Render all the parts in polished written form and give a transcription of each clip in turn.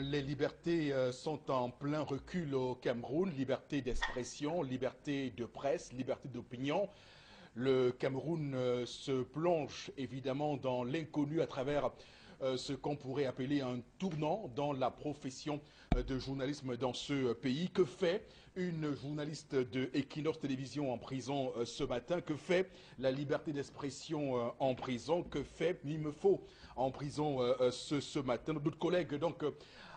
Les libertés sont en plein recul au Cameroun. Liberté d'expression, liberté de presse, liberté d'opinion. Le Cameroun se plonge évidemment dans l'inconnu à travers ce qu'on pourrait appeler un tournant dans la profession de journalisme dans ce pays. Que fait une journaliste de Equinox Télévision en prison ce matin? Que fait la liberté d'expression en prison? Que fait Mimefo en prison ce matin? Notre collègue donc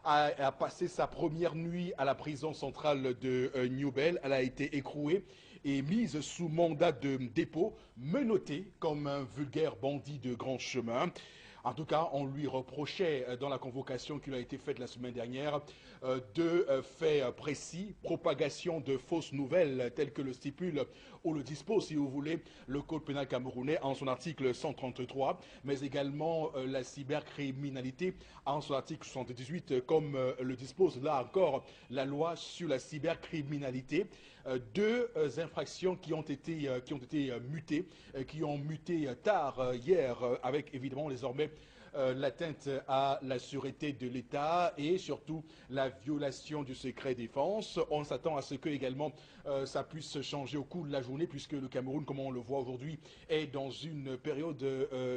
a passé sa première nuit à la prison centrale de New Bell. Elle a été écrouée et mise sous mandat de dépôt, menottée comme un vulgaire bandit de grand chemin. En tout cas, on lui reprochait dans la convocation qui lui a été faite la semaine dernière deux faits précis, propagation de fausses nouvelles telles que le stipule ou le dispose, si vous voulez, le Code pénal camerounais en son article 133, mais également la cybercriminalité en son article 78, comme le dispose là encore la loi sur la cybercriminalité. Deux infractions qui ont été mutées, qui ont muté tard hier, avec évidemment désormais l'atteinte à la sûreté de l'État et surtout la violation du secret défense. On s'attend à ce que également ça puisse changer au cours de la journée, puisque le Cameroun, comme on le voit aujourd'hui, est dans une période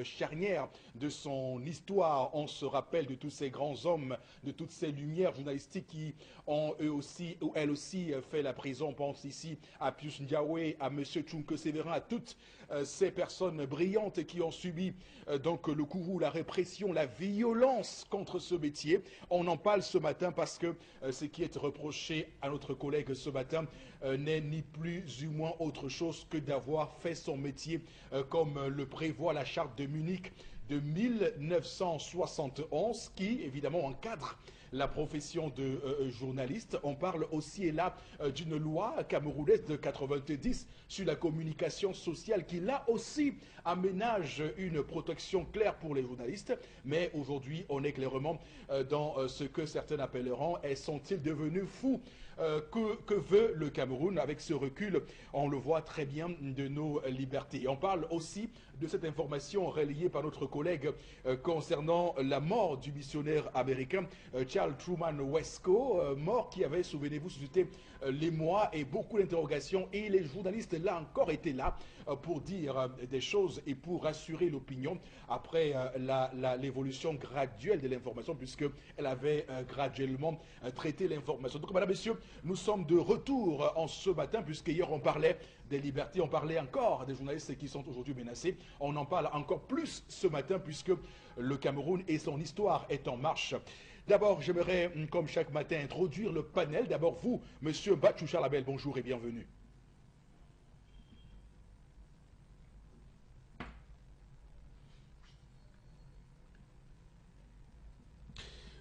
charnière de son histoire. On se rappelle de tous ces grands hommes, de toutes ces lumières journalistiques qui ont eux aussi, ou elles aussi, fait la prison. On pense ici à Pius Ndiawe, à M. Tchunke Sévérin, à toutes ces personnes brillantes qui ont subi donc le courroux, la répression, la violence contre ce métier. On en parle ce matin parce que ce qui est reproché à notre collègue ce matin n'est ni plus ou moins autre chose que d'avoir fait son métier comme le prévoit la charte de Munich de 1971 qui évidemment encadre la profession de journaliste. On parle aussi et là d'une loi camerounaise de 90 sur la communication sociale qui là aussi aménage une protection claire pour les journalistes. Mais aujourd'hui, on est clairement dans ce que certains appelleront et sont-ils devenus fous? Que veut le Cameroun avec ce recul? On le voit très bien de nos libertés. Et on parle aussi de cette information relayée par notre collègue concernant la mort du missionnaire américain Charles Truman Wesco, mort qui avait, souvenez-vous, suscité l'émoi et beaucoup d'interrogations. Et les journalistes, là encore, étaient là pour dire des choses et pour rassurer l'opinion après l'évolution graduelle de l'information, puisqu'elle avait graduellement traité l'information. Donc, madame, messieurs, nous sommes de retour en ce matin, puisque hier on parlait des libertés, on parlait encore des journalistes qui sont aujourd'hui menacés. On en parle encore plus ce matin, puisque le Cameroun et son histoire est en marche. D'abord, j'aimerais, comme chaque matin, introduire le panel. D'abord, vous, monsieur Bachoucha Label, bonjour et bienvenue.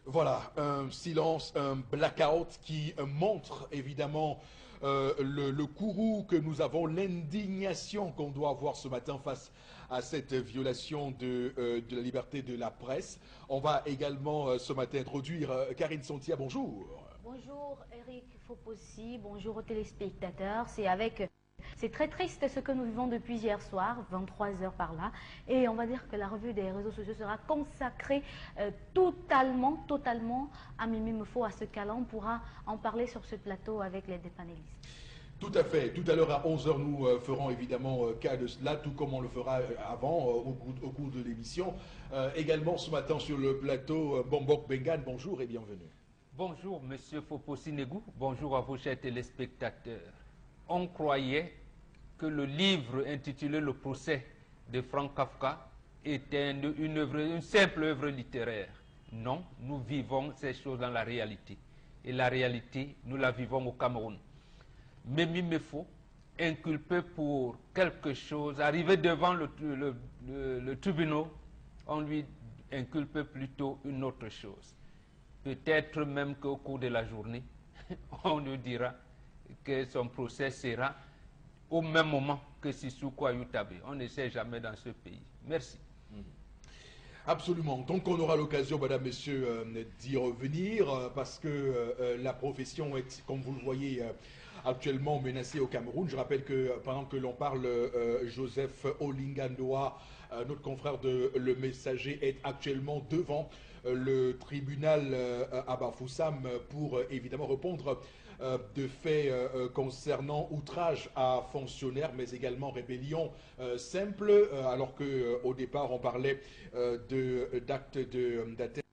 Voilà, un silence, un blackout qui montre évidemment le courroux que nous avons, l'indignation qu'on doit avoir ce matin face à cette violation de la liberté de la presse. On va également ce matin introduire Karine Sontia, bonjour. Bonjour Eric Fopossi, bonjour aux téléspectateurs. C'est très triste ce que nous vivons depuis hier soir, 23 h par là. Et on va dire que la revue des réseaux sociaux sera consacrée totalement à Mimefo, à ce cas-là. On pourra en parler sur ce plateau avec les deux panélistes. Tout à fait. Tout à l'heure à 11 h, nous ferons évidemment cas de cela, tout comme on le fera avant, au cours de l'émission. Également ce matin sur le plateau, Bombok Bengan, bonjour et bienvenue. Bonjour Monsieur Fopossi Negou, bonjour à vos chers téléspectateurs. On croyait que le livre intitulé Le procès de Franz Kafka était une simple œuvre littéraire. Non, nous vivons ces choses dans la réalité. Et la réalité, nous la vivons au Cameroun. Mimefo, inculpé pour quelque chose, arrivé devant le tribunal, on lui inculpe plutôt une autre chose. Peut-être même qu'au cours de la journée, on nous dira que son procès sera au même moment que Sissoko Ayutabe. On ne sait jamais dans ce pays. Merci. Absolument. Donc on aura l'occasion, madame, messieurs, d'y revenir parce que la profession est, comme vous le voyez, actuellement menacée au Cameroun. Je rappelle que pendant que l'on parle, Joseph Olingandoa Notre confrère de Le Messager est actuellement devant le tribunal à Bafoussam pour évidemment répondre de faits concernant outrage à fonctionnaires, mais également rébellion simple, alors qu'au départ on parlait d'actes d'atteinte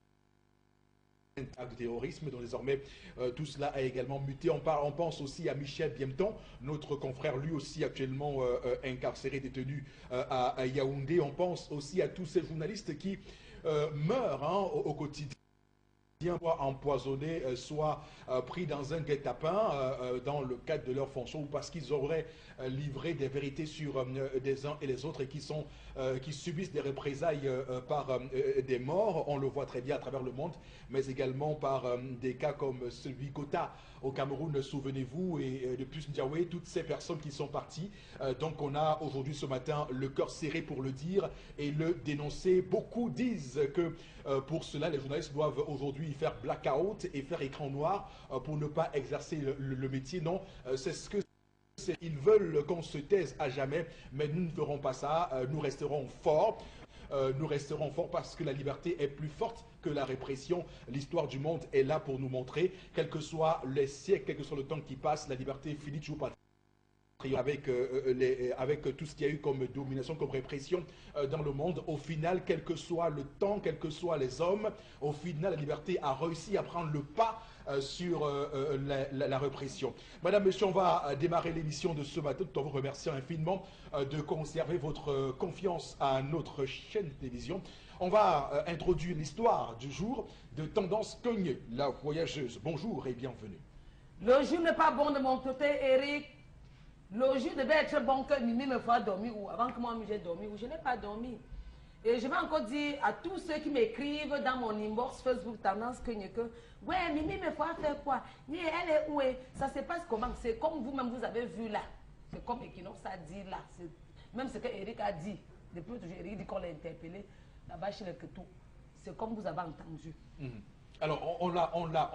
de terrorisme, dont désormais tout cela a également muté. On pense aussi à Michel Biemton, notre confrère lui aussi actuellement incarcéré, détenu à Yaoundé. On pense aussi à tous ces journalistes qui meurent au quotidien, soit empoisonnés, soit pris dans un guet-apens dans le cadre de leur fonction, ou parce qu'ils auraient livré des vérités sur des uns et les autres et qui subissent des représailles par des morts. On le voit très bien à travers le monde, mais également par des cas comme celui Kota au Cameroun, souvenez-vous, et de plus Ndiaoué, toutes ces personnes qui sont parties. Donc on a aujourd'hui ce matin le cœur serré pour le dire et le dénoncer. Beaucoup disent que pour cela, les journalistes doivent aujourd'hui faire blackout et faire écran noir pour ne pas exercer le métier. Non, c'est ce que ils veulent qu'on se taise à jamais, mais nous ne ferons pas ça. Nous resterons forts. Nous resterons forts parce que la liberté est plus forte que la répression. L'histoire du monde est là pour nous montrer, quels que soient les siècles, quel que soit le temps qui passe, la liberté finit toujours par avec tout ce qu'il y a eu comme domination, comme répression dans le monde. Au final, quel que soit le temps, quels que soient les hommes, au final, la liberté a réussi à prendre le pas sur la répression. Madame, Monsieur, on va démarrer l'émission de ce matin tout en vous remerciant infiniment de conserver votre confiance à notre chaîne de télévision. On va introduire l'histoire du jour de Tendance Cogne, la voyageuse. Bonjour et bienvenue. Le jour n'est pas bon de mon côté, Eric. Le jour devait être bon que Mimi me fasse dormir ou avant que moi j'ai dormi ou je n'ai pas dormi. Et je vais encore dire à tous ceux qui m'écrivent dans mon inbox Facebook Tendance que ouais, Mimi me fait faire quoi? Elle est où? Ça se passe comment? C'est comme vous-même vous avez vu là. C'est comme Equinox a dit là. Même ce que Eric a dit. Depuis toujours, Eric dit qu'on l'a interpellé. Là-bas chez les Ketou. C'est comme vous avez entendu. Alors, on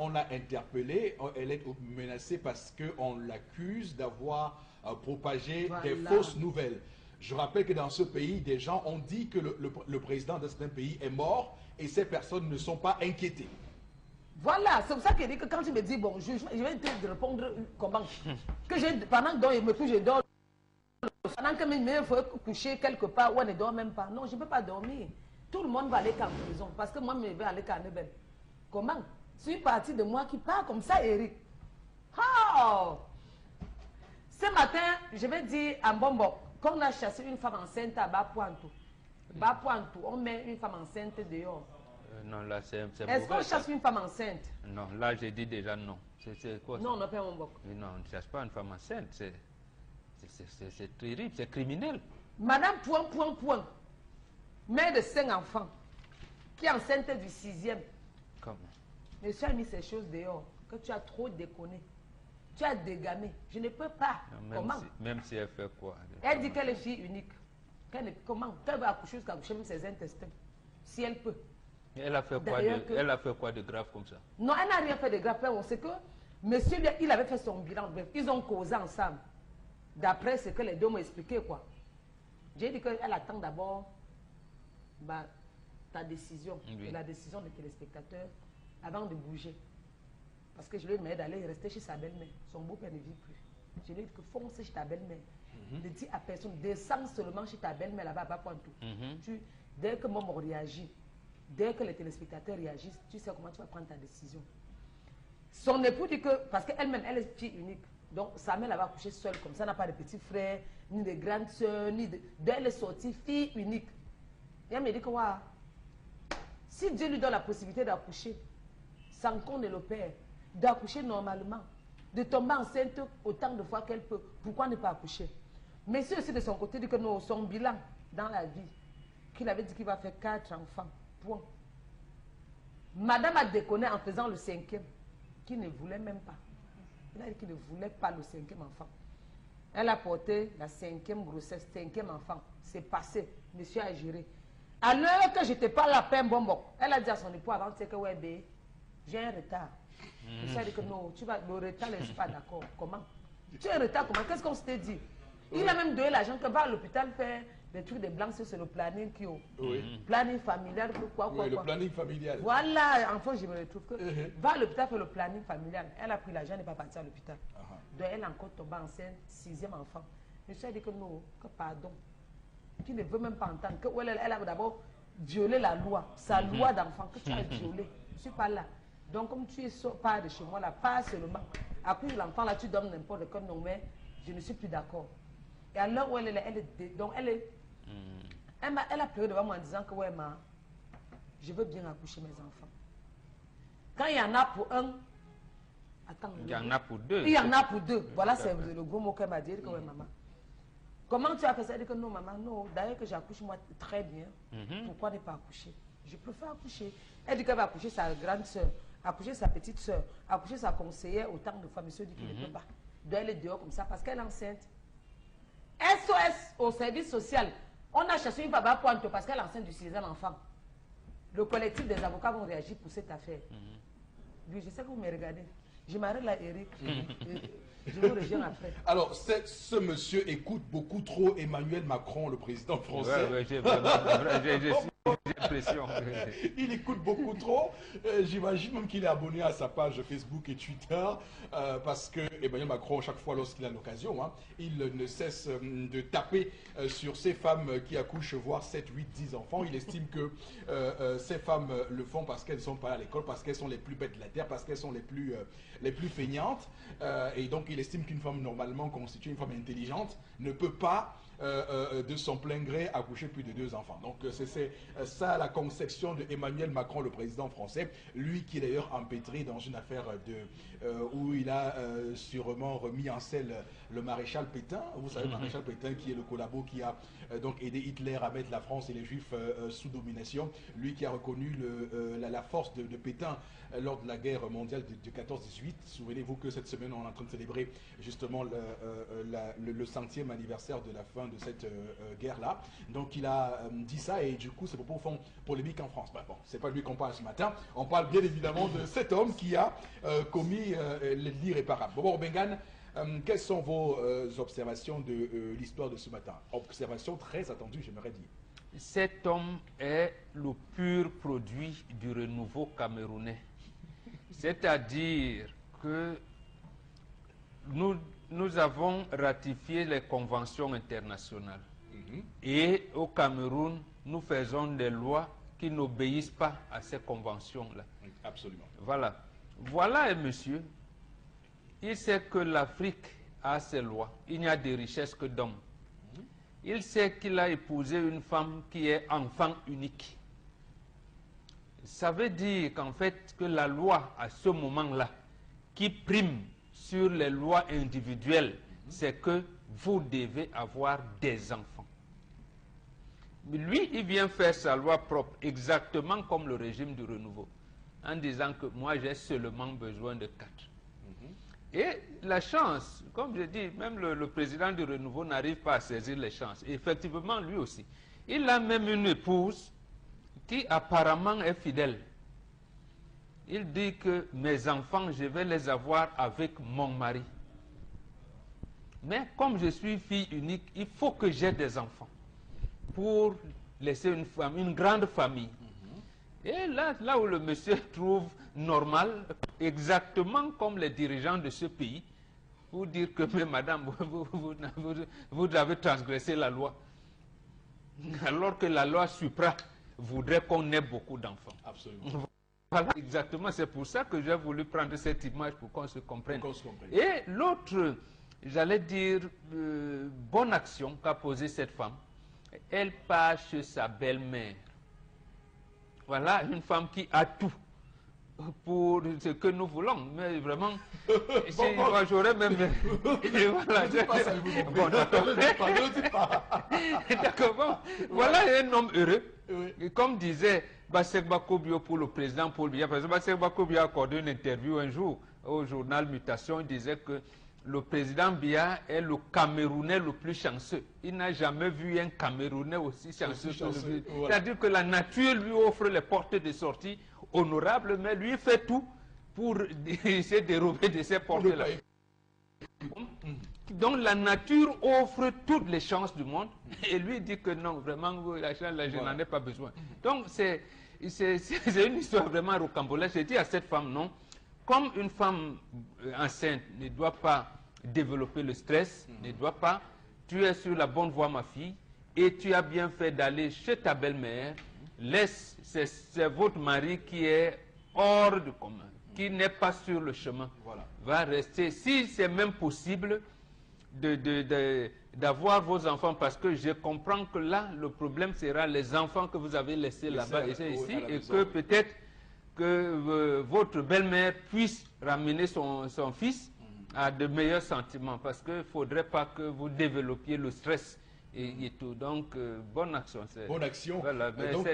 l'a interpellée. Elle est menacée parce qu'on l'accuse d'avoir propagé des fausses nouvelles. Je rappelle que dans ce pays, des gens ont dit que le président de ce pays est mort et ces personnes ne sont pas inquiétées. Voilà, c'est pour ça que quand tu me dis bonjour, je vais te répondre comment. Pendant que je me couche, je dors. Pendant que je faut coucher quelque part où on ne dort même pas. Non, je ne peux pas dormir. Tout le monde va aller en prison parce que moi, je vais aller à Nebel. Comment? C'est une partie de moi qui part comme ça, Eric. Oh! Ce matin, je vais dire à Mbombo qu'on a chassé une femme enceinte à Bapointou. Bapointou, on met une femme enceinte dehors. Non, là, c'est Est-ce qu'on chasse une femme enceinte? Non, là, j'ai dit déjà non. C'est quoi ça? Non, on n'a pas Mbombo. Non, on ne chasse pas une femme enceinte. C'est terrible, c'est criminel. Madame Point, mère de 5 enfants, qui est enceinte du 6e. Comment? Monsieur a mis ces choses dehors, que tu as trop déconné. Tu as dégamé. Je ne peux pas. Non, comment? Même si elle fait quoi? Elle dit qu'elle est fille unique. Comment? Qu'elle va accoucher jusqu'à accoucher même ses intestins. Si elle peut. Elle a fait quoi de grave comme ça? Non, elle n'a rien fait de grave. On sait que monsieur, il avait fait son bilan. Bref, ils ont causé ensemble. D'après ce que les deux m'ont expliqué, quoi. J'ai dit qu'elle attend d'abord ta décision. Oui. Et la décision des téléspectateurs avant de bouger. Parce que je lui ai demandé d'aller rester chez sa belle-mère. Son beau-père ne vit plus. Je lui ai dit que fonce chez ta belle-mère. Ne dis à personne, descends seulement chez ta belle-mère là-bas à Bapointou. Dès que moi, on réagit, dès que les téléspectateurs réagissent, tu sais comment tu vas prendre ta décision. Son époux dit que, parce qu'elle-même, elle est fille unique. Donc, sa mère, elle va coucher seule comme ça, n'a pas de petits frères, ni de grandes soeurs, ni de... Dès elle est sortie, fille unique. Et elle me dit que, ouais, si Dieu lui donne la possibilité d'accoucher, sans qu'on ne le père, d'accoucher normalement, de tomber enceinte autant de fois qu'elle peut, pourquoi ne pas accoucher? Monsieur aussi de son côté dit que non, son bilan dans la vie, qu'il avait dit qu'il va faire 4 enfants, point. Madame a déconné en faisant le 5e, qui ne voulait même pas. Elle a dit qu'il ne voulait pas le 5e enfant. Elle a porté la 5e grossesse, 5e enfant. C'est passé, monsieur a géré. À l'heure que je te parle à peine bonbon, elle a dit à son époux avant, tu sais que ouais, bé, j'ai un retard. Monsieur a dit que non, le retard, je ne suis pas d'accord. Comment? Tu as un retard, comment? Qu'est-ce qu'on s'était dit? Il a même donné l'argent que va à l'hôpital faire Les trucs des blancs, c'est le planning qui ont. Oui. Planning familial, quoi. Le planning familial. Voilà, enfin, je me retrouve que va à l'hôpital faire le planning familial. Elle a pris l'argent, elle n'est pas partie à l'hôpital. Donc, elle est encore tombée enceinte, 6e enfant. Je me suis dit que non, que pardon. Qui ne veut même pas entendre que elle a d'abord violé la loi, sa loi d'enfant, que tu as violé. Je ne suis pas là. Donc, comme tu es pas de chez moi, là, pas seulement. Après l'enfant, là, tu donnes n'importe quoi, non, mais je ne suis plus d'accord. Et à l'heure où elle est, donc elle est. Elle a pleuré devant moi en disant que ouais, je veux bien accoucher mes enfants. Quand il y en a pour un, attends. Il y en a pour deux. Il y en a pour deux. Voilà, c'est le gros mot qu'elle m'a dit. Elle dit que ouais, maman. Comment tu as fait ça? Elle dit que non, maman, non. D'ailleurs que j'accouche moi très bien. Pourquoi ne pas accoucher? Je préfère accoucher. Elle dit qu'elle va accoucher sa grande soeur, accoucher sa petite soeur, accoucher sa conseillère autant de femmes. Monsieur dit qu'il ne peut pas. Donc elle est dehors comme ça parce qu'elle est enceinte. SOS au service social. On a cherché une papa pointe parce qu'elle est enceinte du 6e enfant. Le collectif des avocats vont réagir pour cette affaire. Oui, je sais que vous me regardez. Je m'arrête là, Eric. Je vous reviens après. Alors, ce monsieur écoute beaucoup trop Emmanuel Macron, le président français. Ouais, j'ai l'impression. Il écoute beaucoup trop. J'imagine même qu'il est abonné à sa page Facebook et Twitter parce que Emmanuel Macron, chaque fois lorsqu'il a l'occasion, il ne cesse de taper sur ces femmes qui accouchent, voire 7, 8, 10 enfants. Il estime que ces femmes le font parce qu'elles ne sont pas à l'école, parce qu'elles sont les plus bêtes de la terre, parce qu'elles sont les plus feignantes. Et donc, il estime qu'une femme normalement constituée, une femme intelligente, ne peut pas de son plein gré accoucher plus de 2 enfants. Donc c'est ça la conception de Emmanuel Macron, le président français, lui qui est d'ailleurs empêtré dans une affaire où il a sûrement remis en selle le maréchal Pétain. Vous savez, le maréchal Pétain qui est le collabo qui a donc aidé Hitler à mettre la France et les Juifs sous domination, lui qui a reconnu la force de Pétain lors de la guerre mondiale de 14-18. Souvenez-vous que cette semaine on est en train de célébrer justement le 100e anniversaire de la fin de cette guerre-là. Donc il a dit ça et du coup c'est pour fond polémique en France. Bon, c'est pas lui qu'on parle ce matin. On parle bien évidemment de cet homme qui a commis l'irréparable. Bobo Bengan, quelles sont vos observations de l'histoire de ce matin? Observations très attendues, j'aimerais dire. Cet homme est le pur produit du renouveau camerounais. C'est-à-dire que nous avons ratifié les conventions internationales. Et au Cameroun, nous faisons des lois qui n'obéissent pas à ces conventions-là. Absolument. Voilà. Voilà un monsieur. Il sait que l'Afrique a ses lois. Il n'y a de richesse que d'hommes. Il sait qu'il a épousé une femme qui est enfant unique. Ça veut dire qu'en fait, que la loi, à ce moment-là, qui prime sur les lois individuelles, c'est que vous devez avoir des enfants. Mais lui, il vient faire sa loi propre, exactement comme le régime du renouveau, en disant que moi, j'ai seulement besoin de 4. Et la chance, comme je dis, même le président du renouveau n'arrive pas à saisir les chances. Et effectivement, lui aussi. Il a même une épouse qui apparemment est fidèle. Il dit que mes enfants, je vais les avoir avec mon mari. Mais comme je suis fille unique, il faut que j'ai des enfants pour laisser une grande famille. Et là où le monsieur trouve normal, exactement comme les dirigeants de ce pays, pour dire que, mais madame, vous avez transgressé la loi. Alors que la loi supra voudrait qu'on ait beaucoup d'enfants. Absolument. Voilà, exactement. C'est pour ça que j'ai voulu prendre cette image pour qu'on se comprenne. Pour qu'on se comprenne. Et l'autre, j'allais dire, bonne action qu'a posée cette femme, elle part chez sa belle-mère. Voilà, une femme qui a tout pour ce que nous voulons. Mais vraiment, j'aurais même... voilà, bon, d'accord, bon. Voilà un homme heureux. Et comme disait Bassek Bakobio pour le président Paul Biya, parce que Bassek Bakobio a accordé une interview un jour au journal Mutation, il disait que le président Biya est le Camerounais le plus chanceux. Il n'a jamais vu un Camerounais aussi chanceux. Voilà. C'est-à-dire que la nature lui offre les portes de sortie honorables, mais lui fait tout pour essayer de dérober de ces portes-là. dont la nature offre toutes les chances du monde, et lui dit que non, vraiment, la chance, là, je n'en ai pas besoin. Donc, c'est une histoire vraiment rocambolesque. J'ai dit à cette femme, non, comme une femme enceinte ne doit pas développer le stress, ne doit pas, tu es sur la bonne voie, ma fille, et tu as bien fait d'aller chez ta belle-mère, laisse, c'est votre mari qui est hors du commun, qui n'est pas sur le chemin, va rester, si c'est même possible, d'avoir vos enfants, parce que je comprends que là, le problème sera les enfants que vous avez laissés là-bas et ici, et que peut-être que votre belle-mère puisse ramener son fils à de meilleurs sentiments, parce qu'il ne faudrait pas que vous développiez le stress et tout. Donc, bonne action. Bonne action. Voilà, Donc,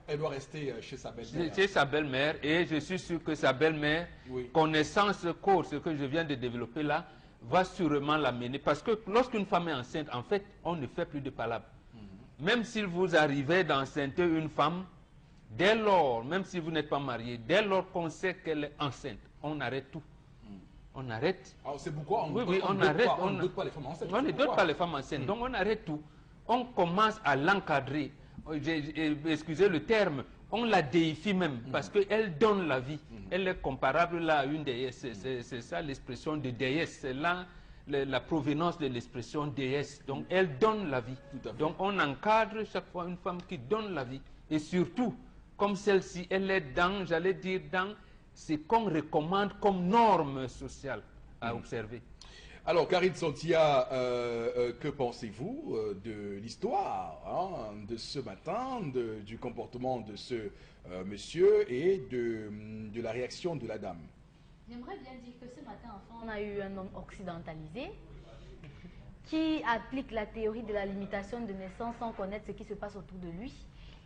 elle doit rester chez sa belle-mère. Chez sa belle-mère, et je suis sûr que sa belle-mère, connaissant ce cours, ce que je viens de développer là, va sûrement l'amener. Parce que lorsqu'une femme est enceinte, en fait, on ne fait plus de palabres. Même si vous arrivez d'enceinte une femme, dès lors, même si vous n'êtes pas marié, dès lors qu'on sait qu'elle est enceinte, on arrête tout. On arrête. Alors c'est pourquoi on ne doute pas les femmes enceintes. On ne doute pas les femmes enceintes. Donc on arrête tout. On commence à l'encadrer. Excusez le terme. On la déifie même parce qu'elle donne la vie. Elle est comparable là à une déesse. C'est ça l'expression de déesse. C'est là la provenance de l'expression déesse. Donc elle donne la vie. Donc on encadre chaque fois une femme qui donne la vie. Et surtout, comme celle-ci, elle est dans, j'allais dire, dans ce qu'on recommande comme norme sociale à observer. Alors, Karine Santia, que pensez-vous de l'histoire de ce matin, du comportement de ce monsieur et de la réaction de la dame? J'aimerais bien dire que ce matin, enfin, on a eu un homme occidentalisé qui applique la théorie de la limitation de naissance sans connaître ce qui se passe autour de lui.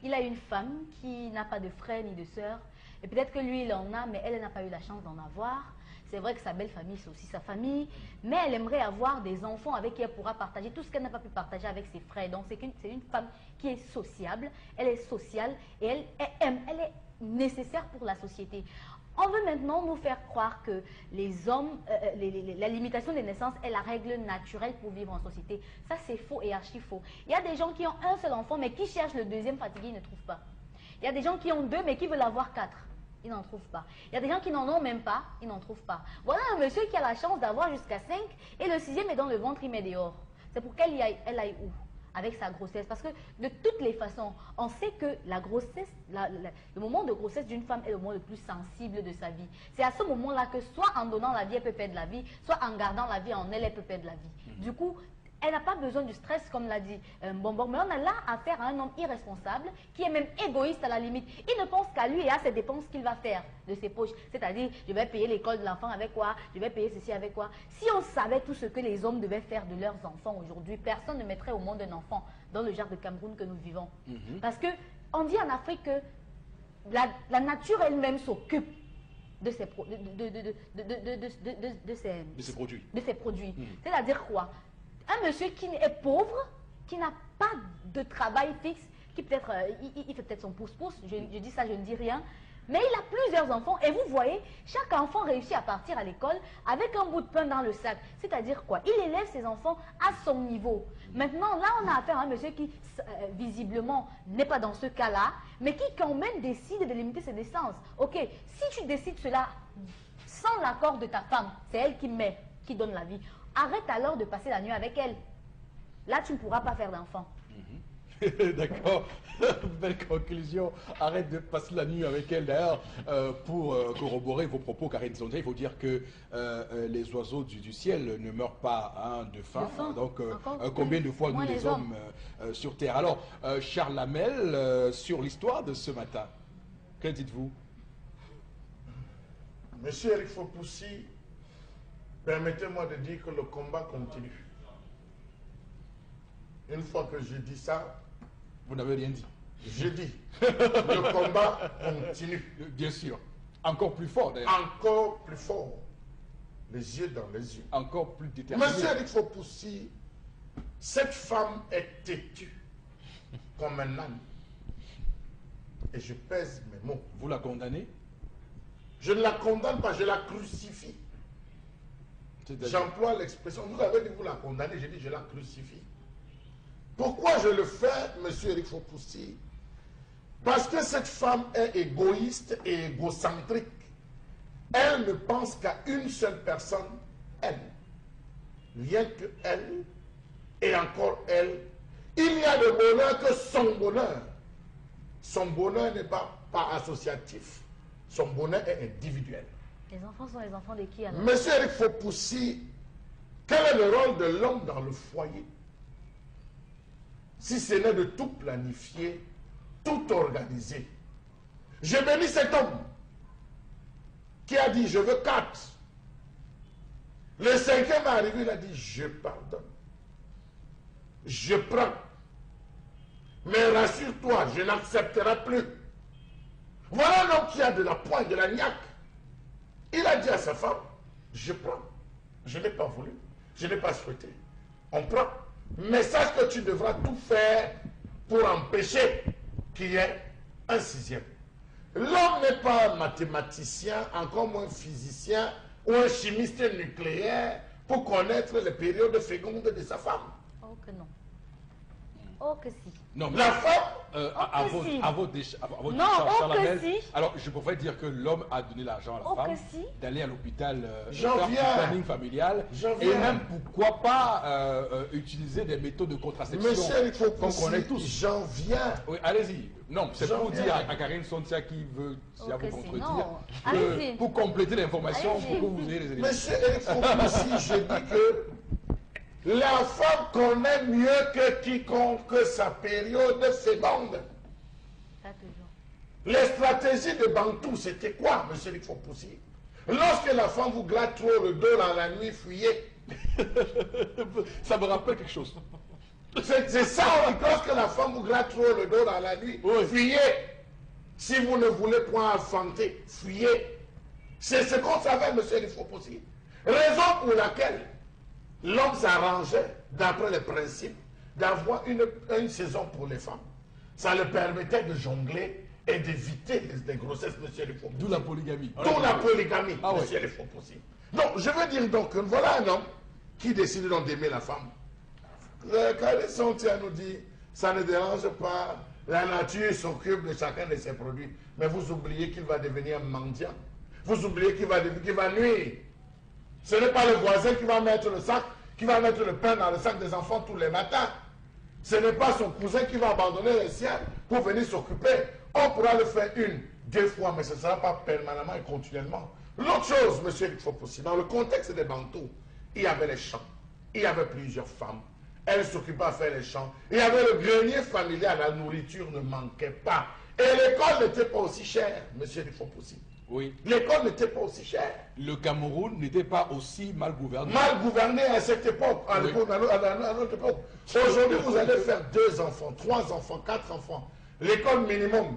Il a une femme qui n'a pas de frère ni de sœur. Et peut-être que lui, il en a, mais elle n'a pas eu la chance d'en avoir. C'est vrai que sa belle famille, c'est aussi sa famille. Mais elle aimerait avoir des enfants avec qui elle pourra partager tout ce qu'elle n'a pas pu partager avec ses frères. Donc, c'est une femme qui est sociable. Elle est sociale et elle est nécessaire pour la société. On veut maintenant nous faire croire que les hommes, la limitation des naissances est la règle naturelle pour vivre en société. Ça, c'est faux et archi faux. Il y a des gens qui ont un seul enfant, mais qui cherchent le deuxième fatigué, ils ne trouvent pas. Il y a des gens qui ont 2, mais qui veulent avoir 4. Ils n'en trouvent pas. Il y a des gens qui n'en ont même pas, ils n'en trouvent pas. Voilà un monsieur qui a la chance d'avoir jusqu'à 5, et le 6e est dans le ventre, il met dehors. C'est pour qu'elle aille où? Avec sa grossesse. Parce que de toutes les façons, on sait que la grossesse, le moment de grossesse d'une femme est le moment le plus sensible de sa vie. C'est à ce moment-là que soit en donnant la vie, elle peut perdre la vie, soit en gardant la vie en elle, elle peut perdre la vie. Du coup, elle n'a pas besoin du stress, comme l'a dit Bonbon, mais on a là affaire à un homme irresponsable, qui est même égoïste à la limite. Il ne pense qu'à lui et à ses dépenses qu'il va faire de ses poches. C'est-à-dire, je vais payer l'école de l'enfant avec quoi, je vais payer ceci avec quoi. Si on savait tout ce que les hommes devaient faire de leurs enfants aujourd'hui, personne ne mettrait au monde un enfant dans le genre de Cameroun que nous vivons. Parce que on dit en Afrique que la nature elle-même s'occupe de ces produits. C'est-à-dire quoi? Un monsieur qui est pauvre, qui n'a pas de travail fixe, qui peut-être, il fait peut-être son pouce-pouce, je dis ça, je ne dis rien, mais il a plusieurs enfants et vous voyez, chaque enfant réussit à partir à l'école avec un bout de pain dans le sac. C'est-à-dire quoi? Il élève ses enfants à son niveau. Maintenant, là, on a affaire à un monsieur qui, visiblement, n'est pas dans ce cas-là, mais qui quand même décide de limiter ses naissances. Ok, si tu décides cela sans l'accord de ta femme, c'est elle qui donne la vie. Arrête alors de passer la nuit avec elle. Là, tu ne pourras pas faire d'enfant. D'accord. Belle conclusion. Arrête de passer la nuit avec elle. D'ailleurs, pour corroborer vos propos, Karine Santia, il faut dire que les oiseaux du ciel ne meurent pas de faim. Donc, combien de fois nous les hommes sur Terre? Alors, Charles Lamel, sur l'histoire de ce matin, que dites-vous? Monsieur Eric Fopoussi, permettez-moi de dire que le combat continue. Une fois que je dis ça, vous n'avez rien dit. Je dis, le combat continue. Bien sûr. Encore plus fort d'ailleurs. Encore plus fort. Les yeux dans les yeux. Encore plus déterminé. Monsieur Eric Fopoussi, cette femme est têtue comme un âne. Et je pèse mes mots. Vous la condamnez? Je ne la condamne pas, je la crucifie. J'emploie l'expression, vous avez dit vous la condamnez, j'ai dit je la crucifie. Pourquoi je le fais, monsieur Eric Fopoussi? Parce que cette femme est égoïste et égocentrique. Elle ne pense qu'à une seule personne, elle. Rien que elle, et encore elle. Il n'y a de bonheur que son bonheur. Son bonheur n'est pas associatif. Son bonheur est individuel. Les enfants sont les enfants de qui alors? Monsieur Eric Fopoussi, quel est le rôle de l'homme dans le foyer? Si ce n'est de tout planifier, tout organiser. Je bénis cet homme qui a dit je veux 4. Le 5e est arrivé, il a dit je pardonne. Je prends. Mais rassure-toi, je n'accepterai plus. Voilà un homme qui a de la pointe, de la niaque. Il a dit à sa femme, je prends. Je n'ai pas voulu, je n'ai pas souhaité. On prend. Mais sache que tu devras tout faire pour empêcher qu'il y ait un 6e. L'homme n'est pas un mathématicien, encore moins physicien ou un chimiste nucléaire pour connaître les périodes fécondes de sa femme. Oh que non. Oh que si. Non, mais La femme, à que si. votre Non, décharge, oh Charles que Hamel, si. alors je pourrais dire que l'homme a donné l'argent à la Oh que femme si. d'aller à l'hôpital J'en faire viens. du planning familial J'en et viens. même pourquoi pas utiliser des méthodes de contraception monsieur, il faut qu'on connaît tous. j'en viens. Oui, allez-y. Non, c'est J'en pour viens. dire à Karine Sontia qui veut Oh vous que si. contredire, Non. que Allez-y. pour compléter l'information, Allez-y. pour que vous ayez les éléments. Monsieur Eric Fopoussi, je dis que la femme connaît mieux que quiconque sa période féconde. Pas toujours. Les stratégies de Bantou, c'était quoi, monsieur Eric Fopoussi? Lorsque la femme vous glace trop le dos dans la nuit, fuyez. Ça me rappelle quelque chose. C'est ça, on dit, lorsque la femme vous glace trop le dos dans la nuit, Oui. fuyez. Si vous ne voulez point enfanter, fuyez. C'est ce qu'on savait, monsieur Eric Fopoussi. Raison pour laquelle l'homme s'arrangeait, d'après les principes, d'avoir une saison pour les femmes. Ça le permettait de jongler et d'éviter les grossesses, monsieur Eric Fopoussi. D'où la polygamie. D'où la polygamie, Ah ouais. monsieur Eric Fopoussi. Donc, je veux dire donc que voilà un homme qui décide donc d'aimer la femme. Quand les Sontia nous dit, ça ne dérange pas, la nature s'occupe de chacun de ses produits, mais vous oubliez qu'il va devenir mendiant. Vous oubliez qu'il va nuire. Ce n'est pas le voisin qui va mettre le sac, qui va mettre le pain dans le sac des enfants tous les matins. Ce n'est pas son cousin qui va abandonner les siens pour venir s'occuper. On pourra le faire 1, 2 fois, mais ce ne sera pas permanemment et continuellement. L'autre chose, monsieur Eric Fopoussi, dans le contexte des Bantous, il y avait les champs, il y avait plusieurs femmes. Elles s'occupaient à faire les champs. Il y avait le grenier familial, la nourriture ne manquait pas. Et l'école n'était pas aussi chère, monsieur Eric Fopoussi. Oui. L'école n'était pas aussi chère. Le Cameroun n'était pas aussi mal gouverné. Mal gouverné à cette époque, à Oui. notre époque. Aujourd'hui, vous allez faire 2 enfants, 3 enfants, 4 enfants. L'école minimum,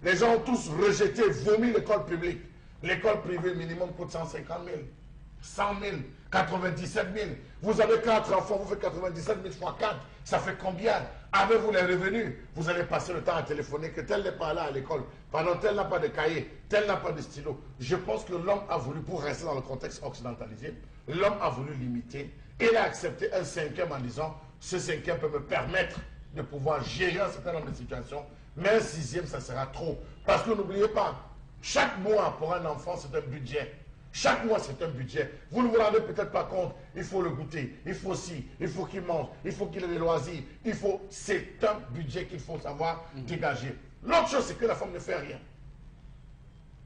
les gens ont tous rejeté, vomi l'école publique. L'école privée minimum coûte 150 000, 100 000, 97 000. Vous avez 4 enfants, vous faites 97 000 fois 4. Ça fait combien? Avez-vous les revenus? Vous allez passer le temps à téléphoner que tel n'est pas là à l'école. Pendant tel n'a pas de cahier, tel n'a pas de stylo. Je pense que l'homme a voulu, pour rester dans le contexte occidentalisé, l'homme a voulu limiter. Il a accepté un 5e en disant, ce 5e peut me permettre de pouvoir gérer un certain nombre de situations, mais un 6e, ça sera trop. Parce que n'oubliez pas, chaque mois pour un enfant, c'est un budget. Chaque mois, c'est un budget. Vous ne vous rendez peut-être pas compte. Il faut le goûter. Il faut ci. Il faut qu'il mange. Il faut qu'il ait des loisirs. Il faut... C'est un budget qu'il faut savoir dégager. L'autre chose, c'est que la femme ne fait rien.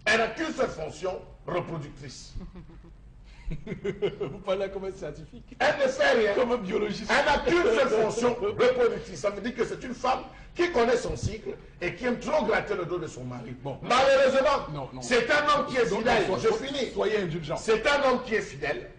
Elle n'a qu'une seule fonction, reproductrice. Vous parlez comme un scientifique. Elle ne fait rien. Comme un biologiste. Elle n'a qu'une seule fonction reproductrice. Ça veut dire que c'est une femme qui connaît son cycle et qui aime trop gratter le dos de son mari. Bon. Malheureusement, Non. c'est un homme qui est Donc, fidèle. non, Je finis. Soyez indulgents. C'est un homme qui est fidèle.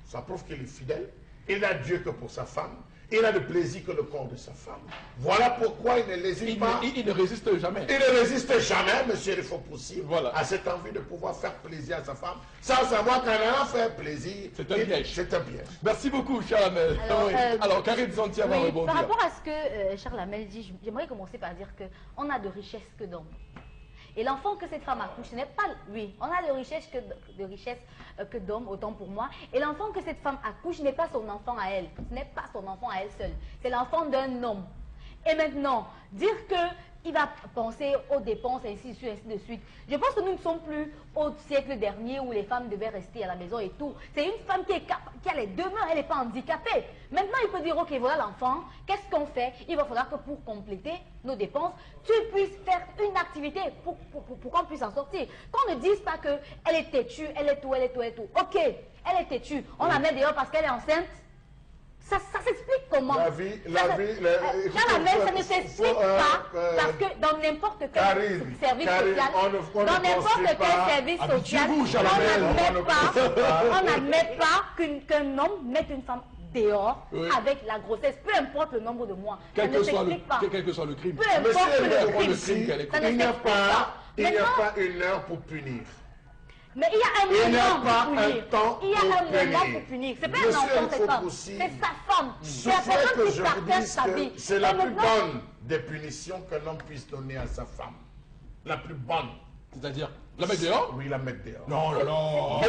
Ça prouve qu'il est fidèle. Il n'a Dieu que pour sa femme. Il n'a de plaisir que le corps de sa femme. Voilà pourquoi il ne hésite pas. Il ne résiste jamais. Il ne résiste jamais, monsieur il faut possible, Voilà. à cette envie de pouvoir faire plaisir à sa femme, sans savoir qu'en allant faire plaisir, C'est un piège. C'est un piège. Merci beaucoup, Charles Hamel. Alors, Oui. Alors, Karine Santia va Oui, rebondir. par rapport à ce que Charles Hamel dit, j'aimerais commencer par dire qu'on a de richesses que d'hommes. Et l'enfant que cette femme accouche, ce n'est pas... Oui, on a de richesse que d'hommes, autant pour moi. Et l'enfant que cette femme accouche n'est pas son enfant à elle. Ce n'est pas son enfant à elle seule. C'est l'enfant d'un homme. Et maintenant, dire qu'il va penser aux dépenses, ainsi de suite, ainsi de suite. Je pense que nous ne sommes plus au siècle dernier où les femmes devaient rester à la maison et tout. C'est une femme qui a les deux mains, elle n'est pas handicapée. Maintenant, il peut dire, ok, voilà l'enfant, qu'est-ce qu'on fait? Il va falloir que pour compléter nos dépenses, tu puisses faire une activité pour qu'on puisse en sortir. Qu'on ne dise pas qu'elle est têtue, elle est tout, elle est tout, elle est tout. Ok, elle est têtue, on la met dehors parce qu'elle est enceinte. Ça s'explique comment? La mère, ça ne s'explique pas parce que dans n'importe quel service social, dans n'importe quel service social, on n'admet pas qu'un homme mette une femme dehors avec la grossesse, peu importe le nombre de mois. Quel que soit le crime. Peu importe le crime. Il n'y a pas une heure pour punir. Mais il y a un moment pour punir. Il y a un moment pour punir. C'est pas un enfant, cette femme. C'est sa femme. C'est la personne qui partage sa vie. C'est la plus bonne des punitions qu'un homme puisse donner à sa femme. La plus bonne. C'est-à-dire la mettre dehors? Oui, la mettre dehors. Non, non, non.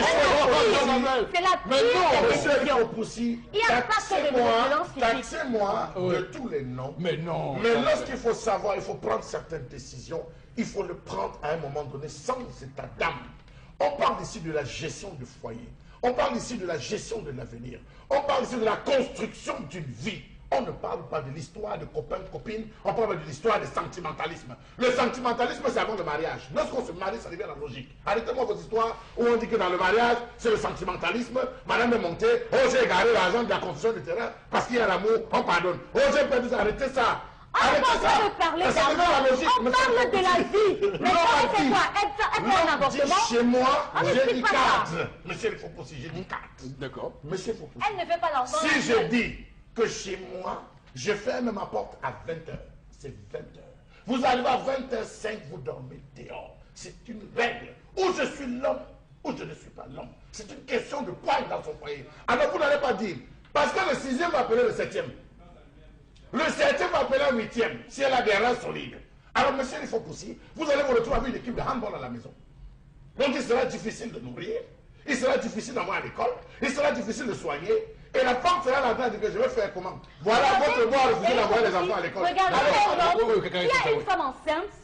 C'est la pire des punitions. Il n'y a pas que de violence physique. Taxez-moi de tous les noms. Mais non. Mais lorsqu'il faut savoir, il faut prendre certaines décisions, il faut le prendre à un moment donné sans état d'âme. On parle ici de la gestion du foyer. On parle ici de la gestion de l'avenir. On parle ici de la construction d'une vie. On ne parle pas de l'histoire de copains, copines. On parle de l'histoire du sentimentalisme. Le sentimentalisme, c'est avant le mariage. Lorsqu'on se marie, ça devient la logique. Arrêtez-moi vos histoires où on dit que dans le mariage, c'est le sentimentalisme. Madame est montée. Oh, j'ai égaré l'argent de la construction du terrain parce qu'il y a l'amour. On pardonne. Oh, j'ai perdu ça. Arrêtez ça. On parle de la vie. Mais ça, c'est quoi? Elle fait un avortement? Chez moi, j'ai dit 4. Monsieur le Foucault, j'ai dit 4. D'accord. Monsieur Foucault. Elle ne fait pas l'enfant. Si je dis que chez moi, je ferme ma porte à 20h, c'est 20h. Vous arrivez à 20h05, vous dormez dehors. C'est une règle. Ou je suis l'homme, ou je ne suis pas l'homme. C'est une question de poigne dans son foyer. Alors vous n'allez pas dire, parce que le 6e va appeler le 7e. Le 7e va appeler le 8e, si elle a des reins solides. Alors, monsieur, il faut pousser. Vous allez vous retrouver avec une équipe de handball à la maison. Donc, il sera difficile de nourrir. Il sera difficile d'envoyer à l'école. Il sera difficile de soigner. Et la femme sera là en train de dire que je vais faire comment? Voilà, votre bois a refusé d'envoyer les enfants à l'école. Regardez, il y a une femme enceinte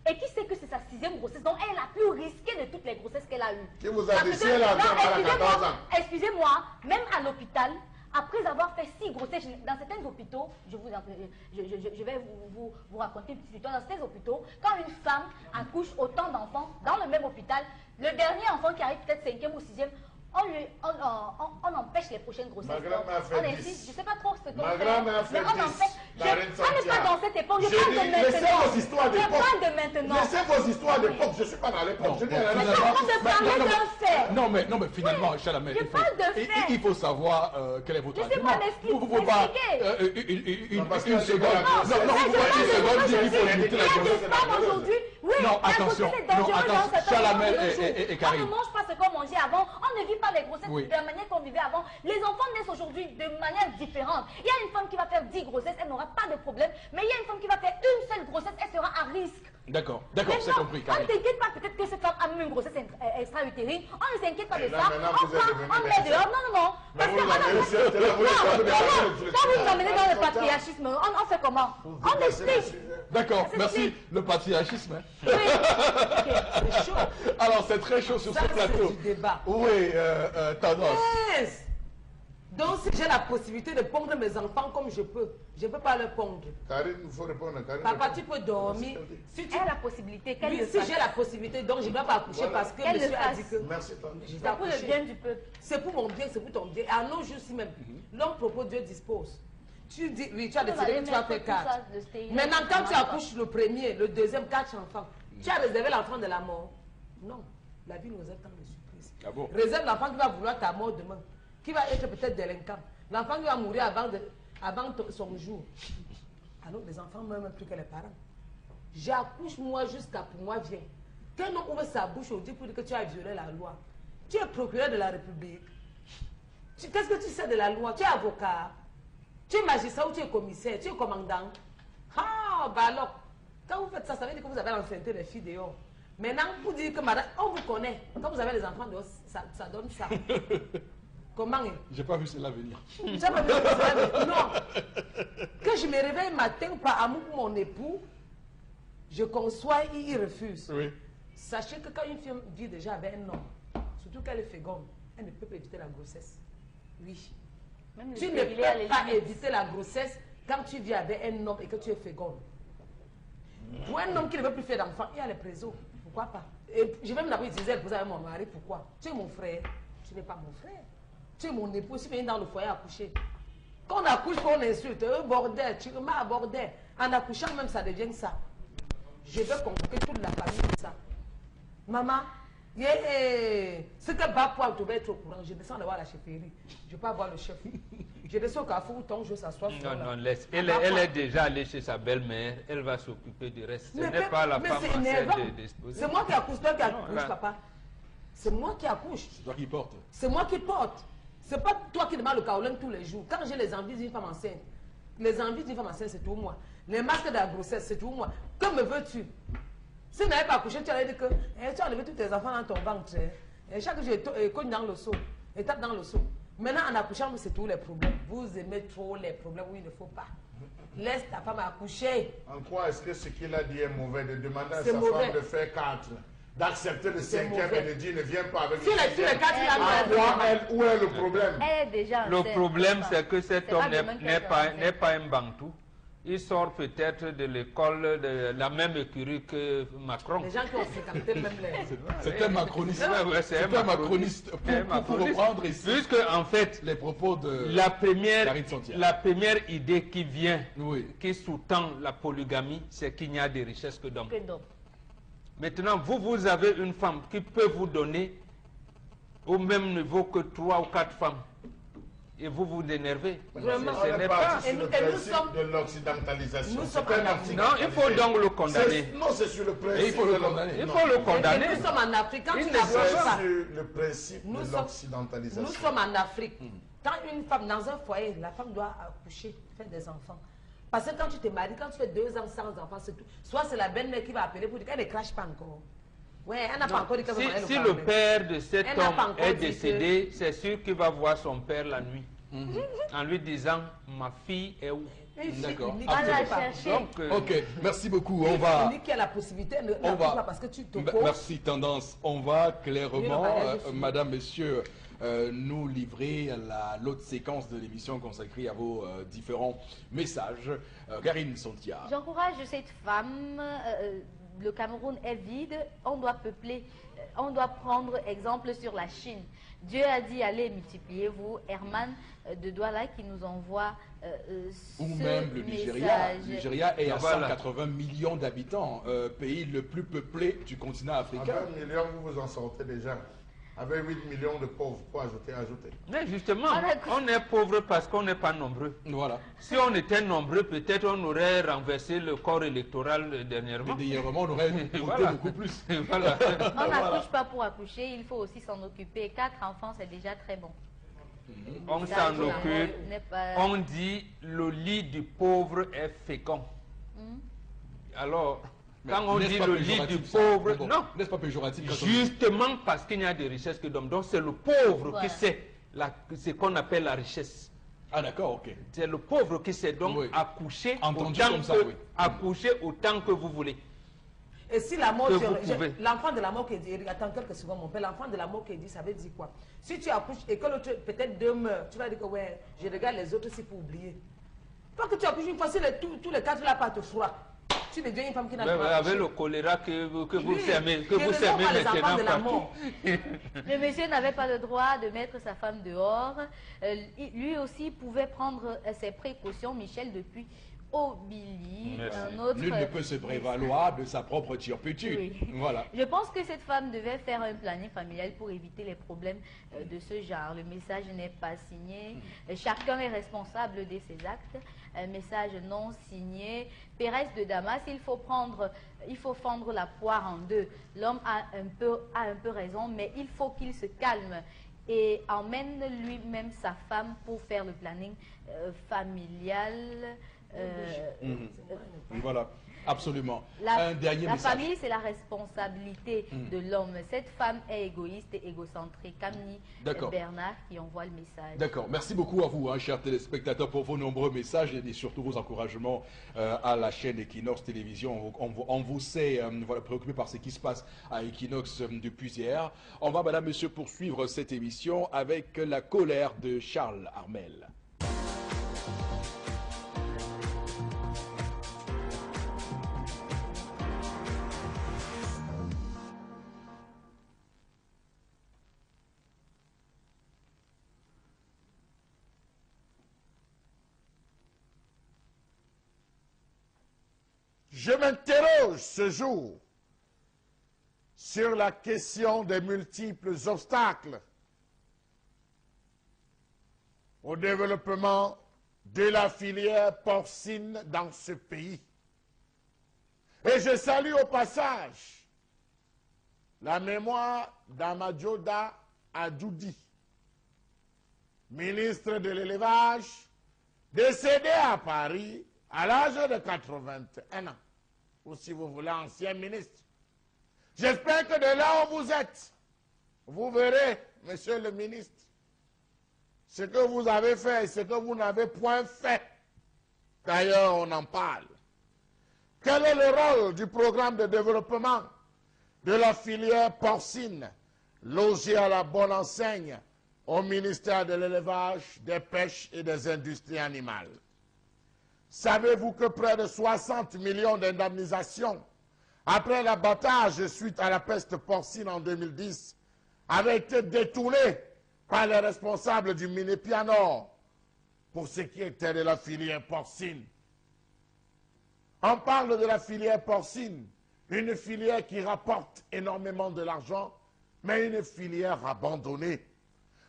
et qui sait que c'est sa 6e grossesse. Donc, elle est la plus risquée de toutes les grossesses qu'elle a eues. Qui vous a dit si elle a 14 ans? Excusez-moi, même à l'hôpital, après avoir fait 6 grossesses, dans certains hôpitaux, je vais vous raconter une petite histoire. Dans certains hôpitaux, quand une femme accouche autant d'enfants dans le même hôpital, le dernier enfant qui arrive peut-être 5e ou 6e, on empêche les prochaines grossesses. On insiste, je ne sais pas trop ce qu'on fait. Mais on empêche. On n'est pas dans cette époque. Je parle de maintenant. Laissez vos histoires d'époque. Je parle de maintenant. Laissez vos histoires d'époque. Je ne suis pas dans l'époque. Je dis à la non, mais finalement, Chalamel, il faut savoir quel est votre argument. Vous ne pouvez pas une seconde. Non, vous pouvez une seconde dire qu'il faut limiter la grossesse. Non, attention. Chalamel et Karim. On ne mange pas ce qu'on mangeait avant. On ne vit pas les grossesses de la manière qu'on vivait avant. Les enfants naissent aujourd'hui de manière différente. Il y a une femme qui va faire 10 grossesses, elle n'aura pas de problème. Mais il y a une femme qui va faire une seule grossesse, elle sera à risque. D'accord, c'est compris. On ne s'inquiète pas peut-être que cette femme a même une grossesse extra-utérine. On ne s'inquiète pas de ça. On met dehors. Non. Parce que quand vous nous emmenez dans le patriarchisme, on fait comment? On explique. D'accord, merci. Le patriarchisme. Oui. C'est chaud. Alors, c'est très chaud sur ce plateau. C'est du débat. Oui, tendance. Yes. Donc, si j'ai la possibilité de pondre mes enfants comme je ne peux pas leur pondre. Karine, il faut répondre à Karine. Papa, tu peux dormir. Si tu as la possibilité, oui, si j'ai la possibilité, donc je ne dois pas accoucher parce que monsieur a dit que... Merci, Tandis. C'est pour le bien du peuple. C'est pour mon bien, c'est pour ton bien. À nos jours, si même, l'homme propose, Dieu dispose. Tu dis, oui, tu as décidé que tu vas faire 4. Maintenant, quand tu accouches le premier, le deuxième, 4 enfants, tu as réservé l'enfant de la mort. Non, la vie nous attend de surprises. Ah bon? Réserve l'enfant qui va vouloir ta mort demain, qui va être peut-être délinquant. L'enfant qui va mourir avant son jour. Alors les enfants meurent même plus que les parents. J'accouche moi jusqu'à pour moi vient. Qu'un homme ouvre sa bouche aujourd'hui pour dire que tu as violé la loi. Tu es procureur de la République. Qu'est-ce que tu sais de la loi? Tu es avocat. Tu es magistrat ou tu es commissaire? Tu es commandant? Ah, bah alors, Quand vous faites ça, ça veut dire que vous avez enceinté les filles dehors. Maintenant, vous dites que madame, on vous connaît. Quand vous avez les enfants dehors, ça donne ça. Comment? J'ai pas vu cela venir. J'ai pas vu cela venir. Non. Que je me réveille matin par amour pour mon époux, je conçois et il refuse. Oui. Sachez que quand une femme vit déjà avec un homme, surtout qu'elle est féconde, elle ne peut pas éviter la grossesse. Oui. Même le Tu ne stérilet a peux les pas limites. éviter la grossesse quand tu vis avec un homme et que tu es féconde. Pour un homme qui ne veut plus faire d'enfant, il y a les présos. Pourquoi pas? Et je vais même d'abord utiliser le préso avec mon mari. Pourquoi? Tu es mon frère. Tu n'es pas mon frère. Tu es mon époux. Si tu viens dans le foyer accoucher. Quand on accouche, on insulte. Bordel, tu m'as abordé. En accouchant, même ça devient ça. Je vais convoquer toute la famille de ça. Maman, ce que Bapoua devait être au courant, je descends de voir la chefferie. Je ne peux pas voir le chef. Je descends au Carrefour où ton jeu s'assoit. Non, laisse. Elle est déjà allée chez sa belle-mère. Elle va s'occuper du reste. Ce n'est pas la femme enceinte de disposer. C'est moi qui accouche, toi qui accouche, papa. C'est moi qui accouche. C'est toi qui portes. C'est moi qui porte. C'est pas toi qui demandes le kaolin tous les jours. Quand j'ai les envies d'une femme enceinte, les envies d'une femme enceinte, c'est tout moi. Les masques de la grossesse, c'est tout moi. Que me veux-tu? Si tu n'avais pas accouché, tu allais dire que tu as enlevé tous tes enfants dans ton ventre. Et chaque jour, je cogne dans le seau. Et tape dans le seau. Maintenant, en accouchant, c'est tous les problèmes. Vous aimez trop les problèmes où il ne faut pas. Laisse ta femme accoucher. En quoi est-ce que ce qu'il a dit est mauvais? De demander à C'est sa mauvais. femme de faire 4, d'accepter le 5e et de dire ne viens pas avec Si le les 6e. quatre, il a En quoi où est le problème? Elle est déjà Le enceinte, problème, c'est c'est que cet C'est pas homme demain n'est qu'elle pas un bantou. Il sort peut-être de l'école de la même écurie que Macron. Les gens qui ont fréquenté même les... C'est un macroniste. Ouais, C'est un macroniste. Pour reprendre ici Puisque, en fait, les propos de la première idée qui vient, Oui. qui sous-tend la polygamie, c'est qu'il n'y a de richesse que d'hommes. que d'hommes. Maintenant, vous avez une femme qui peut vous donner au même niveau que 3 ou 4 femmes. Et vous vous énervez. Vraiment, On est parti Et sur nous- le et nous principe sommes- de l'occidentalisation. nous C'est sommes un en Afrique. Afrique. Non, il faut donc le condamner. Non, c'est sur le principe. Et il faut le de condamner. Il Non. faut le Et condamner. nous sommes en Afrique. Quand Il tu ne n'approches doit C'est pas, sur le principe Nous de sommes- l'occidentalisation. nous sommes en Afrique. Quand une femme, dans un foyer, la femme doit accoucher, faire des enfants. Parce que quand tu te maries, quand tu fais 2 ans sans enfants, c'est tout. Soit c'est la belle-mère qui va appeler pour dire qu'elle ne crache pas encore. Ouais, elle n'a pas encore dit qu'elle va marier Si le le parrain. père de cet Elle n'a pas homme encore est dit décédé, c'est sûr qu'il va voir son père la nuit. En lui disant, ma fille est où? D'accord. Il dit On qu'elle l'a ne peut pas. cherché. Donc, Ok, merci beaucoup. On Il va. dit qu'il y a la possibilité, ne On n'accouche va. pas parce que tu te Merci Tendance. On va clairement, Oui, le mariage est fini. madame, monsieur, nous livrer l'autre séquence de l'émission consacrée à vos différents messages. Karine Sontia. J'encourage cette femme. Le Cameroun est vide. On doit peupler. On doit prendre exemple sur la Chine. Dieu a dit allez multipliez-vous. Herman de Douala qui nous envoie Ou ce même le Nigeria. message. Le Nigeria est à Voilà. 180 millions d'habitants, pays le plus peuplé du continent africain. Avec 1 million, vous vous en sortez déjà. Avec 8 millions de pauvres, pour ajouter. mais justement, On a- on est pauvre parce qu'on n'est pas nombreux. Voilà. Si on était nombreux, peut-être on aurait renversé le corps électoral dernièrement. Et d'ailleurs, on aurait compté Voilà. beaucoup plus. Voilà. On n'accouche pas pour accoucher, il faut aussi s'en occuper. 4 enfants, c'est déjà très bon. On Ça, s'en je n'en occupe. n'est pas- On dit le lit du pauvre est fécond. Alors, quand on N'est-ce dit pas le lit du péjoratif, ça? pauvre, Bon, non. N'est-ce pas péjoratif quand on dit- Justement parce qu'il n'y a de richesse que d'hommes. Donc c'est le pauvre Voilà. qui sait ce qu'on appelle la richesse. Ah d'accord, ok. C'est le pauvre qui sait donc Oui. accoucher, Entendu autant comme ça, que, oui. accoucher autant que vous voulez. Et si la mort, Que vous pouvez. l'enfant de la mort qui dit, attends quelques secondes mon père, l'enfant de la mort qui dit, ça veut dire quoi? Si tu accouches et que l'autre peut-être 2 meurent, tu vas dire que ouais, je regarde les autres aussi pour oublier. Pas que tu accouches une fois, si tous les 4 là pas te froid, tu deviens une femme qui n'a Mais pas avec le choléra que vous Oui, s'aimez, que je vous ne s'aimez vois pas les enfants maintenant de la partout. mort. Le monsieur n'avait pas le droit de mettre sa femme dehors. Lui aussi pouvait prendre ses précautions. Michel depuis Obilly. Merci. Un autre... Nul ne peut se prévaloir de sa propre turpitude. Oui. Voilà. Je pense que cette femme devait faire un planning familial pour éviter les problèmes de ce genre. Le message n'est pas signé. Chacun est responsable de ses actes. Un message non signé. Pérez de Damas, il faut fendre la poire en deux. L'homme a un peu raison, mais il faut qu'il se calme et emmène lui-même sa femme pour faire le planning familial. Voilà. Absolument. La, Un dernier la message. famille, c'est la responsabilité de l'homme. Cette femme est égoïste et égocentrique. Camille et Bernard qui envoient le message. D'accord. Merci beaucoup à vous, hein, chers téléspectateurs, pour vos nombreux messages et surtout vos encouragements à la chaîne Equinox Télévision. On vous sait voilà, préoccupé par ce qui se passe à Equinox depuis hier. On va, madame, monsieur, poursuivre cette émission avec la colère de Charles Armel. Je m'interroge ce jour sur la question des multiples obstacles au développement de la filière porcine dans ce pays. Et je salue au passage la mémoire d'Amadjoda Adoudi, ministre de l'élevage, décédé à Paris à l'âge de 81 ans, ou si vous voulez, ancien ministre. J'espère que de là où vous êtes, vous verrez, monsieur le ministre, ce que vous avez fait et ce que vous n'avez point fait. D'ailleurs, on en parle. Quel est le rôle du programme de développement de la filière porcine, logée à la bonne enseigne au ministère de l'élevage, des pêches et des industries animales? Savez-vous que près de 60 millions d'indemnisations après l'abattage suite à la peste porcine en 2010 avaient été détournées par les responsables du Minépia Nord pour ce qui était de la filière porcine? On parle de la filière porcine, une filière qui rapporte énormément de l'argent, mais une filière abandonnée.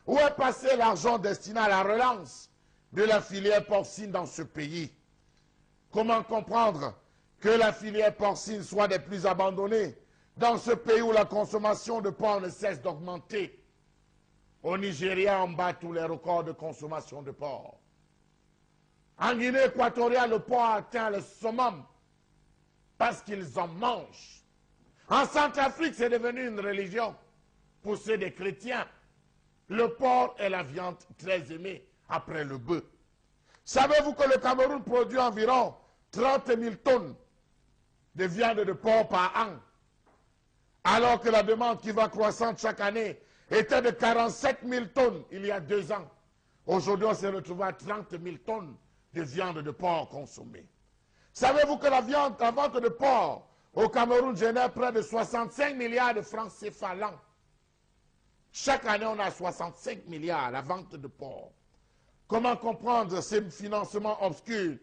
Où est passé l'argent destiné à la relance de la filière porcine dans ce pays? Comment comprendre que la filière porcine soit des plus abandonnées dans ce pays où la consommation de porc ne cesse d'augmenter? Au Nigeria, on bat tous les records de consommation de porc. En Guinée équatoriale, le porc a atteint le summum parce qu'ils en mangent. En Centrafrique, c'est devenu une religion pour ceux des chrétiens. Le porc est la viande très aimée après le bœuf. Savez-vous que le Cameroun produit environ 30 000 tonnes de viande de porc par an, alors que la demande qui va croissante chaque année était de 47 000 tonnes il y a 2 ans. Aujourd'hui, on s'est retrouvé à 30 000 tonnes de viande de porc consommée. Savez-vous que la vente de porc au Cameroun génère près de 65 milliards de francs CFA l'an? Chaque année, on a 65 milliards à la vente de porc. Comment comprendre ces financements obscurs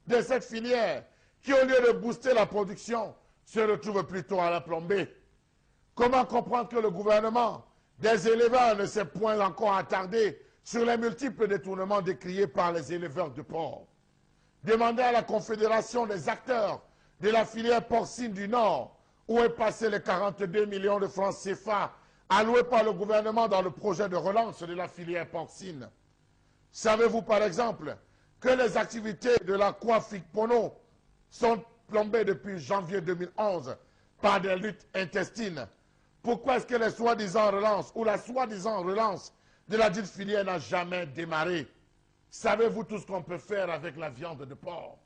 de cette filière qui, au lieu de booster la production, se retrouve plutôt à la plomber? Comment comprendre que le gouvernement des éleveurs ne s'est point encore attardé sur les multiples détournements décriés par les éleveurs de porc? Demandez à la Confédération des acteurs de la filière porcine du Nord où est passé les 42 millions de francs CFA alloués par le gouvernement dans le projet de relance de la filière porcine. Savez-vous par exemple que les activités de la Pono sont plombées depuis janvier 2011 par des luttes intestines? Pourquoi est-ce que les soi-disant relances ou la soi-disant relance de la dite filière n'a jamais démarré? Savez-vous tout ce qu'on peut faire avec la viande de porc?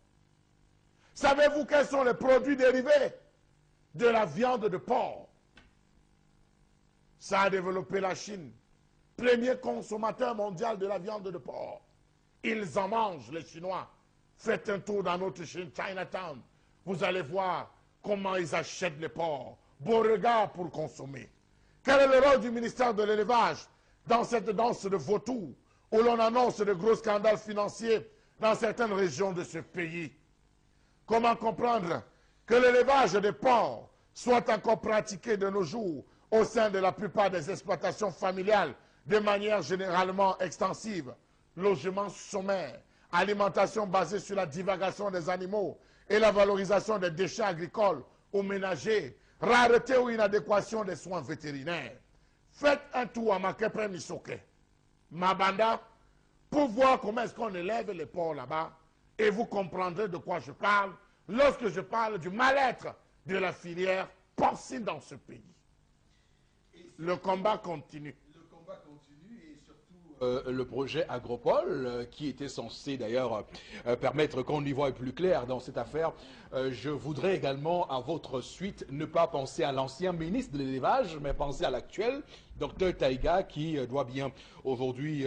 Savez-vous quels sont les produits dérivés de la viande de porc? Ça a développé la Chine, premier consommateur mondial de la viande de porc. Ils en mangent, les Chinois. Faites un tour dans notre Chine, Chinatown. Vous allez voir comment ils achètent les porcs. Beau regard pour consommer. Quel est le rôle du ministère de l'élevage dans cette danse de vautours où l'on annonce de gros scandales financiers dans certaines régions de ce pays? Comment comprendre que l'élevage des porcs soit encore pratiqué de nos jours au sein de la plupart des exploitations familiales de manière généralement extensive? Logement sommaire, alimentation basée sur la divagation des animaux et la valorisation des déchets agricoles ou ménagers, rareté ou inadéquation des soins vétérinaires. Faites un tour à Makepe Misoke, Mabanda, pour voir comment est-ce qu'on élève les porcs là-bas, et vous comprendrez de quoi je parle. lorsque je parle du mal-être de la filière porcine dans ce pays. Le combat continue. Le combat continue et surtout le projet Agropole, qui était censé d'ailleurs permettre qu'on y voie plus clair dans cette affaire. Je voudrais également, à votre suite, ne pas penser à l'ancien ministre de l'élevage, mais penser à l'actuel, Dr Taïga, qui doit bien aujourd'hui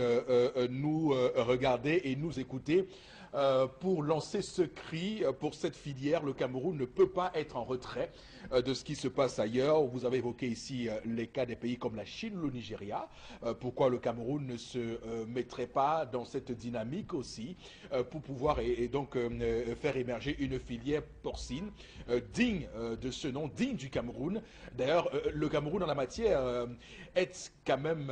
nous regarder et nous écouter. Pour lancer ce cri pour cette filière. Le Cameroun ne peut pas être en retrait de ce qui se passe ailleurs. Vous avez évoqué ici les cas des pays comme la Chine ou le Nigeria. Pourquoi le Cameroun ne se mettrait pas dans cette dynamique aussi pour pouvoir et donc faire émerger une filière porcine digne de ce nom, digne du Cameroun. D'ailleurs, le Cameroun en la matière est quand même,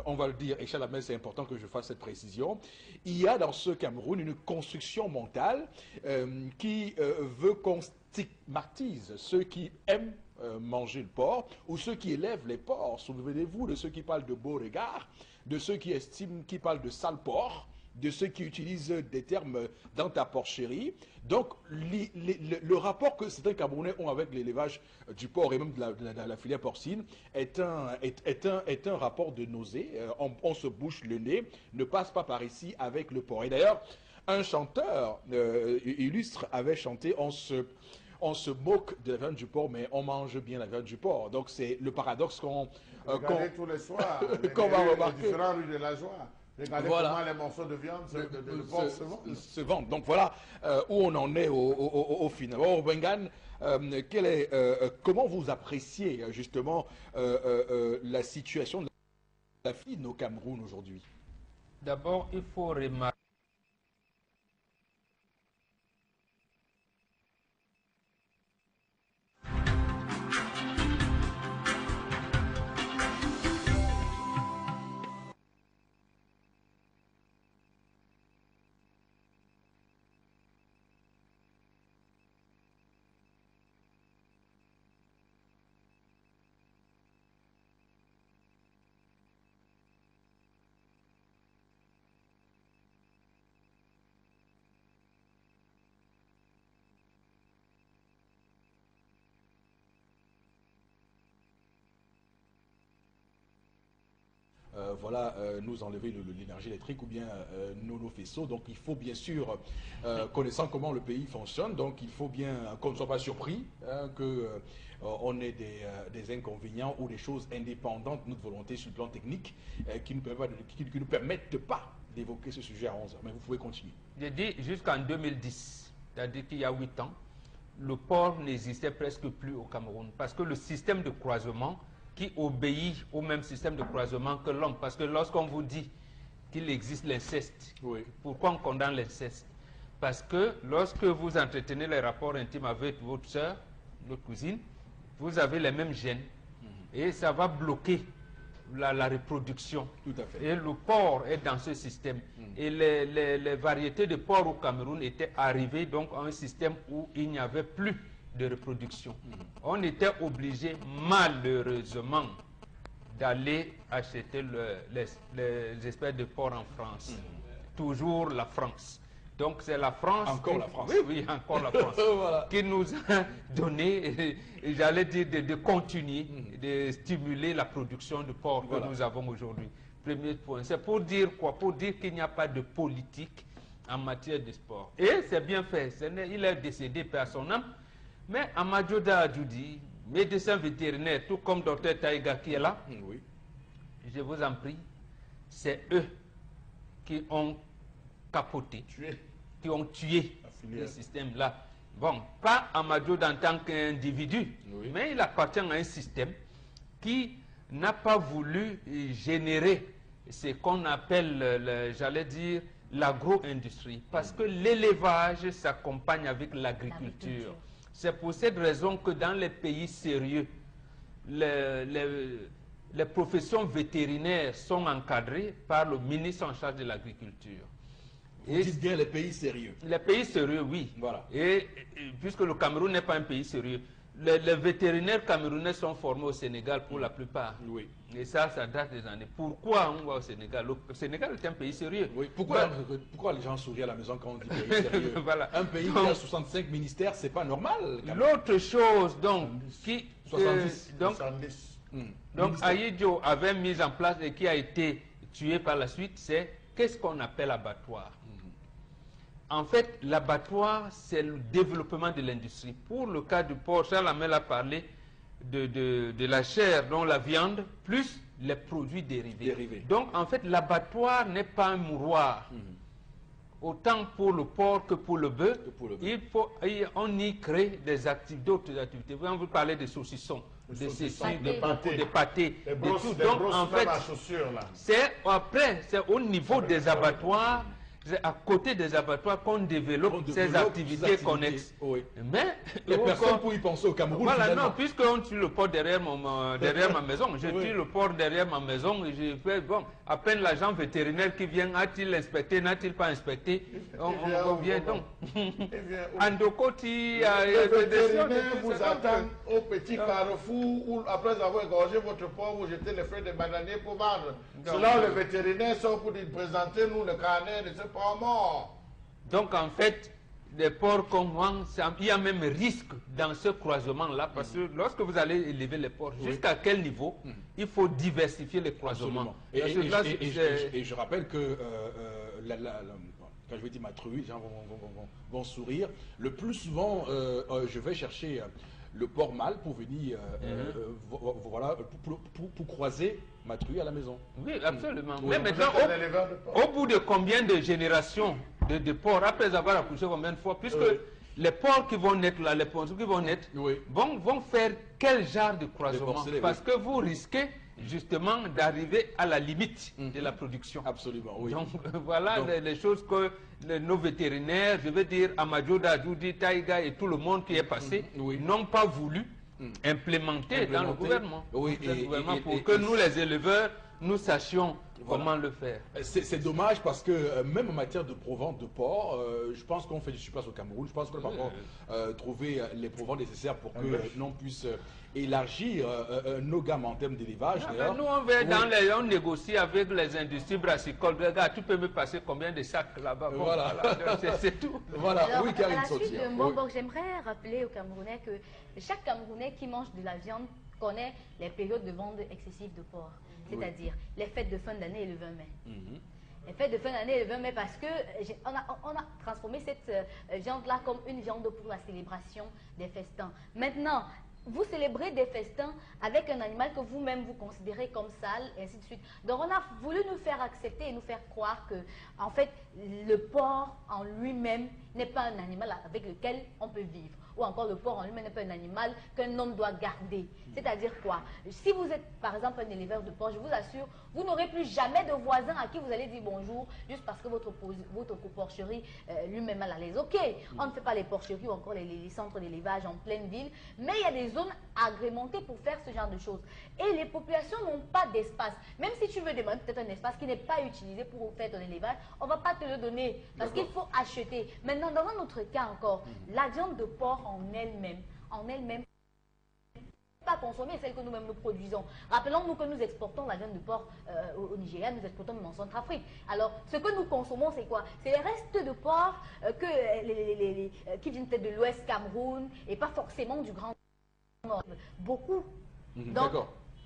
on va le dire, et Chalamel, c'est important que je fasse cette précision, il y a dans ce Cameroun une construction mentale qui veut qu'on stigmatise ceux qui aiment manger le porc ou ceux qui élèvent les porcs. Souvenez-vous de ceux qui parlent de beau regard, de ceux qui estiment, qui parlent de sale porc, de ceux qui utilisent des termes dans ta porcherie. Donc, le rapport que certains Camerounais ont avec l'élevage du porc et même de la filière porcine est un rapport de nausée. On se bouche le nez, ne passe pas par ici avec le porc. Et d'ailleurs, un chanteur illustre avait chanté on se moque de la viande du porc, mais on mange bien la viande du porc. Donc, c'est le paradoxe qu'on tous les soirs, qu'on va remarquer. Les différentes rues de la joie. Regardez comment les morceaux de viande de porc se vendent. Donc voilà où on en est au final. Oh, Wengan, comment vous appréciez justement la situation de la fille au Cameroun aujourd'hui? D'abord, il faut remarquer nous enlever l'énergie électrique ou bien nos faisceaux. Donc il faut bien sûr, connaissant comment le pays fonctionne, donc il faut bien qu'on ne soit pas surpris qu'on ait des inconvénients ou des choses indépendantes de notre volonté sur le plan technique qui ne nous permettent pas d'évoquer ce sujet à 11h. Mais vous pouvez continuer. J'ai dit jusqu'en 2010, c'est-à-dire qu'il y a 8 ans, le porc n'existait presque plus au Cameroun parce que le système de croisement qui obéit au même système de croisement que l'homme. Parce que lorsqu'on vous dit qu'il existe l'inceste, oui. Pourquoi on condamne l'inceste? Parce que lorsque vous entretenez les rapports intimes avec votre soeur, votre cousine, vous avez les mêmes gènes. Et ça va bloquer la reproduction. Tout à fait. Et le porc est dans ce système. Et les variétés de porc au Cameroun étaient arrivées donc à un système où il n'y avait plus de reproduction. On était obligé malheureusement d'aller acheter les espèces de porc en France. Toujours la France. Donc c'est la France. Encore la France. Oui, oui, encore la France. Voilà. Qui nous a donné, j'allais dire, de continuer, de stimuler la production de porc que nous avons aujourd'hui. Premier point. C'est pour dire quoi? Pour dire qu'il n'y a pas de politique en matière de sport. Et c'est bien fait. Il est décédé par son âme. Mais Amadou Adjoudi, médecin vétérinaire, tout comme Dr Taïga qui est là, oui. Je vous en prie, c'est eux qui ont capoté, qui ont tué le système-là. Bon, pas Amadou en tant qu'individu, oui. Mais il appartient à un système qui n'a pas voulu générer ce qu'on appelle, j'allais dire, l'agro-industrie. Parce que l'élevage s'accompagne avec l'agriculture. C'est pour cette raison que dans les pays sérieux, les professions vétérinaires sont encadrées par le ministre en charge de l'agriculture. Vous dites bien les pays sérieux. Les pays sérieux, oui. Voilà. Et puisque le Cameroun n'est pas un pays sérieux, les vétérinaires camerounais sont formés au Sénégal pour la plupart. Oui. Et ça date des années. Pourquoi on va au Sénégal? Le Sénégal est un pays sérieux. Oui. Pourquoi les gens sourient à la maison quand on dit pays sérieux? Voilà. Un pays qui a 65 ministères, c'est pas normal. L'autre chose, donc, 70. donc Aïdjo avait mis en place et qui a été tué par la suite, c'est qu'est-ce qu'on appelle abattoir. En fait, l'abattoir, c'est le développement de l'industrie. Pour le cas du porc, Charles Hamel a parlé de la chair, donc la viande, plus les produits dérivés. Donc, en fait, l'abattoir n'est pas un mouroir. Autant pour le porc que pour le bœuf, on y crée d'autres activités. Vous parlez de saucissons, de ceci, de pâtés, de tout. Donc, en fait, c'est au niveau des abattoirs, c'est à côté des abattoirs qu'on développe ces activités connexes. Oui. Mais les personnes pour y penser au Cameroun. Voilà, finalement. non, puisqu'on tue le porc derrière ma maison, je tue le porc derrière ma maison, et je fais, bon, à peine l'agent vétérinaire qui vient, a-t-il inspecté, n'a-t-il pas inspecté? On vient donc. Andokoti, le vétérinaire vous attend au petit carrefour où, après avoir égorgé votre porc, vous jetez les feuilles de bananier pour vendre. C'est là où les vétérinaires sont pour dire, présentez-nous le carnet de ce porc mort. Donc en fait, les porcs qu'on vend, il y a même risque dans ce croisement-là, parce que lorsque vous allez élever les porcs, jusqu'à quel niveau il faut diversifier les croisements. Et je rappelle que quand je vais dire ma truie, les gens vont sourire. Le plus souvent, je vais chercher le porc mâle pour venir voilà, pour croiser ma truie à la maison. Oui, absolument. Oui, mais maintenant, au bout de combien de générations de porcs, après avoir accouché combien de fois, puisque les porcs qui vont naître là, les porcs qui vont naître, vont faire quel genre de croisement? Parce que vous risquez justement d'arriver à la limite de la production. Absolument, oui. Donc voilà les choses que nos vétérinaires, je veux dire Amadou Dadoudi, Taïga et tout le monde qui est passé, n'ont pas voulu implémenter dans le gouvernement. Oui, pour que nous les éleveurs, nous sachions comment le faire. C'est dommage parce que même en matière de provente de porc, je pense qu'on fait du surplace au Cameroun. Je pense qu'on va encore trouver les provents nécessaires pour que l'on puisse élargir nos gammes en termes d'élevage. Nous, on négocie avec les industries brassicoles. Regarde, tu peux me passer combien de sacs là-bas? Bon, voilà. C'est tout. Voilà. Alors, oui, à la suite de Mbongo, j'aimerais rappeler aux Camerounais que chaque Camerounais qui mange de la viande connaît les périodes de vente excessive de porc. C'est-à-dire les fêtes de fin d'année et le 20 mai. Les fêtes de fin d'année et le 20 mai parce que on a transformé cette viande-là comme une viande pour la célébration des festins. Maintenant, vous célébrez des festins avec un animal que vous-même vous considérez comme sale, et ainsi de suite. Donc on a voulu nous faire accepter et nous faire croire que, en fait, le porc en lui-même n'est pas un animal avec lequel on peut vivre. Ou encore le porc en lui-même n'est pas un animal qu'un homme doit garder. C'est-à-dire quoi? Si vous êtes par exemple un éleveur de porc, je vous assure, vous n'aurez plus jamais de voisin à qui vous allez dire bonjour juste parce que votre porcherie lui-même a la l'aise. Ok, on ne fait pas les porcheries ou encore les centres d'élevage en pleine ville, mais il y a des zones agrémentées pour faire ce genre de choses. Et les populations n'ont pas d'espace. Même si tu veux demander peut-être un espace qui n'est pas utilisé pour faire ton élevage, on ne va pas te le donner parce qu'il faut acheter. Maintenant, dans un autre cas encore, la viande de porc en elle-même, pas consommer celle que nous-mêmes nous produisons. Rappelons-nous que nous exportons la viande de porc au Nigeria, nous exportons même en Centrafrique. Alors, ce que nous consommons, c'est quoi? C'est les restes de porc qui viennent peut-être de l'Ouest Cameroun et pas forcément du Grand Nord. Beaucoup. Donc,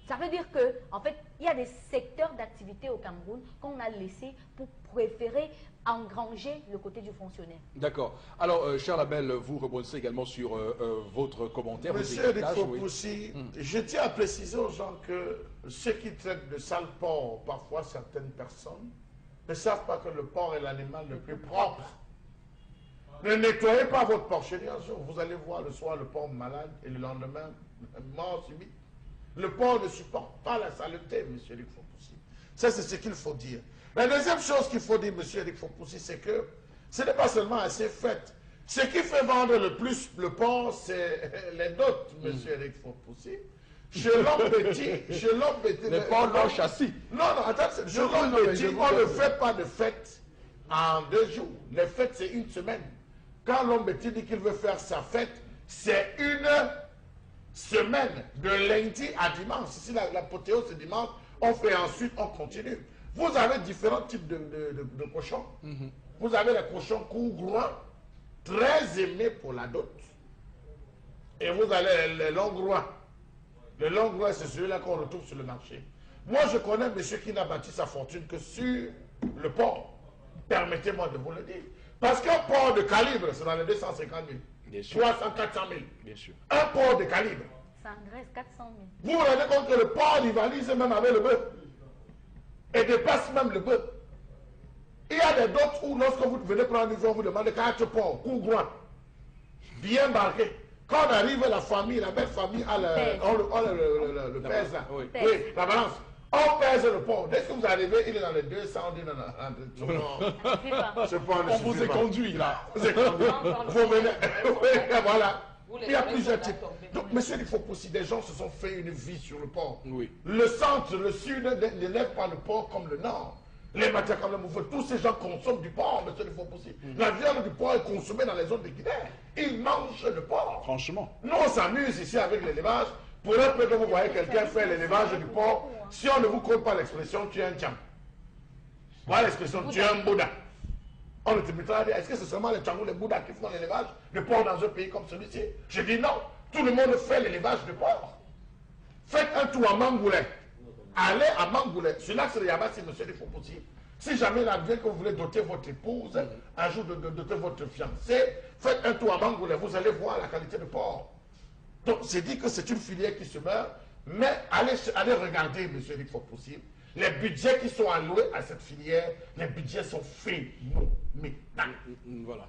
ça veut dire que, en fait, il y a des secteurs d'activité au Cameroun qu'on a laissés pour préférer engranger le côté du fonctionnaire. D'accord. Alors, Charles Hamel, vous rebondissez également sur votre commentaire. Monsieur Eric Fopoussi, je tiens à préciser aux gens que ceux qui traitent de sale porc, parfois certaines personnes, ne savent pas que le porc est l'animal le plus propre. Ne nettoyez pas votre porcherie un jour. Vous allez voir le soir le porc malade et le lendemain, mort subite. Le porc ne supporte pas la saleté, monsieur Eric Fopoussi. Ça, c'est ce qu'il faut dire. La deuxième chose qu'il faut dire, monsieur Eric Fopoussi, c'est que ce n'est pas seulement assez fait. Ce qui fait vendre le plus le porc, c'est les dots, monsieur Eric Fopoussi. Chez l'homme petit, les porcs non châssis. Non, attends, chez l'homme petit, on ne fait pas de fête en 2 jours. Les fêtes, c'est 1 semaine. Quand l'homme petit dit qu'il veut faire sa fête, c'est une semaine, de lundi à dimanche. Si l'apothéose c'est dimanche, on fait ensuite, on continue. Vous avez différents types de cochons. Vous avez les cochons courts, très aimés pour la dot. Et vous avez les longs rois. Les longs rois, c'est celui-là qu'on retrouve sur le marché. Moi, je connais un monsieur qui n'a bâti sa fortune que sur le porc. Permettez-moi de vous le dire. Parce qu'un porc de calibre, c'est dans les 250 000. Bien sûr. 300, 400 000. Bien sûr. Un porc de calibre. Ça engraisse 400 000. Vous vous rendez compte que le porc rivalise même avec le bœuf. Et dépasse même le bœuf. Il y a des dots où lorsque vous venez prendre une fois, vous demandez 4 porcs, coup grand, bien marqué. Quand on arrive, la famille, la belle famille, le pèse là. Oui. Oui, la balance. On pèse le porc. Dès que vous arrivez, il est dans les 200, il est dans Ça suffit pas. Ce porc ne On vous suffit est pas. conduit là. Vous êtes conduit. Vous venez. Oui, et voilà. Vous les Il y a avez plusieurs pas types. tombés. Donc, monsieur, il faut aussi, des gens se sont fait une vie sur le port. Oui. Le centre, le sud n'élève pas le port comme le nord. Les matières comme le mouvement, tous ces gens consomment du porc, monsieur, il faut aussi. La viande du porc est consommée dans les zones de Guinée. Ils mangent le porc. Franchement. Nous, on s'amuse ici avec l'élevage. Pour un peu que vous voyez quelqu'un faire l'élevage du porc, si on ne vous compte pas l'expression, tu es un tchang. Voilà l'expression, tu es un Bouddha. On ne te mettra à dire, est-ce que c'est seulement les Tchangos, les Bouddhas qui font l'élevage de porc dans un pays comme celui-ci? Je dis non, tout le monde fait l'élevage de porc. Faites un tour à Mangoulay. Allez à Mangoulay. Sur l'axe de Yabassi, monsieur, il faut possible. Si jamais il advient que vous voulez doter votre épouse, un jour de doter votre fiancé, faites un tour à Mangoulay, vous allez voir la qualité de porc. Donc, c'est dit que c'est une filière qui se meurt, mais allez regarder, monsieur, il faut possible. Les budgets qui sont alloués à cette filière, les budgets sont phénoménaux. Voilà.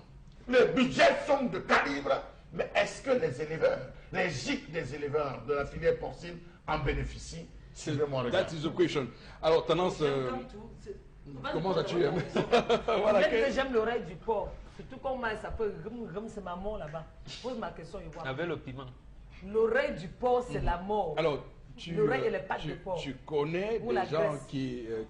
Les budgets sont de calibre, mais est-ce que les éleveurs, les gîtes des éleveurs de la filière porcine en bénéficient? Suivez-moi, That is the question. Alors, tendance. Comment ça tu aimes? Voilà. Même que j'aime l'oreille du porc. Surtout comment elle s'appelle, c'est ma mort là-bas. Pose ma question et vois. Avec le piment. L'oreille du porc, c'est la mort. Alors, L'oreille et les pattes de porc. tu connais Ou des la gens graisse.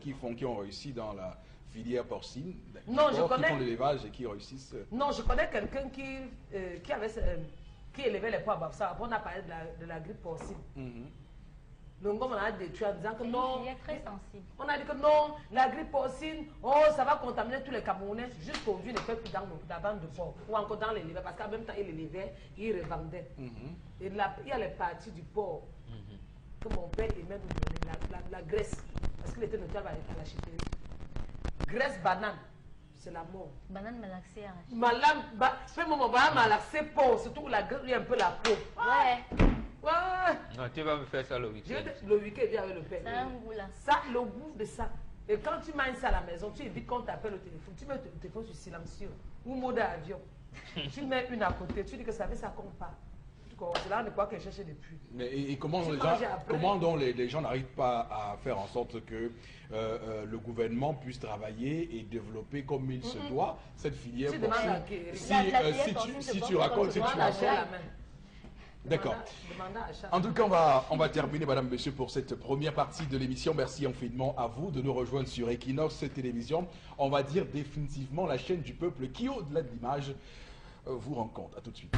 qui ont réussi dans la filière porcine, Non, je qui connais. font l'élevage et qui réussissent. Non, je connais quelqu'un qui élevait les porcs à Babsa. Après, on a parlé de la grippe porcine. Le Ngom, on a détruit en disant que C'est une non. filière très sensible. On a dit que non, la grippe porcine, oh, ça va contaminer tous les Camerounais. Jusqu'aujourd'hui, ne fait plus dans la bande de porc. Ou encore dans les levées. Parce qu'en même temps, ils les levaient, ils revendait. Et là, il y a les parties du porc que mon père aimait nous donner. La graisse. Parce qu'il était notable à la chifferie. Graisse banane, c'est la mort. Banane malaxée arrachée. Malade, fais-moi mon banane malaxé porc. Surtout la graisse, il y a un peu la peau. Ouais, Ouais. Non, tu vas me faire ça le Je week-end. vais le week-end, viens avec le père. c'est un goût là. Ça, le goût de ça. Et quand tu manges ça à la maison, tu évites qu'on t'appelle au téléphone. Tu mets ton téléphone sur silencieux ou mode avion. Tu mets une à côté, tu dis que ça fait ça qu'on parle. C'est là, on ne croit qu'elle cherchait depuis. Mais et comment, Tu les gens, manges après. comment donc les gens n'arrivent pas à faire en sorte que le gouvernement puisse travailler et développer comme il se doit cette filière Tu demandes à porcine? qui? Si, La filière si porcine, tu, c'est si bon, tu quand racontes, tu si tu demandes à racontes. la main. D'accord. Demande à Achat. En tout cas, on va terminer, madame, monsieur, pour cette première partie de l'émission. Merci infiniment à vous de nous rejoindre sur Equinox Télévision. On va dire définitivement la chaîne du peuple qui, au-delà de l'image, vous rencontre. À tout de suite.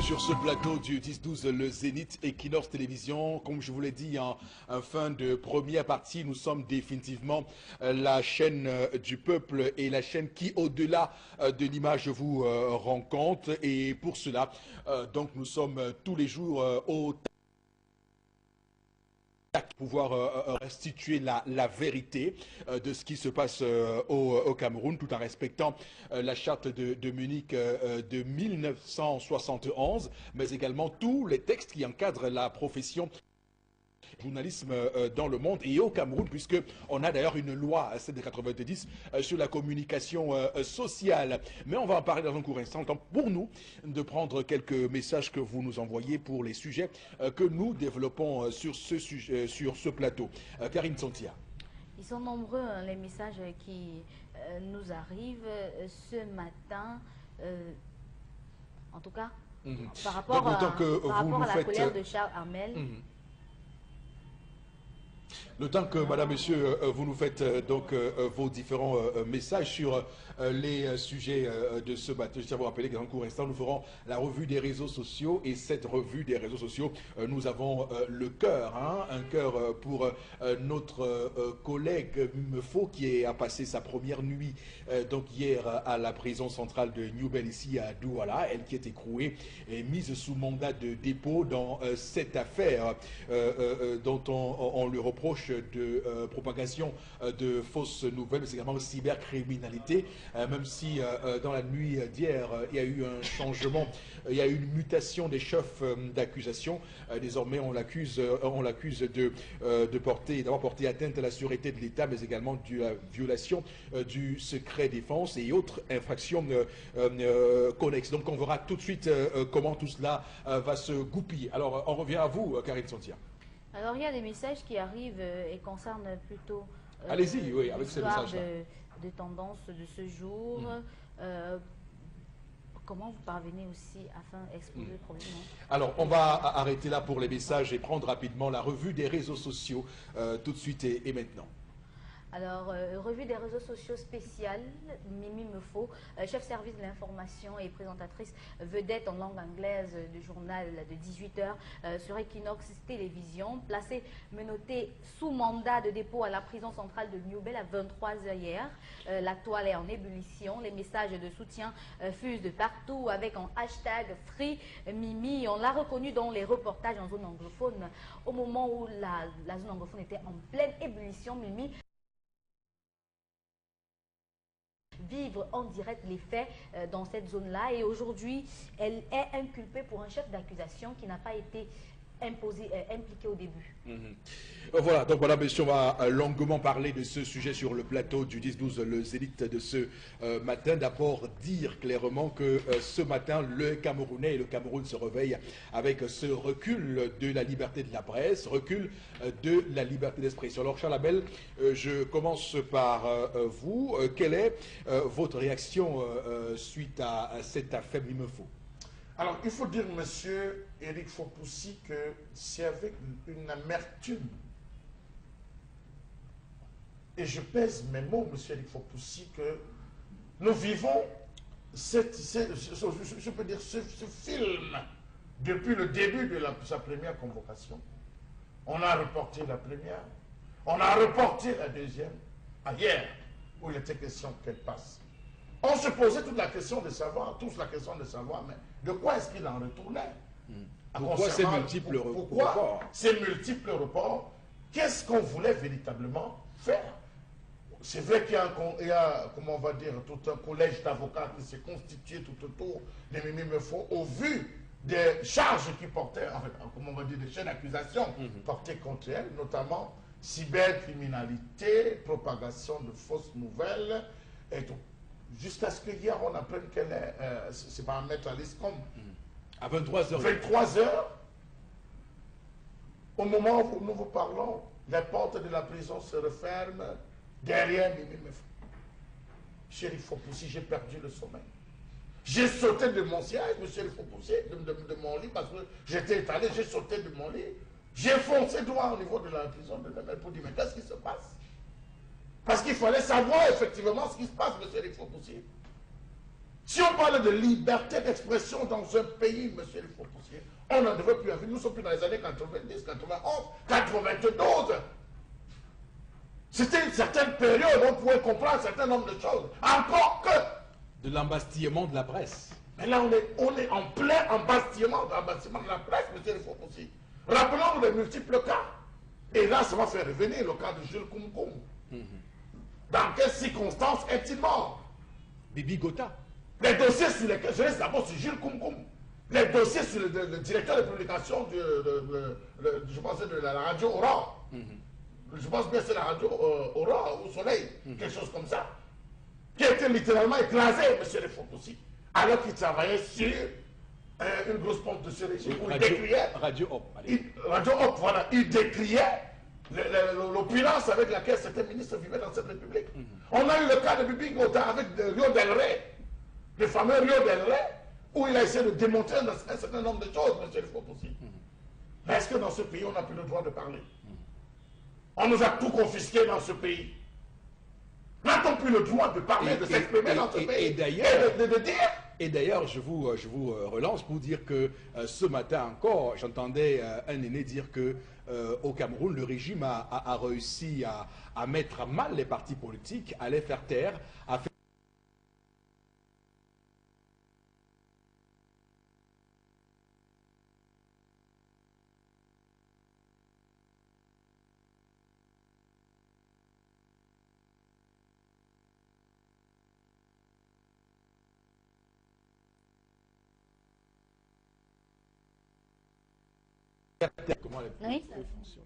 Sur ce plateau du 10-12, le Zénith Equinox Télévision, comme je vous l'ai dit en fin de première partie, nous sommes définitivement la chaîne du peuple et la chaîne qui, au-delà de l'image, vous rencontre. Et pour cela, donc nous sommes tous les jours au pouvoir restituer la vérité de ce qui se passe au Cameroun, tout en respectant la charte de Munich de 1971, mais également tous les textes qui encadrent la profession journalisme dans le monde et au Cameroun, puisque on a d'ailleurs une loi, celle de 90, sur la communication sociale. Mais on va en parler dans un court instant. Temps pour nous de prendre quelques messages que vous nous envoyez pour les sujets que nous développons sur ce plateau. Karine Santia. Ils sont nombreux les messages qui nous arrivent ce matin. En tout cas, par rapport, Donc, autant que par vous rapport nous à la faites, colère de Charles Armel. Le temps que, madame, monsieur, vous nous faites donc vos différents messages sur les sujets de ce matin. Je tiens à vous rappeler qu'en court instant, nous ferons la revue des réseaux sociaux. Et cette revue des réseaux sociaux, nous avons le cœur, hein, un cœur pour notre collègue Mefo qui a passé sa première nuit donc hier à la prison centrale de New Bell ici à Douala. Elle qui est écrouée et mise sous mandat de dépôt dans cette affaire dont on lui reproche de propagation de fausses nouvelles, mais également de cybercriminalité, même si dans la nuit d'hier, il y a eu un changement, il y a eu une mutation des chefs d'accusation. Désormais, on l'accuse d'avoir porté atteinte à la sûreté de l'État, mais également de la violation du secret défense et autres infractions connexes. Donc, on verra tout de suite comment tout cela va se goupiller. Alors, on revient à vous, Karine Santia. Alors, il y a des messages qui arrivent et concernent plutôt allez-y, oui, avec ces messages-là. de tendances de ce jour. Comment vous parvenez aussi afin d'exposer le problème? Alors, on va arrêter là pour les messages et prendre rapidement la revue des réseaux sociaux tout de suite et maintenant. Alors, revue des réseaux sociaux spéciale, Mimi Mefo, chef service de l'information et présentatrice vedette en langue anglaise du journal de 18h sur Equinox Télévision, placée, menottée sous mandat de dépôt à la prison centrale de New Bell à 23h hier. La toile est en ébullition, les messages de soutien fusent de partout avec un hashtag Free Mimi. On l'a reconnu dans les reportages en zone anglophone. Au moment où la zone anglophone était en pleine ébullition, Mimi vivre en direct les faits dans cette zone-là. Et aujourd'hui, elle est inculpée pour un chef d'accusation qui n'a pas été impliqué au début. Voilà, donc voilà, messieurs, on va longuement parler de ce sujet sur le plateau du 10-12, le Zénith de ce matin. D'abord, dire clairement que ce matin, le Camerounais et le Cameroun se réveillent avec ce recul de la liberté de la presse, recul de la liberté d'expression. Alors, Charles Abel, je commence par vous. Quelle est votre réaction suite à cette affaire Mimefo? Alors, il faut dire, monsieur Éric Fopoussi, que c'est avec une amertume, et je pèse mes mots, monsieur Éric Fopoussi, que nous vivons je peux dire ce film depuis le début de sa première convocation. On a reporté la première, on a reporté la deuxième, à hier, où il était question qu'elle passe. On se posait toute la question de savoir, mais de quoi est-ce qu'il en retournait? Pourquoi ces multiples reports? Pourquoi ces multiples reports? Qu'est-ce qu'on voulait véritablement faire? C'est vrai qu'il y a, comment on va dire, tout un collège d'avocats qui s'est constitué tout autour de Mimi Mefo au vu des charges qui portaient, en fait, comment on va dire, des chaînes d'accusations portées contre elle, notamment cybercriminalité, propagation de fausses nouvelles et tout. Jusqu'à ce qu'hier, on apprenne qu'elle est, c'est pas un maître à l'ISCOM. À 23h. 23h, au moment où nous vous parlons, les portes de la prison se referment derrière Mimi Mefo. Chéri Fopoussi, j'ai perdu le sommeil. J'ai sauté de mon siège, monsieur Fopoussi, de mon lit, parce que j'étais étalé, j'ai sauté de mon lit. J'ai foncé droit au niveau de la prison de Lemel pour dire, mais qu'est-ce qui se passe? Parce qu'il fallait savoir effectivement ce qui se passe, monsieur Éric Fopoussi. Si on parle de liberté d'expression dans un pays, monsieur Éric Fopoussi, on n'en devait plus avoir. Nous ne sommes plus dans les années 90, 91, 92. C'était une certaine période où on pouvait comprendre un certain nombre de choses. Encore que... De l'embastillement de la presse. Mais là, on est en plein embastillement de la presse, monsieur Éric Fopoussi. Rappelons-nous les multiples cas. Et là, ça va faire revenir le cas de Jules Koumkoum. Dans quelles circonstances est-il mort? Bibi Gota. Les dossiers sur lesquels, je laisse d'abord sur Jules Koumkoum. Les dossiers sur le directeur de publication je pensais de la radio Aura. Je pense bien que c'est la radio Aura au Soleil, quelque chose comme ça. Qui a été littéralement écrasé, monsieur le Fopoussi, alors qu'il travaillait sur une grosse pompe de ce régime. Où il décriait. Radio Hop. Radio Hop, voilà. Il décriait l'opulence avec laquelle certains ministres vivaient dans cette république. On a eu le cas de Bibi Gota avec Rio Del Rey, le fameux Rio Del Rey, où il a essayé de démontrer un certain nombre de choses, monsieur le Fopoussi. Mais est-ce que dans ce pays, on n'a plus le droit de parler? On nous a tout confisqué dans ce pays. N'a-t-on plus le droit de parler, de s'exprimer dans ce pays et d'ailleurs, de dire? Et d'ailleurs, je vous relance pour dire que ce matin encore, j'entendais un aîné dire que au Cameroun, le régime a réussi à mettre à mal les partis politiques, à les faire taire, à faire... Comment les Oui. fonctionnent.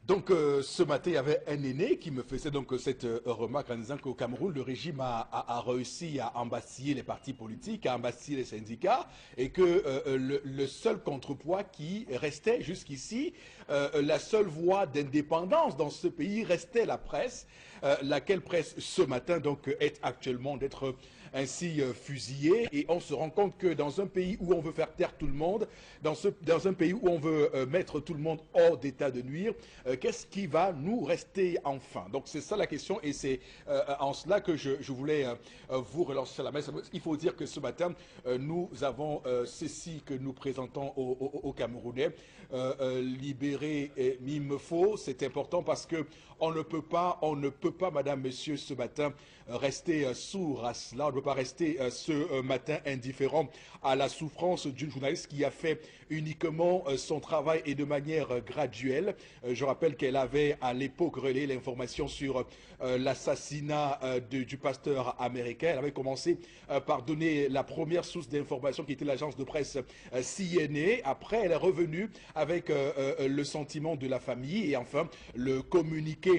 Donc ce matin, il y avait un aîné qui me faisait donc cette remarque en disant qu'au Cameroun, le régime a réussi à embastiller les partis politiques, à embastiller les syndicats, et que le seul contrepoids qui restait jusqu'ici, la seule voie d'indépendance dans ce pays restait la presse, laquelle presse ce matin donc est actuellement d'être ainsi fusillée. Et on se rend compte que dans un pays où on veut faire taire tout le monde, dans un pays où on veut mettre tout le monde hors d'état de nuire, qu'est-ce qui va nous rester enfin? Donc c'est ça la question, et c'est en cela que je voulais vous relancer la messe. Il faut dire que ce matin, nous avons ceci que nous présentons aux Camerounais, libérer Mimefo. C'est important parce que on ne peut pas, madame, monsieur, ce matin, rester sourd à cela. On ne peut pas rester ce matin indifférent à la souffrance d'une journaliste qui a fait uniquement son travail et de manière graduelle. Je rappelle qu'elle avait à l'époque relayé l'information sur l'assassinat du pasteur américain. Elle avait commencé par donner la première source d'information qui était l'agence de presse CNA. Après, elle est revenue avec le sentiment de la famille et enfin le communiqué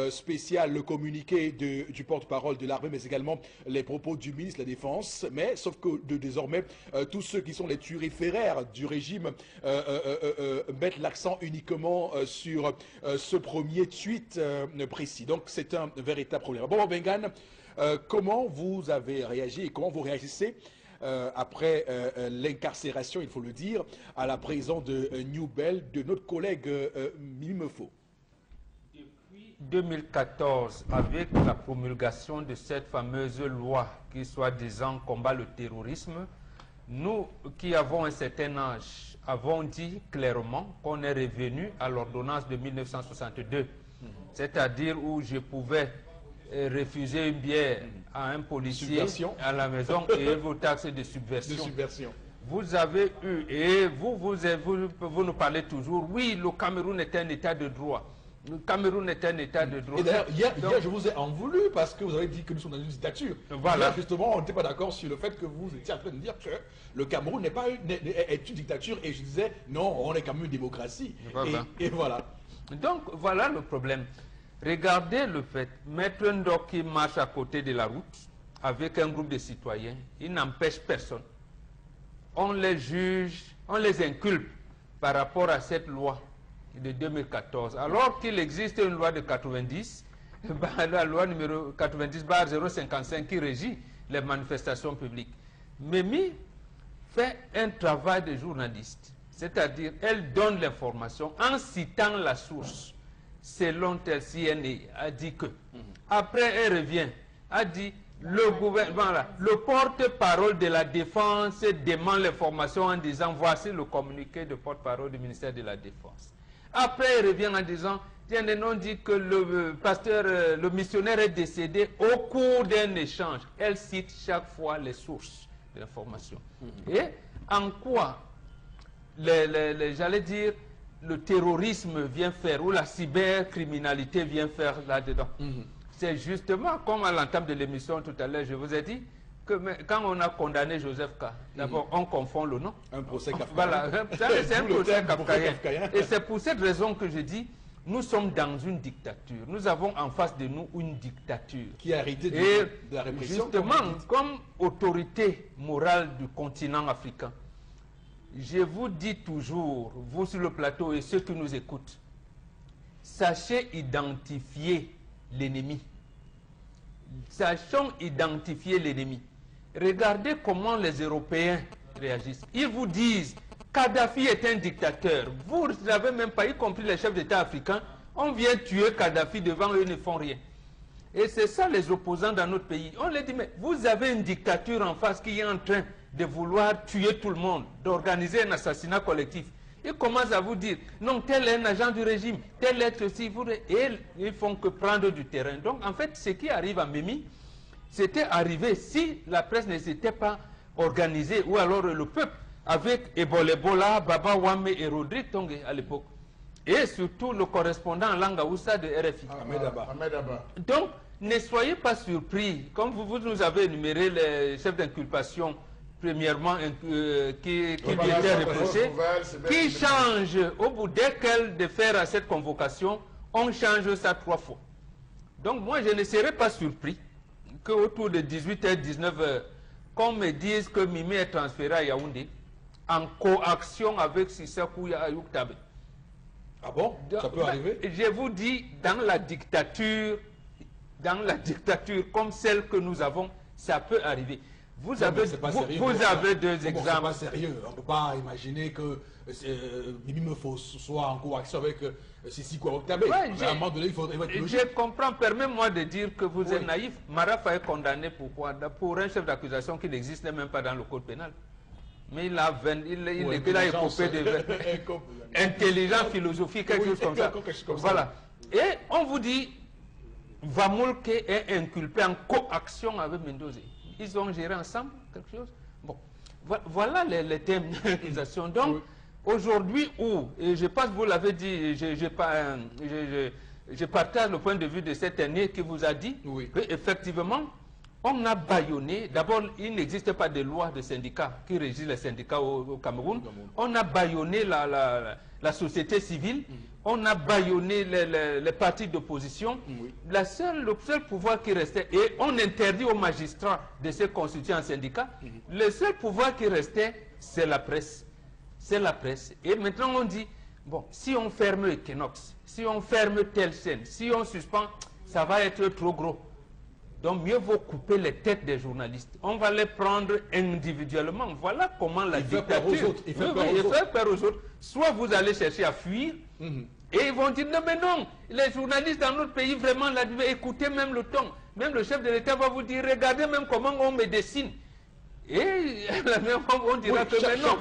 spécial, le communiqué du porte-parole de l'armée, mais également les propos du ministre de la Défense. Mais sauf que désormais, tous ceux qui sont les turiféraires du régime mettent l'accent uniquement sur ce premier tweet précis. Donc c'est un véritable problème. Bon, Bengan, comment vous avez réagi et comment vous réagissez après l'incarcération, il faut le dire, à la prison de New Bell de notre collègue Mimefo? Depuis 2014, avec la promulgation de cette fameuse loi qui soi-disant combat le terrorisme, nous qui avons un certain âge avons dit clairement qu'on est revenu à l'ordonnance de 1962, c'est-à-dire où je pouvais refuser une bière à un policier à la maison et vos taxes de subversion. Vous avez eu, et vous nous parlez toujours, oui, le Cameroun est un état de droit. Le Cameroun est un état de droit. Et d'ailleurs, hier, je vous ai en voulu parce que vous avez dit que nous sommes dans une dictature. Voilà. Hier, justement, on n'était pas d'accord sur le fait que vous étiez en train de dire que le Cameroun est une dictature. Et je disais, non, on est quand même une démocratie. Voilà. Et voilà. Donc, voilà le problème. Regardez le fait, Maître Ndok qui marche à côté de la route avec un groupe de citoyens, il n'empêche personne. On les juge, on les inculpe par rapport à cette loi de 2014. Alors qu'il existe une loi de 90, la loi numéro 90/055 qui régit les manifestations publiques. Mimi fait un travail de journaliste, c'est-à-dire elle donne l'information en citant la source. Selon tel CNA a dit que. Après, elle revient, a dit le porte-parole de la Défense demande l'information en disant voici le communiqué de porte-parole du ministère de la Défense. Après, il revient en disant tiens, on dit que le pasteur, le missionnaire est décédé au cours d'un échange. Elle cite chaque fois les sources de l'information. Et en quoi, j'allais dire, le terrorisme vient faire, ou la cybercriminalité vient faire là-dedans. C'est justement, comme à l'entame de l'émission tout à l'heure, je vous ai dit, que quand on a condamné Joseph K, d'abord on confond le nom. Un procès kafkaïen. Voilà, c'est un procès kafkaïen. Et c'est pour cette raison que je dis, nous sommes dans une dictature. Nous avons en face de nous une dictature. Qui a hérité de la répression. Justement, comme autorité morale du continent africain, je vous dis toujours, vous sur le plateau et ceux qui nous écoutent, sachez identifier l'ennemi. Sachons identifier l'ennemi. Regardez comment les Européens réagissent. Ils vous disent Kadhafi est un dictateur. Vous n'avez même pas, y compris les chefs d'État africains, on vient tuer Kadhafi devant eux, ils ne font rien. Et c'est ça les opposants dans notre pays. On leur dit, mais vous avez une dictature en face qui est en train de vouloir tuer tout le monde, d'organiser un assassinat collectif. Ils commencent à vous dire, non, tel est un agent du régime, tel est ceci, et ils font que prendre du terrain. Donc, en fait, ce qui arrive à Mimi, c'était arrivé si la presse ne s'était pas organisée, ou alors le peuple, avec Ebola, Baba Wame et Rodrigue Tongue à l'époque. Et surtout le correspondant en langue Hausa de RFI. Ahmed Abba. Donc, ne soyez pas surpris, comme vous nous avez énuméré les chefs d'inculpation, premièrement, qui lui étaient reprochés, qui change, au bout dès qu'elle défère à cette convocation, on change ça 3 fois. Donc moi, je ne serais pas surpris qu'autour de 18h, 19h, qu'on me dise que Mimi est transféré à Yaoundé, en coaction avec Sissakou Ayouk Tabe. Ah bon? Ça peut arriver? Je vous dis, dans la dictature comme celle que nous avons, ça peut arriver. Vous avez 2 exemples. C'est pas sérieux. On ne peut pas imaginer que Mimi Mefo soit en coaction avec Sissi Kouarouktabé. À un moment donné, il faut être logique. Je comprends. Permets-moi de dire que vous êtes naïf. Marafa est condamné pour un chef d'accusation qui n'existe même pas dans le code pénal. Mais il a écopé de intelligence philosophique, quelque chose comme ça. Voilà. Et on vous dit, Vamoulke est inculpé en coaction avec Mendoza. Ils ont géré ensemble quelque chose. Bon, voilà les thèmes d'accusation. Donc, aujourd'hui, et je pense que vous l'avez dit, je partage le point de vue de cet aîné qui vous a dit qu'effectivement, on a bâillonné. D'abord, il n'existe pas de loi de syndicats qui régit les syndicats au Cameroun. On a bâillonné la société civile. On a bâillonné les partis d'opposition. Le seul pouvoir qui restait, et on interdit aux magistrats de se constituer en syndicat, le seul pouvoir qui restait, c'est la presse. C'est la presse. Et maintenant on dit, bon, si on ferme Equinox, si on ferme telle chaîne, si on suspend, ça va être trop gros. Donc mieux vaut couper les têtes des journalistes. On va les prendre individuellement. Voilà comment la dictature... Il faut faire peur aux autres. Soit vous allez chercher à fuir, et ils vont dire, non mais non, les journalistes dans notre pays, vraiment, écoutez même le ton. Même le chef de l'État va vous dire, regardez même comment on me dessine. Et on dira que maintenant...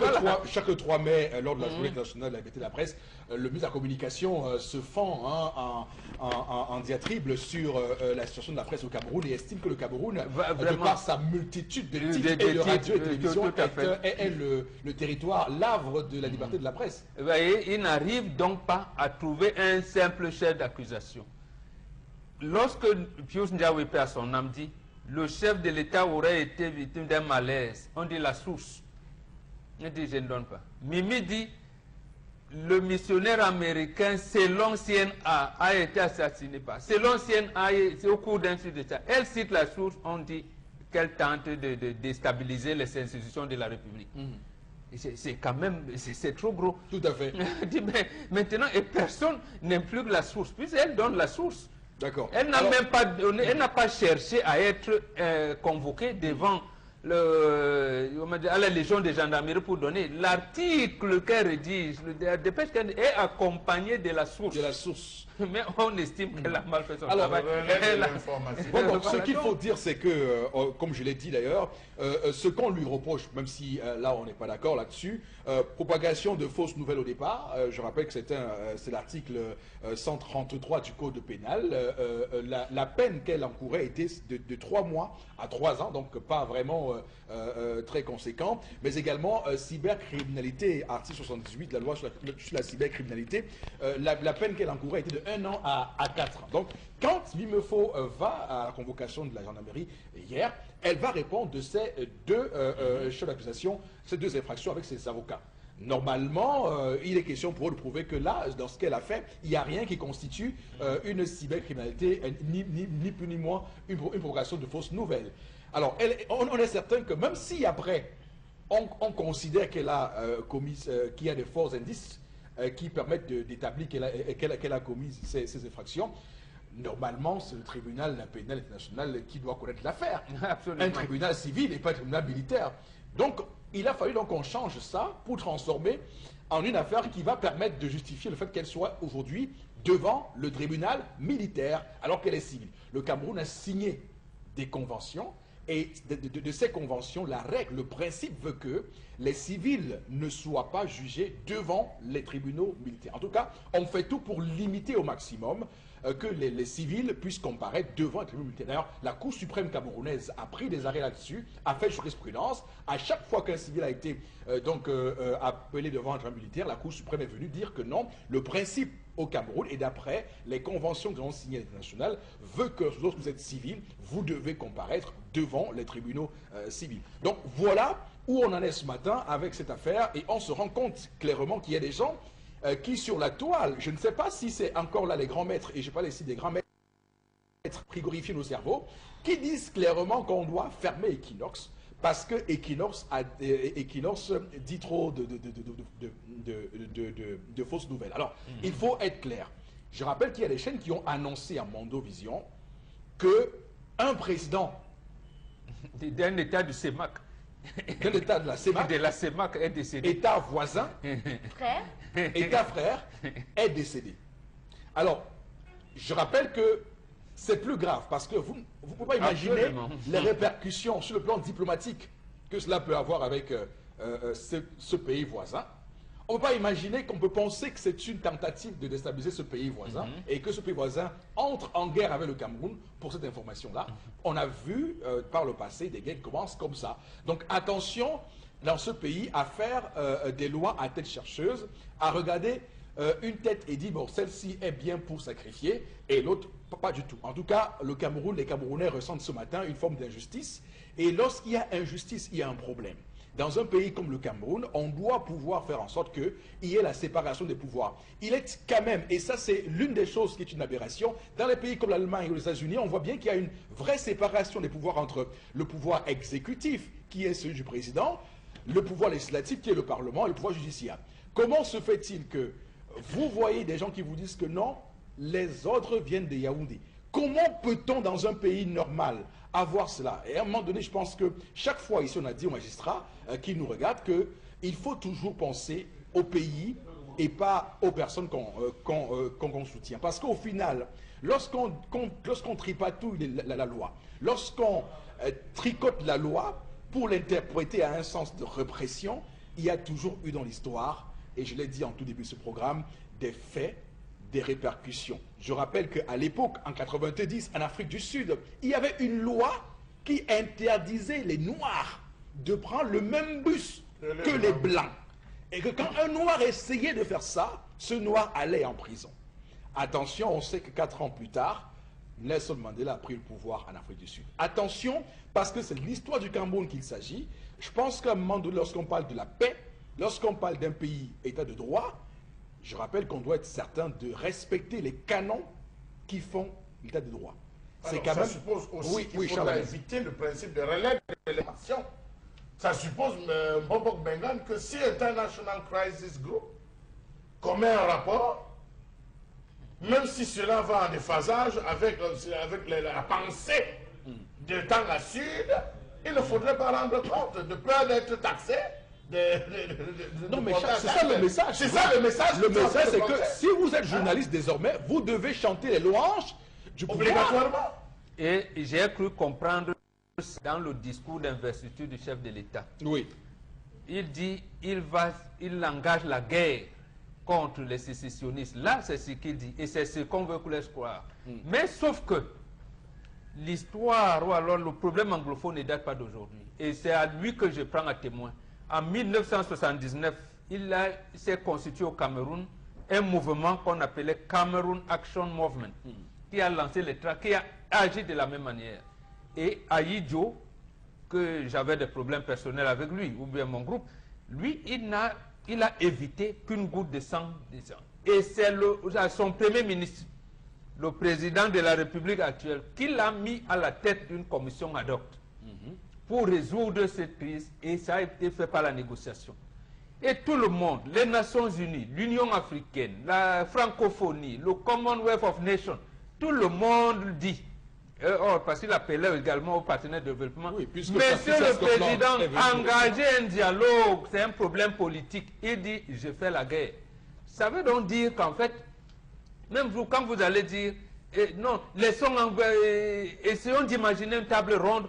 Chaque 3 mai, lors de la journée internationale de la liberté de la presse, le ministre de la Communication se fend en diatribe sur la situation de la presse au Cameroun et estime que le Cameroun, de par sa multitude de titres et de radio et télévision, est le territoire, l'havre de la liberté de la presse. Vous voyez, il n'arrive donc pas à trouver un simple chef d'accusation. Lorsque Pius Ndiawepe à son âme dit, le chef de l'État aurait été victime d'un malaise. On dit la source. Il dit, je ne donne pas. Mimi dit, le missionnaire américain, selon CNA, a été assassiné par. Selon CNA, c'est au cours d'un suite d'État. Elle cite la source, on dit qu'elle tente de déstabiliser les institutions de la République. C'est quand même, c'est trop gros. Tout à fait. Dit, mais maintenant, et personne n'aime plus que la source, puisqu'elle donne la source. D'accord. Elle n'a même pas donné, elle n'a pas cherché à être convoquée devant à la Légion des gendarmeries pour donner l'article qu'elle rédige, la dépêche qu'elle est accompagnée de la source. De la source. Mais on estime qu'elle a mal fait son Alors, travail. Bon, donc, ce qu'il faut dire, c'est que, comme je l'ai dit d'ailleurs, ce qu'on lui reproche, même si là on n'est pas d'accord là-dessus, propagation de fausses nouvelles au départ, je rappelle que c'est l'article 133 du Code pénal, la peine qu'elle encourait était de 3 mois à 3 ans, donc pas vraiment très conséquent, mais également cybercriminalité, article 78 de la loi sur la cybercriminalité, la peine qu'elle encourait était de 1 an à 4 ans. Donc, quand Mimefo va à la convocation de la gendarmerie hier, elle va répondre de ces deux chefs d'accusation, ces 2 infractions avec ses avocats. Normalement, il est question pour eux de prouver que là, dans ce qu'elle a fait, il n'y a rien qui constitue une cybercriminalité, ni plus ni moins une provocation de fausses nouvelles. Alors, on est certain que même si après, on considère qu'elle a qu'il y a des forts indices qui permettent d'établir qu'elle a commis ces infractions, normalement, c'est le tribunal pénal international qui doit connaître l'affaire. Un tribunal civil et pas un tribunal militaire. Donc, il a fallu qu'on change ça pour transformer en une affaire qui va permettre de justifier le fait qu'elle soit aujourd'hui devant le tribunal militaire alors qu'elle est civile. Le Cameroun a signé des conventions et de ces conventions, la règle, le principe veut que les civils ne soient pas jugés devant les tribunaux militaires. En tout cas, on fait tout pour limiter au maximum que les civils puissent comparaître devant les tribunaux militaires. D'ailleurs, la Cour suprême camerounaise a pris des arrêts là-dessus, a fait jurisprudence. À chaque fois qu'un civil a été appelé devant un tribunal militaire, la Cour suprême est venue dire que non, le principe au Cameroun, et d'après les conventions que nous avons signées à l'international, veut que lorsque vous êtes civil, vous devez comparaître devant les tribunaux civils. Donc voilà où on en est ce matin avec cette affaire, et on se rend compte clairement qu'il y a des gens qui sur la toile, je ne sais pas si c'est encore là les grands maîtres, et je parle ici des grands maîtres frigorifier nos cerveaux, qui disent clairement qu'on doit fermer Equinox, parce que Equinox dit trop de fausses nouvelles. Alors, il faut être clair. Je rappelle qu'il y a des chaînes qui ont annoncé à Mondovision que un président d'un état du CEMAC, d'un état de la CEMAC, est décédé. État voisin, Frère, État frère, est décédé. Alors, je rappelle que c'est plus grave parce que vous ne pouvez pas imaginer les répercussions sur le plan diplomatique que cela peut avoir avec ce pays voisin. On ne peut pas imaginer qu'on peut penser que c'est une tentative de déstabiliser ce pays voisin et que ce pays voisin entre en guerre avec le Cameroun pour cette information-là. On a vu par le passé des guerres qui commencent comme ça. Donc attention dans ce pays à faire des lois à tête chercheuse, à regarder une tête et dire bon, celle-ci est bien pour sacrifier et l'autre pas du tout. En tout cas, le Cameroun, les Camerounais ressentent ce matin une forme d'injustice et lorsqu'il y a injustice, il y a un problème. Dans un pays comme le Cameroun, on doit pouvoir faire en sorte qu'il y ait la séparation des pouvoirs. Il est quand même, et ça c'est l'une des choses qui est une aberration, dans les pays comme l'Allemagne ou les États-Unis, on voit bien qu'il y a une vraie séparation des pouvoirs entre le pouvoir exécutif, qui est celui du président, le pouvoir législatif, qui est le Parlement, et le pouvoir judiciaire. Comment se fait-il que vous voyez des gens qui vous disent que non, les ordres viennent de Yaoundé? Comment peut-on, dans un pays normal, avoir cela? Et à un moment donné, je pense que chaque fois, ici, on a dit aux magistrats qui nous regardent qu'il faut toujours penser au pays et pas aux personnes qu'on soutient. Parce qu'au final, lorsqu'on tripatouille la loi, lorsqu'on tricote la loi pour l'interpréter à un sens de répression, il y a toujours eu dans l'histoire, et je l'ai dit en tout début de ce programme, des faits, des répercussions. Je rappelle qu'à l'époque, en 90, en Afrique du Sud, il y avait une loi qui interdisait les Noirs de prendre le même bus que les Blancs. Et que quand un Noir essayait de faire ça, ce Noir allait en prison. Attention, on sait que 4 ans plus tard, Nelson Mandela a pris le pouvoir en Afrique du Sud. Attention, parce que c'est l'histoire du Cameroun qu'il s'agit. Je pense qu'à un moment donné, lorsqu'on parle de la paix, lorsqu'on parle d'un pays état de droit, je rappelle qu'on doit être certain de respecter les canons qui font l'état de droit. C'est quand même... Ça suppose aussi qu'il faudra éviter le principe de relève de l'élection. Ça suppose, Mbobok Bengan, que si International Crisis Group commet un rapport, même si cela va en déphasage avec la pensée de Tanga Sud, Il ne faudrait pas rendre compte de peur d'être taxé. Non, mais c'est ça le message. C'est ça le message. Le message, c'est que si vous êtes journaliste désormais, vous devez chanter les louanges du pouvoir. Obligatoirement. Et j'ai cru comprendre dans le discours d'investiture du chef de l'État. Oui. Il dit il engage la guerre contre les sécessionnistes. Là, c'est ce qu'il dit. Et c'est ce qu'on veut laisse croire. Mais sauf que l'histoire, ou alors le problème anglophone ne date pas d'aujourd'hui. Et c'est à lui que je prends à témoin. En 1979, il s'est constitué au Cameroun un mouvement qu'on appelait Cameroon Action Movement, qui a lancé les tracts, qui a agi de la même manière. Et Aïdjo, que j'avais des problèmes personnels avec lui, ou bien mon groupe, lui, il a évité qu'une goutte de sang descende. Et c'est son premier ministre, le président de la République actuelle, qui l'a mis à la tête d'une commission ad hoc pour résoudre cette crise, et ça a été fait par la négociation. Et tout le monde, les Nations Unies, l'Union africaine, la francophonie, le Commonwealth of Nations, tout le monde dit, parce qu'il appelait également aux partenaires de développement, oui, Monsieur le Président, engager un dialogue, c'est un problème politique. Il dit, je fais la guerre. Ça veut donc dire qu'en fait, même vous, quand vous allez dire, non, essayons d'imaginer une table ronde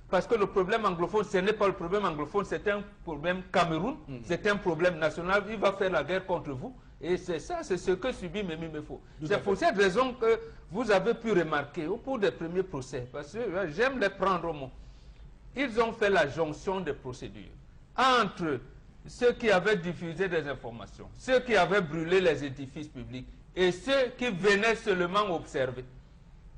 parce que le problème anglophone, ce n'est pas le problème anglophone, c'est un problème Cameroun, c'est un problème national, il va faire la guerre contre vous. Et c'est ça, c'est ce que subit Memi Mefo. C'est pour cette raison que vous avez pu remarquer au cours des premiers procès, parce que j'aime les prendre au mot, ils ont fait la jonction des procédures entre ceux qui avaient diffusé des informations, ceux qui avaient brûlé les édifices publics et ceux qui venaient seulement observer.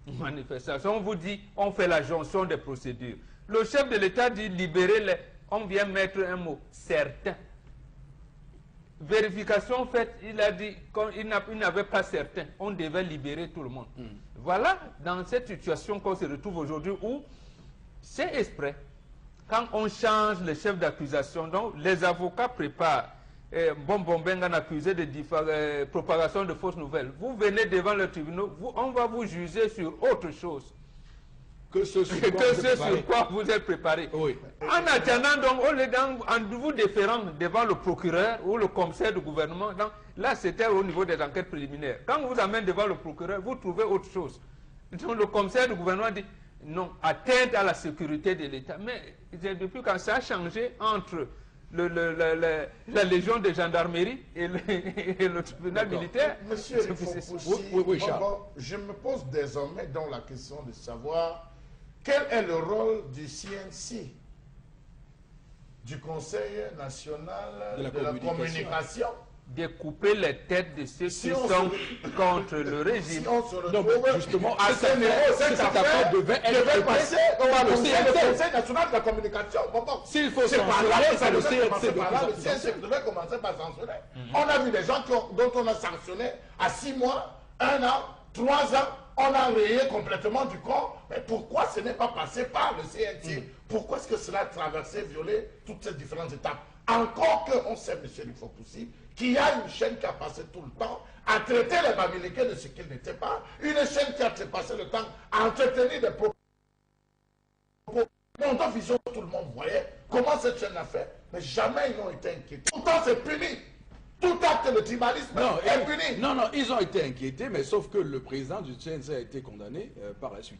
Manifestation, on vous dit, on fait la jonction des procédures. Le chef de l'État dit libérer les... On vient mettre un mot, certains. Vérification faite, il a dit qu'il n'avait pas certains. On devait libérer tout le monde. Voilà, dans cette situation qu'on se retrouve aujourd'hui où c'est exprès. Quand on change le chef d'accusation, donc les avocats préparent Bengan accusé de propagation de fausses nouvelles. Vous venez devant le tribunal, on va vous juger sur autre chose que ce sur quoi vous êtes préparé. Oui. En attendant, donc, en vous déférant devant le procureur ou le commissaire du gouvernement, donc, là c'était au niveau des enquêtes préliminaires. Quand on vous amène devant le procureur, vous trouvez autre chose. Donc, le commissaire du gouvernement dit non, atteinte à la sécurité de l'État. Mais depuis quand ça a changé entre la légion de gendarmerie et le tribunal militaire. Monsieur, je me pose désormais dans la question de savoir quel est le rôle du CNC, du Conseil national de la communication. Découper les têtes de ceux qui sont contre le régime. Si on se retrouve justement, à ce niveau, cette affaire devait passer au Conseil national de la communication. S'il faut censurer, c'est le CNC. Le CNC devait commencer par censurer. On a vu des gens dont on a sanctionné à 6 mois, 1 an, 3 ans, on a rayé complètement du corps. Mais pourquoi ce n'est pas passé par le CNC? Pourquoi est-ce que cela a traversé, violé toutes ces différentes étapes? Encore qu'on sait, M. Lifopoussi, qu'il y a une chaîne qui a passé tout le temps à traiter les Bamileke de ce qu'ils n'étaient pas, une chaîne qui a passé le temps à entretenir des propos. Dans vision, tout le monde voyait comment cette chaîne a fait, mais jamais ils n'ont été inquiétés. Pourtant, c'est puni. Tout acte de tribalisme est puni. Non, ils ont été inquiétés, mais sauf que le président du CNC a été condamné par la suite.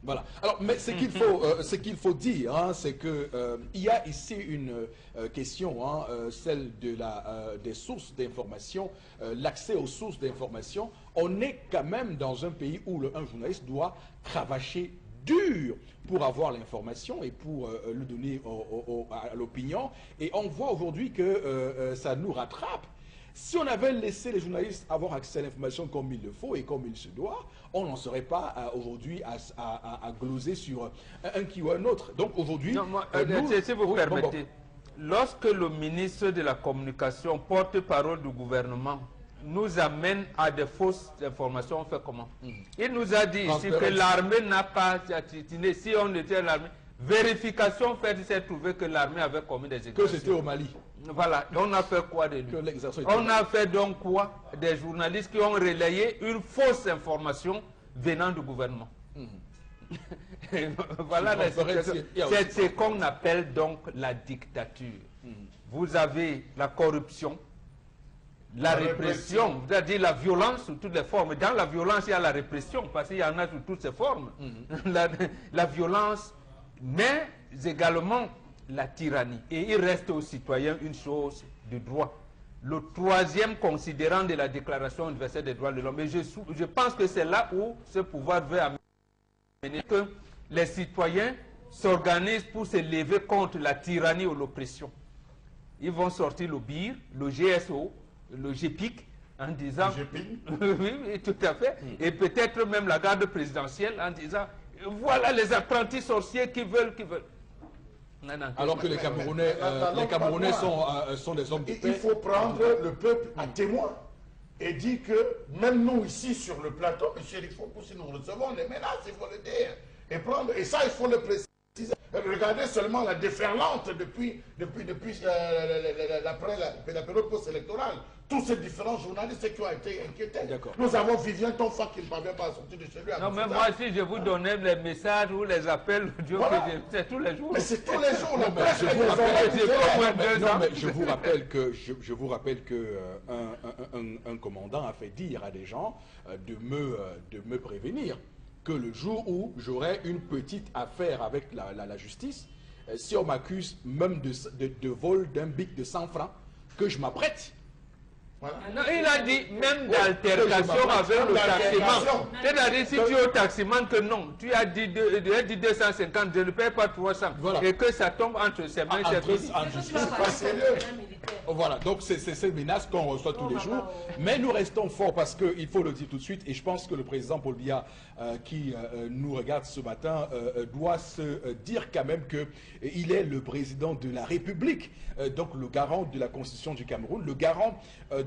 Voilà. Alors, mais ce qu'il faut dire, hein, c'est que il y a ici une question, hein, celle des sources d'information, l'accès aux sources d'information. On est quand même dans un pays où un journaliste doit cravacher dur pour avoir l'information et pour le donner à l'opinion. Et on voit aujourd'hui que ça nous rattrape. Si on avait laissé les journalistes avoir accès à l'information comme il le faut et comme il se doit, on n'en serait pas aujourd'hui à gloser sur un qui ou un autre. Donc aujourd'hui... si vous permettez, lorsque le ministre de la Communication, porte-parole du gouvernement, nous amène à des fausses informations, on fait comment? Il nous a dit ici que l'armée n'a pas titiné. Si on était l'armée, vérification faite, il s'est trouvé que l'armée avait commis des exactions. Que c'était au Mali. Voilà, on a fait quoi de lui? On a fait donc quoi? Des journalistes qui ont relayé une fausse information venant du gouvernement. Voilà la situation. C'est ce qu'on appelle donc la dictature. Vous avez la corruption, la répression, c'est-à-dire la violence sous toutes les formes. Dans la violence, il y a la répression, parce qu'il y en a sous toutes ces formes. La violence, mais également la tyrannie. Et il reste aux citoyens une chose de droit. Le troisième considérant de la Déclaration universelle des droits de l'homme. Et je pense que c'est là où ce pouvoir veut amener que les citoyens s'organisent pour se lever contre la tyrannie ou l'oppression. Ils vont sortir le BIR, le GSO, le GPIC, en disant... oui, tout à fait. Et peut-être même la garde présidentielle en disant, voilà les apprentis sorciers qui veulent... Non, alors que les Camerounais, sont des hommes de paix. Il faut prendre le peuple à témoin et dire que même nous ici sur le plateau, M. Rifo, si nous recevons des menaces, il faut le dire. Et ça, il faut le préciser. Regardez seulement la déferlante depuis la période post-électorale. Tous ces différents journalistes qui ont été inquiétés. Nous avons Vivien Tonfa qui ne parvient pas à sortir de chez lui. Non, mais moi, si je vous donnais les messages ou les appels, c'est tous les jours. Mais c'est tous les jours. Je vous rappelle que un commandant a fait dire à des gens de me prévenir que le jour où j'aurai une petite affaire avec la justice, si on m'accuse même de vol d'un bic de 100 francs, que je m'apprête. Voilà. Non, il a dit même d'altercation avec le taximan. C'est-à-dire si tu es au taximan que non, tu as dit 250, je ne paye pas 300. Voilà. Et que ça tombe entre ses mains. Voilà, donc c'est ces menaces qu'on reçoit tous les jours. Mais nous restons forts parce qu'il faut le dire tout de suite. Et je pense que le président Paul Biya, qui nous regarde ce matin, doit se dire quand même qu'il est le président de la République, donc le garant de la Constitution du Cameroun, le garant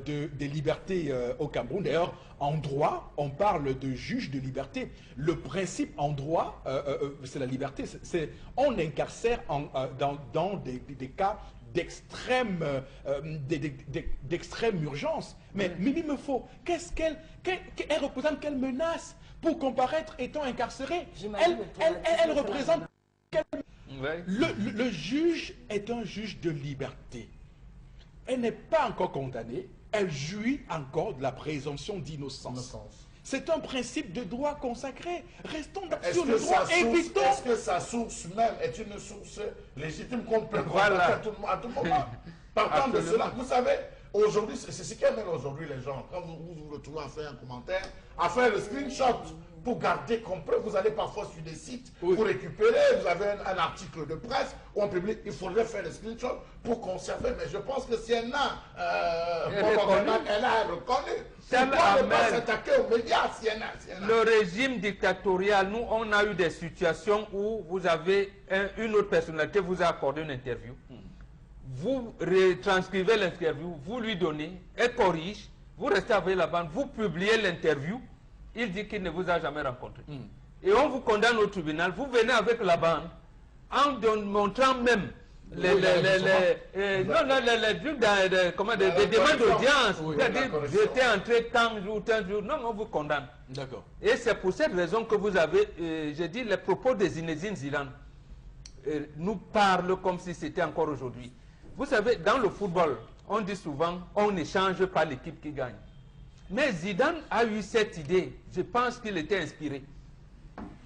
des libertés au Cameroun. D'ailleurs, en droit, on parle de juge de liberté. Le principe en droit, c'est la liberté. On incarcère dans des cas d'extrême urgence. Mais Mimi Mefo, elle représente quelle menace pour comparaître étant incarcérée? Elle représente le juge est un juge de liberté. Elle n'est pas encore condamnée, elle jouit encore de la présomption d'innocence. C'est un principe de droit consacré. Restons sur le droit, évitons. Est-ce que sa source même est une source légitime qu'on peut contacter à tout moment? Partant de cela, vous savez, aujourd'hui, c'est ce qui amène aujourd'hui les gens, quand vous vous retrouvez à faire un commentaire, à faire le screenshot pour garder comme preuve. Vous allez parfois sur des sites pour récupérer, vous avez un article de presse ou en public, il faudrait faire le screenshot pour conserver. Mais je pense que si elle a reconnu. Pourquoi ne pas s'attaquer aux médias si elle a... Le régime dictatorial, nous, on a eu des situations où vous avez une autre personnalité, vous a accordé une interview. Vous retranscrivez l'interview, vous lui donnez, elle corrige, vous restez avec la bande, vous publiez l'interview, il dit qu'il ne vous a jamais rencontré. Et on vous condamne au tribunal, vous venez avec la bande, en montrant même des demandes d'audience, c'est-à-dire j'étais entré tant jour, non, on vous condamne. D'accord. Et c'est pour cette raison que vous avez, j'ai dit, les propos de Zinedine Zidane nous parlent comme si c'était encore aujourd'hui. Vous savez, dans le football, on dit souvent, on n'échange pas l'équipe qui gagne. Mais Zidane a eu cette idée, je pense qu'il était inspiré.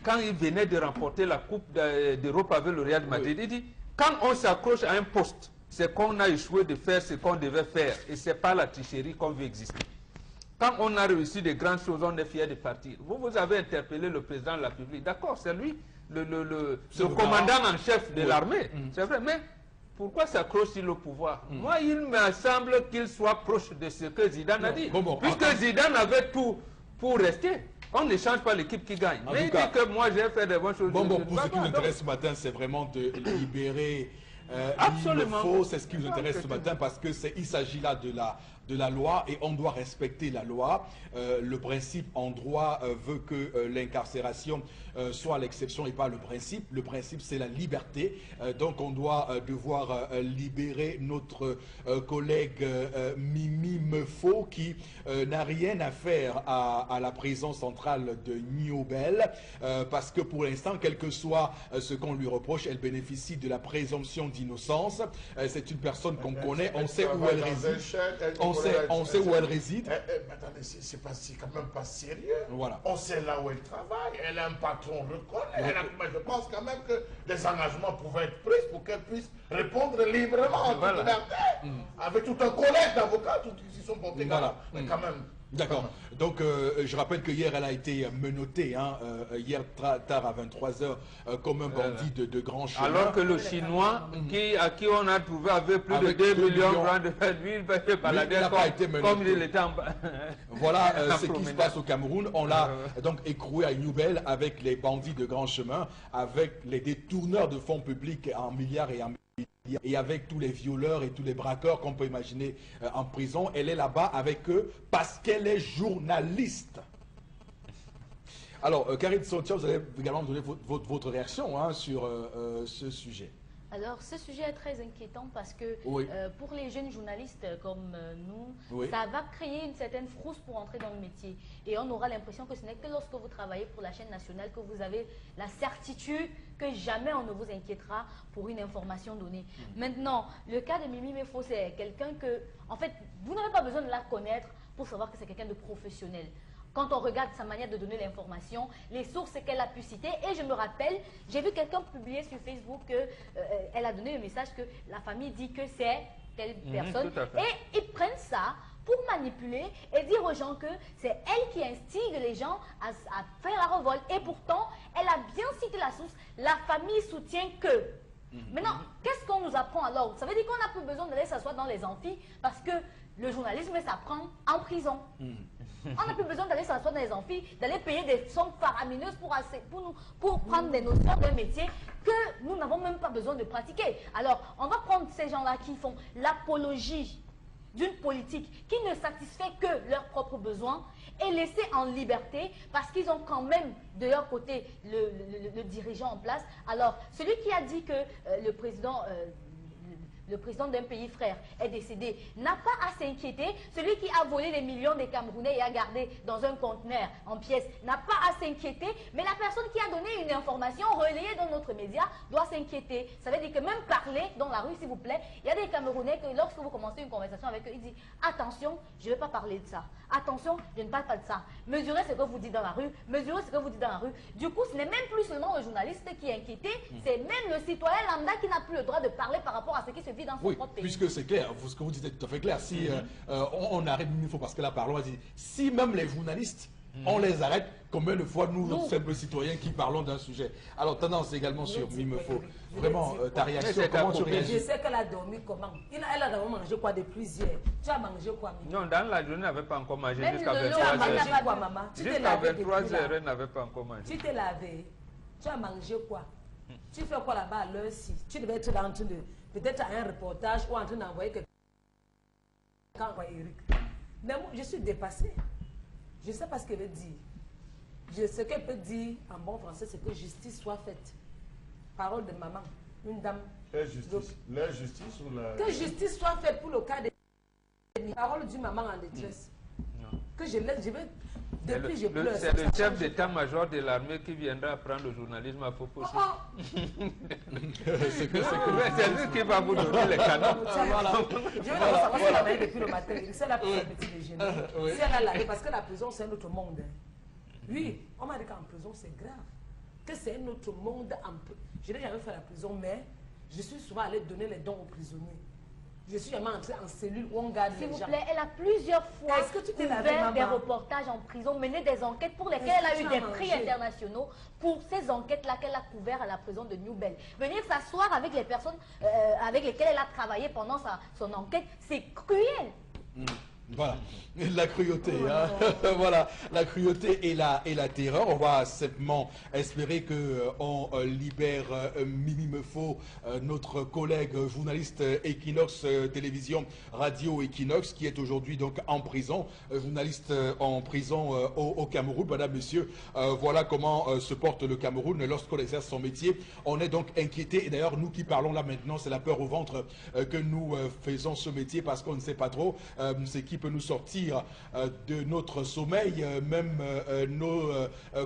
Quand il venait de remporter la Coupe d'Europe avec le Real Madrid, il dit, quand on s'accroche à un poste, c'est qu'on a échoué de faire ce qu'on devait faire. Et ce n'est pas la tricherie qu'on veut exister. Quand on a réussi de grandes choses, on est fier de partir. Vous avez interpellé le président de la République. D'accord, c'est lui, le commandant en chef de l'armée. C'est vrai, mais pourquoi s'accroche sur le pouvoir? Moi, il me semble qu'il soit proche de ce que Zidane a dit. Puisque Zidane avait tout pour rester. On ne change pas l'équipe qui gagne. Mais il dit que moi j'ai fait des bonnes choses. Pour ce qui m'intéresse ce matin, c'est vraiment de libérer Absolument. Il faut, c'est ce qui nous intéresse ce matin parce que il s'agit là de la loi et on doit respecter la loi. Le principe en droit veut que l'incarcération soit l'exception et pas le principe. Le principe, c'est la liberté. Donc, on doit devoir libérer notre collègue Mimi Mefo qui n'a rien à faire à la prison centrale de Newbel parce que pour l'instant, quel que soit ce qu'on lui reproche, elle bénéficie de la présomption d'innocence. C'est une personne qu'on connaît, on sait où elle réside. On sait où elle réside. Attendez, c'est quand même pas sérieux. Voilà. On sait là où elle travaille. Elle a un patron reconnu. Mais je pense quand même que des engagements pouvaient être pris pour qu'elle puisse répondre librement en toute liberté. Avec tout un collège d'avocats, qui sont portés mais quand même. D'accord. Donc, je rappelle que hier, elle a été menottée, hier tard à 23h, comme un bandit de grand chemin. Alors que le Chinois, à qui on a trouvé avec plus de 2 millions de francs de fête, lui, il peut balader comme il était en bas. Voilà ce qui se passe au Cameroun. On l'a donc écroué à Newbel avec les bandits de grand chemin, avec les détourneurs de fonds publics en milliards et en et avec tous les violeurs et tous les braqueurs qu'on peut imaginer en prison. Elle est là-bas avec eux parce qu'elle est journaliste. Alors, Karine Sotia, vous allez également donner votre réaction sur ce sujet. Alors, ce sujet est très inquiétant parce que pour les jeunes journalistes comme nous, ça va créer une certaine frousse pour entrer dans le métier. Et on aura l'impression que ce n'est que lorsque vous travaillez pour la chaîne nationale que vous avez la certitude que jamais on ne vous inquiétera pour une information donnée. Maintenant, le cas de Mimi Mefo, c'est quelqu'un que, en fait, vous n'avez pas besoin de la connaître pour savoir que c'est quelqu'un de professionnel. Quand on regarde sa manière de donner l'information, les sources qu'elle a pu citer, et je me rappelle, j'ai vu quelqu'un publier sur Facebook qu'elle a donné le message que la famille dit que c'est telle personne. Et ils prennent ça pour manipuler et dire aux gens que c'est elle qui instigue les gens à faire la révolte. Et pourtant, elle a bien cité la source, la famille soutient que. Maintenant, qu'est-ce qu'on nous apprend alors? Ça veut dire qu'on n'a plus besoin d'aller s'asseoir dans les amphis parce que le journalisme s'apprend en prison. On n'a plus besoin d'aller s'asseoir dans les amphis, d'aller payer des sommes faramineuses pour prendre des notions d'un métier que nous n'avons même pas besoin de pratiquer. Alors, on va prendre ces gens-là qui font l'apologie d'une politique qui ne satisfait que leurs propres besoins et laisser en liberté parce qu'ils ont quand même de leur côté le dirigeant en place. Alors, celui qui a dit que le président d'un pays frère est décédé, n'a pas à s'inquiéter. Celui qui a volé les millions des Camerounais et a gardé dans un conteneur en pièces n'a pas à s'inquiéter. Mais la personne qui a donné une information relayée dans notre média doit s'inquiéter. Ça veut dire que même parler dans la rue, s'il vous plaît, il y a des Camerounais que lorsque vous commencez une conversation avec eux, ils disent attention, je ne vais pas parler de ça. Attention, je ne parle pas de ça. Mesurez ce que vous dites dans la rue. Mesurez ce que vous dites dans la rue. Du coup, ce n'est même plus seulement le journaliste qui est inquiété, c'est même le citoyen lambda qui n'a plus le droit de parler par rapport à ce qui se vit dans son propre pays. Puisque c'est clair, ce que vous dites est tout à fait clair. Si on arrête Mimi Mefo parce que là, parlons, si même les journalistes, on les arrête, combien de fois nous, simples citoyens, qui parlons d'un sujet. Alors, tendance également sur Mimi Mefo. Vraiment, ta réaction, comment tu réagis? Je sais qu'elle a dormi comment. Elle a d'abord mangé quoi depuis hier? Tu as mangé quoi, Mimi? Non, dans la journée, elle n'avait pas encore mangé jusqu'à 23h. Tu as mangé quoi, maman? Jusqu'à 23h, elle n'avait pas encore mangé. Tu t'es lavé. Tu as mangé quoi? Tu fais quoi là-bas à l'heure-ci? Tu devais être là en train de... Peut-être à un reportage ou en train d'envoyer quelqu'un. Eric. Mais moi, je suis dépassée. Je ne sais pas ce qu'elle veut dire. Ce qu'elle peut dire en bon français, c'est que justice soit faite. Parole de maman, une dame. Quelle justice? La justice ou la... Que justice soit faite pour le cas des... Parole d'une maman en détresse. Non. Que je laisse, je vais... Depuis, je pleure. C'est le chef d'état-major de l'armée qui viendra apprendre le journalisme à Foposi. C'est lui qui va vous donner les canons. Je vais savoir si elle a lavé depuis le matin. C'est la petit déjeuner. Si elle a lavé, parce que la prison, c'est un autre monde. Oui, on m'a dit qu'en prison, c'est grave. Que c'est un autre monde. Je n'ai jamais fait la prison, mais je suis souvent allée donner les dons aux prisonniers. Je suis jamais entrée en cellule où on garde les gens. S'il vous plaît, elle a plusieurs fois ouvert des reportages en prison, mené des enquêtes pour lesquelles elle a eu des prix internationaux pour ces enquêtes-là qu'elle a couvertes à la prison de Newbel. Venir s'asseoir avec les personnes avec lesquelles elle a travaillé pendant son enquête, c'est cruel. Voilà, la cruauté, hein. Voilà, la cruauté et la terreur. On va simplement espérer qu'on libère Mimi Meufo, notre collègue journaliste Equinox Télévision Radio Equinox, qui est aujourd'hui donc en prison, journaliste en prison au Cameroun. Madame, Monsieur, voilà comment se porte le Cameroun lorsqu'on exerce son métier. On est donc inquiété, et d'ailleurs nous qui parlons là maintenant, c'est la peur au ventre que nous faisons ce métier, parce qu'on ne sait pas trop ce qui peut nous sortir de notre sommeil. Même nos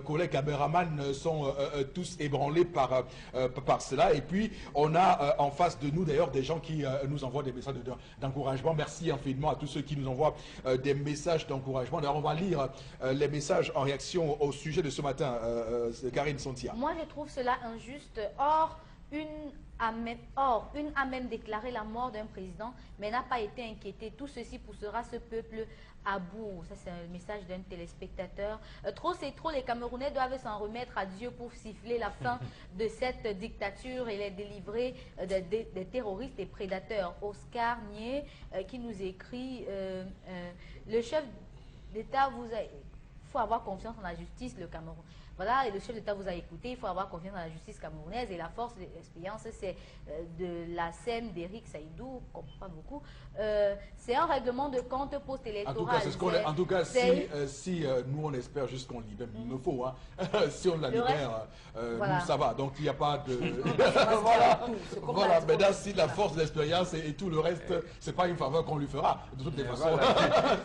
collègues caméramans sont tous ébranlés par cela. Et puis on a en face de nous d'ailleurs des gens qui nous envoient des messages d'encouragement. Merci infiniment à tous ceux qui nous envoient des messages d'encouragement. D'ailleurs on va lire les messages en réaction au sujet de ce matin. Karine Sontia. Moi je trouve cela injuste. Une a même déclaré la mort d'un président, mais n'a pas été inquiétée. Tout ceci poussera ce peuple à bout. Ça, c'est un message d'un téléspectateur. Trop, c'est trop. Les Camerounais doivent s'en remettre à Dieu pour siffler la fin de cette dictature et les délivrer des terroristes et prédateurs. Oscar Nier, qui nous écrit le chef d'État il faut avoir confiance en la justice, le Cameroun. Voilà, et le chef d'État vous a écouté, il faut avoir confiance dans la justice camerounaise, et la force de l'expérience, c'est de la SEM d'Éric Saïdou, on ne comprend pas beaucoup. C'est un règlement de compte post-électoral. En tout cas, si nous on espère juste qu'on libère, il me faut, hein. Si on la libère, voilà. Nous ça va, donc il n'y a pas de... voilà, maintenant si la force de l'expérience et tout le reste, c'est pas une faveur qu'on lui fera, de toutes les façons,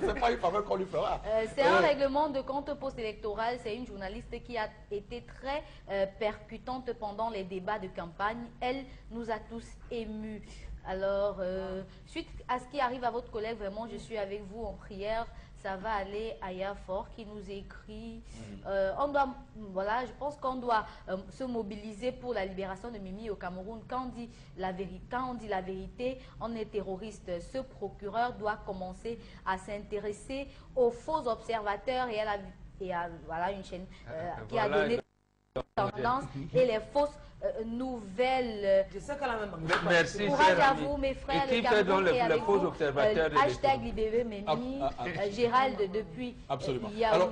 c'est pas une faveur qu'on lui fera. C'est un règlement de compte post-électoral, c'est une journaliste qui a été très percutante pendant les débats de campagne. Elle nous a tous émus. Alors, suite à ce qui arrive à votre collègue, vraiment, je suis avec vous en prière. Ça va aller à Yafort qui nous écrit. On doit, voilà, je pense qu'on doit se mobiliser pour la libération de Mimi au Cameroun. Quand on dit la vérité, on est terroriste. Ce procureur doit commencer à s'intéresser aux faux observateurs et voilà une chaîne qui a donné tendance et les fausses nouvelles. Je sais qu'elle a même... Merci, courage à vous, mes frères. Et qui fait donc les faux observateurs hashtag libéré Mimi, Gérald depuis Yaoundé. Alors,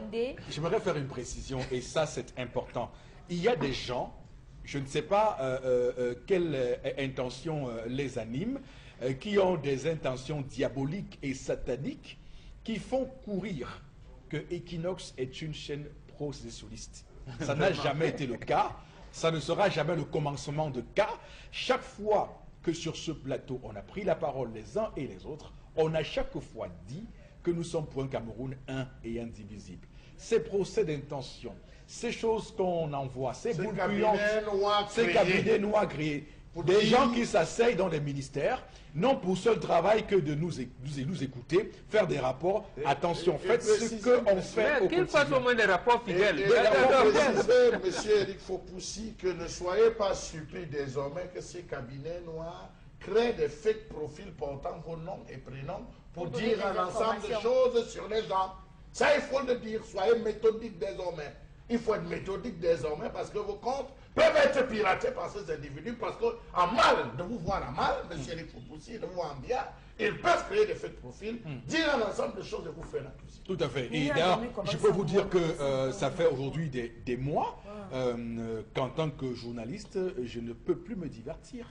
j'aimerais faire une précision, et ça c'est important. Il y a des gens, je ne sais pas quelle intention les anime, qui ont des intentions diaboliques et sataniques, qui font courir que Equinox est une chaîne pro-sécessionniste. Ça n'a jamais été le cas. Ça ne sera jamais le commencement de cas. Chaque fois que sur ce plateau, on a pris la parole les uns et les autres, on a chaque fois dit que nous sommes pour un Cameroun un et indivisible. Ces procès d'intention, ces choses qu'on envoie, ces boules puantes, ces cabinets noirs créés, des gens qui s'asseyent dans les ministères, non pour seul travail que de nous écouter, faire des rapports. Attention, faites ce qu'on fait au quotidien. Qu'il fasse au moins des rapports fidèles. Monsieur Eric Fopoussi, que ne soyez pas surpris désormais que ces cabinets noirs créent des fake profils portant vos noms et prénoms pour dire un ensemble de choses sur les gens. Ça, il faut le dire. Soyez méthodique désormais. Il faut être méthodique désormais parce que vos comptes peuvent être piratés par ces individus parce qu'en mal, de vous voir en mal, monsieur Eric Fopoussi, de vous voir en bien, ils peuvent créer des fake profils, dire un ensemble de choses et vous faire l'accusation. Tout à fait. Et d'ailleurs, je peux vous dire que ça fait aujourd'hui des mois qu'en tant que journaliste, je ne peux plus me divertir.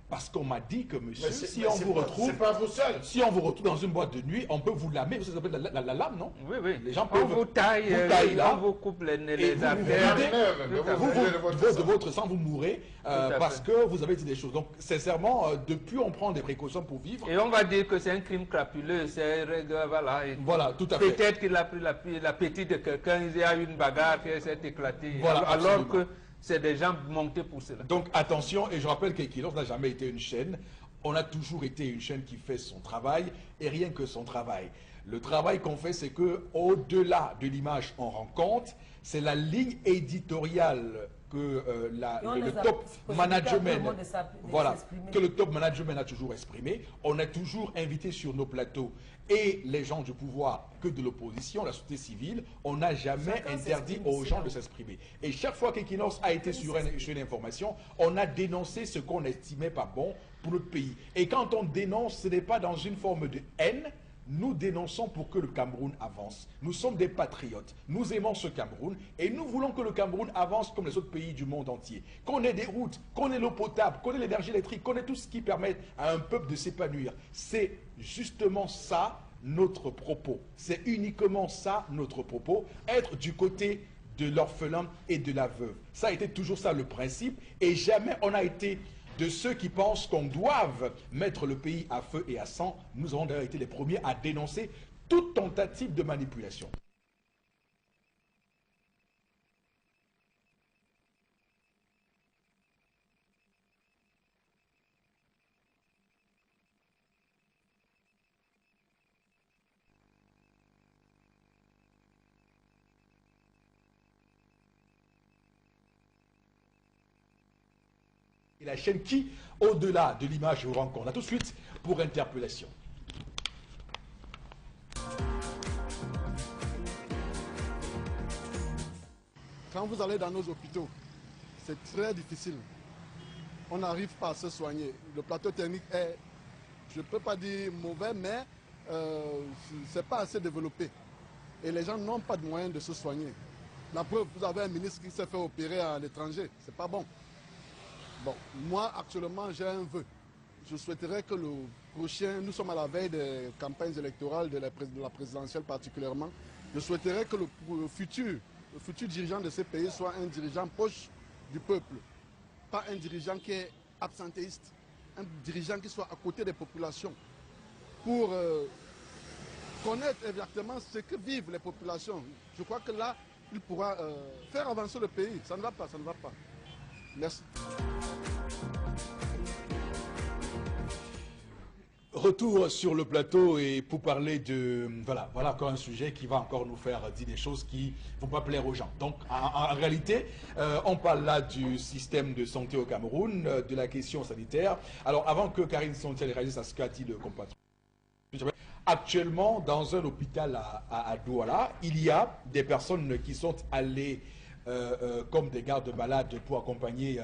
Parce qu'on m'a dit que, monsieur, si on vous retrouve dans une boîte de nuit, on peut vous lamer. Ça s'appelle la lame, non? Oui, oui. Les gens peuvent on vous taille là, on vous coupe les affaires. De votre sang, vous mourrez parce que vous avez dit des choses. Donc, sincèrement, depuis, on prend des précautions pour vivre. Et on va dire que c'est un crime crapuleux. Voilà. Voilà, tout à fait. Peut-être qu'il a pris l'appétit de quelqu'un, il y a eu une bagarre qui s'est éclatée. Voilà, alors que c'est des gens montés pour cela. Donc attention, et je rappelle qu'Equinox n'a jamais été une chaîne. On a toujours été une chaîne qui fait son travail, et rien que son travail. Le travail qu'on fait, c'est que au-delà de l'image, on rend compte, c'est la ligne éditoriale que le top management, voilà, que le top management a toujours exprimé. On a toujours invité sur nos plateaux et les gens du pouvoir que de l'opposition, la société civile. On n'a jamais interdit aux gens de s'exprimer. Et chaque fois qu'Equinox a été sur une information, on a dénoncé ce qu'on estimait pas bon pour notre pays. Et quand on dénonce, ce n'est pas dans une forme de haine, nous dénonçons pour que le Cameroun avance. Nous sommes des patriotes. Nous aimons ce Cameroun et nous voulons que le Cameroun avance comme les autres pays du monde entier. Qu'on ait des routes, qu'on ait l'eau potable, qu'on ait l'énergie électrique, qu'on ait tout ce qui permet à un peuple de s'épanouir. C'est justement ça notre propos. C'est uniquement ça notre propos. Être du côté de l'orphelin et de la veuve. Ça a été toujours ça le principe et jamais on a été de ceux qui pensent qu'on doive mettre le pays à feu et à sang. Nous avons d'ailleurs été les premiers à dénoncer toute tentative de manipulation. Et la chaîne qui, au-delà de l'image, vous rencontre. A tout de suite pour interpellation. Quand vous allez dans nos hôpitaux, c'est très difficile. On n'arrive pas à se soigner. Le plateau technique est, je ne peux pas dire mauvais, mais ce n'est pas assez développé. Et les gens n'ont pas de moyens de se soigner. La preuve, vous avez un ministre qui s'est fait opérer à l'étranger. Ce n'est pas bon. Bon, moi, actuellement, j'ai un vœu. Je souhaiterais que le prochain, nous sommes à la veille des campagnes électorales, de la présidentielle particulièrement, je souhaiterais que le futur dirigeant de ce pays soit un dirigeant proche du peuple. Pas un dirigeant qui est absentéiste, un dirigeant qui soit à côté des populations pour connaître exactement ce que vivent les populations. Je crois que là, il pourra faire avancer le pays. Ça ne va pas, ça ne va pas. Merci. Retour sur le plateau et pour parler de... Voilà encore un sujet qui va encore nous faire dire des choses qui ne vont pas plaire aux gens. Donc, en réalité, on parle là du système de santé au Cameroun, de la question sanitaire. Alors, avant que Karine Sontiel réagisse à ce qu'a dit le compatriote, actuellement, dans un hôpital à Douala, il y a des personnes qui sont allées comme des gardes-malades pour accompagner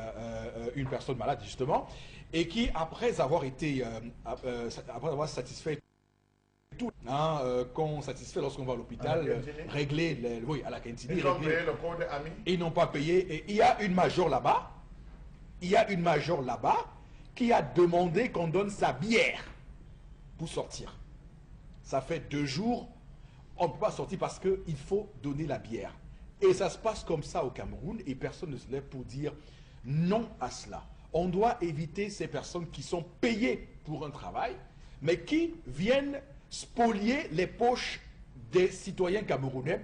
une personne malade, justement, et qui, après avoir été, après avoir satisfait tout, qu'on satisfait lorsqu'on va à l'hôpital, régler, oui, à la cantine, ils ont payé le code AMI. Ils n'ont pas payé, et il y a une major là-bas, qui a demandé qu'on donne sa bière pour sortir. Ça fait 2 jours, on ne peut pas sortir parce qu'il faut donner la bière. Et ça se passe comme ça au Cameroun et personne ne se lève pour dire non à cela. On doit éviter ces personnes qui sont payées pour un travail, mais qui viennent spolier les poches des citoyens camerounais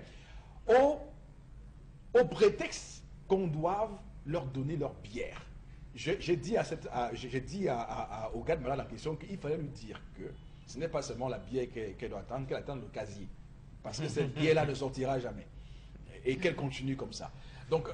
au prétexte qu'on doive leur donner leur bière. J'ai dit au gars de malade en question qu'il fallait lui dire que ce n'est pas seulement la bière qu'elle doit attendre, qu'elle attend le casier. Parce que cette bière-là ne sortira jamais. Et qu'elle continue comme ça. Donc,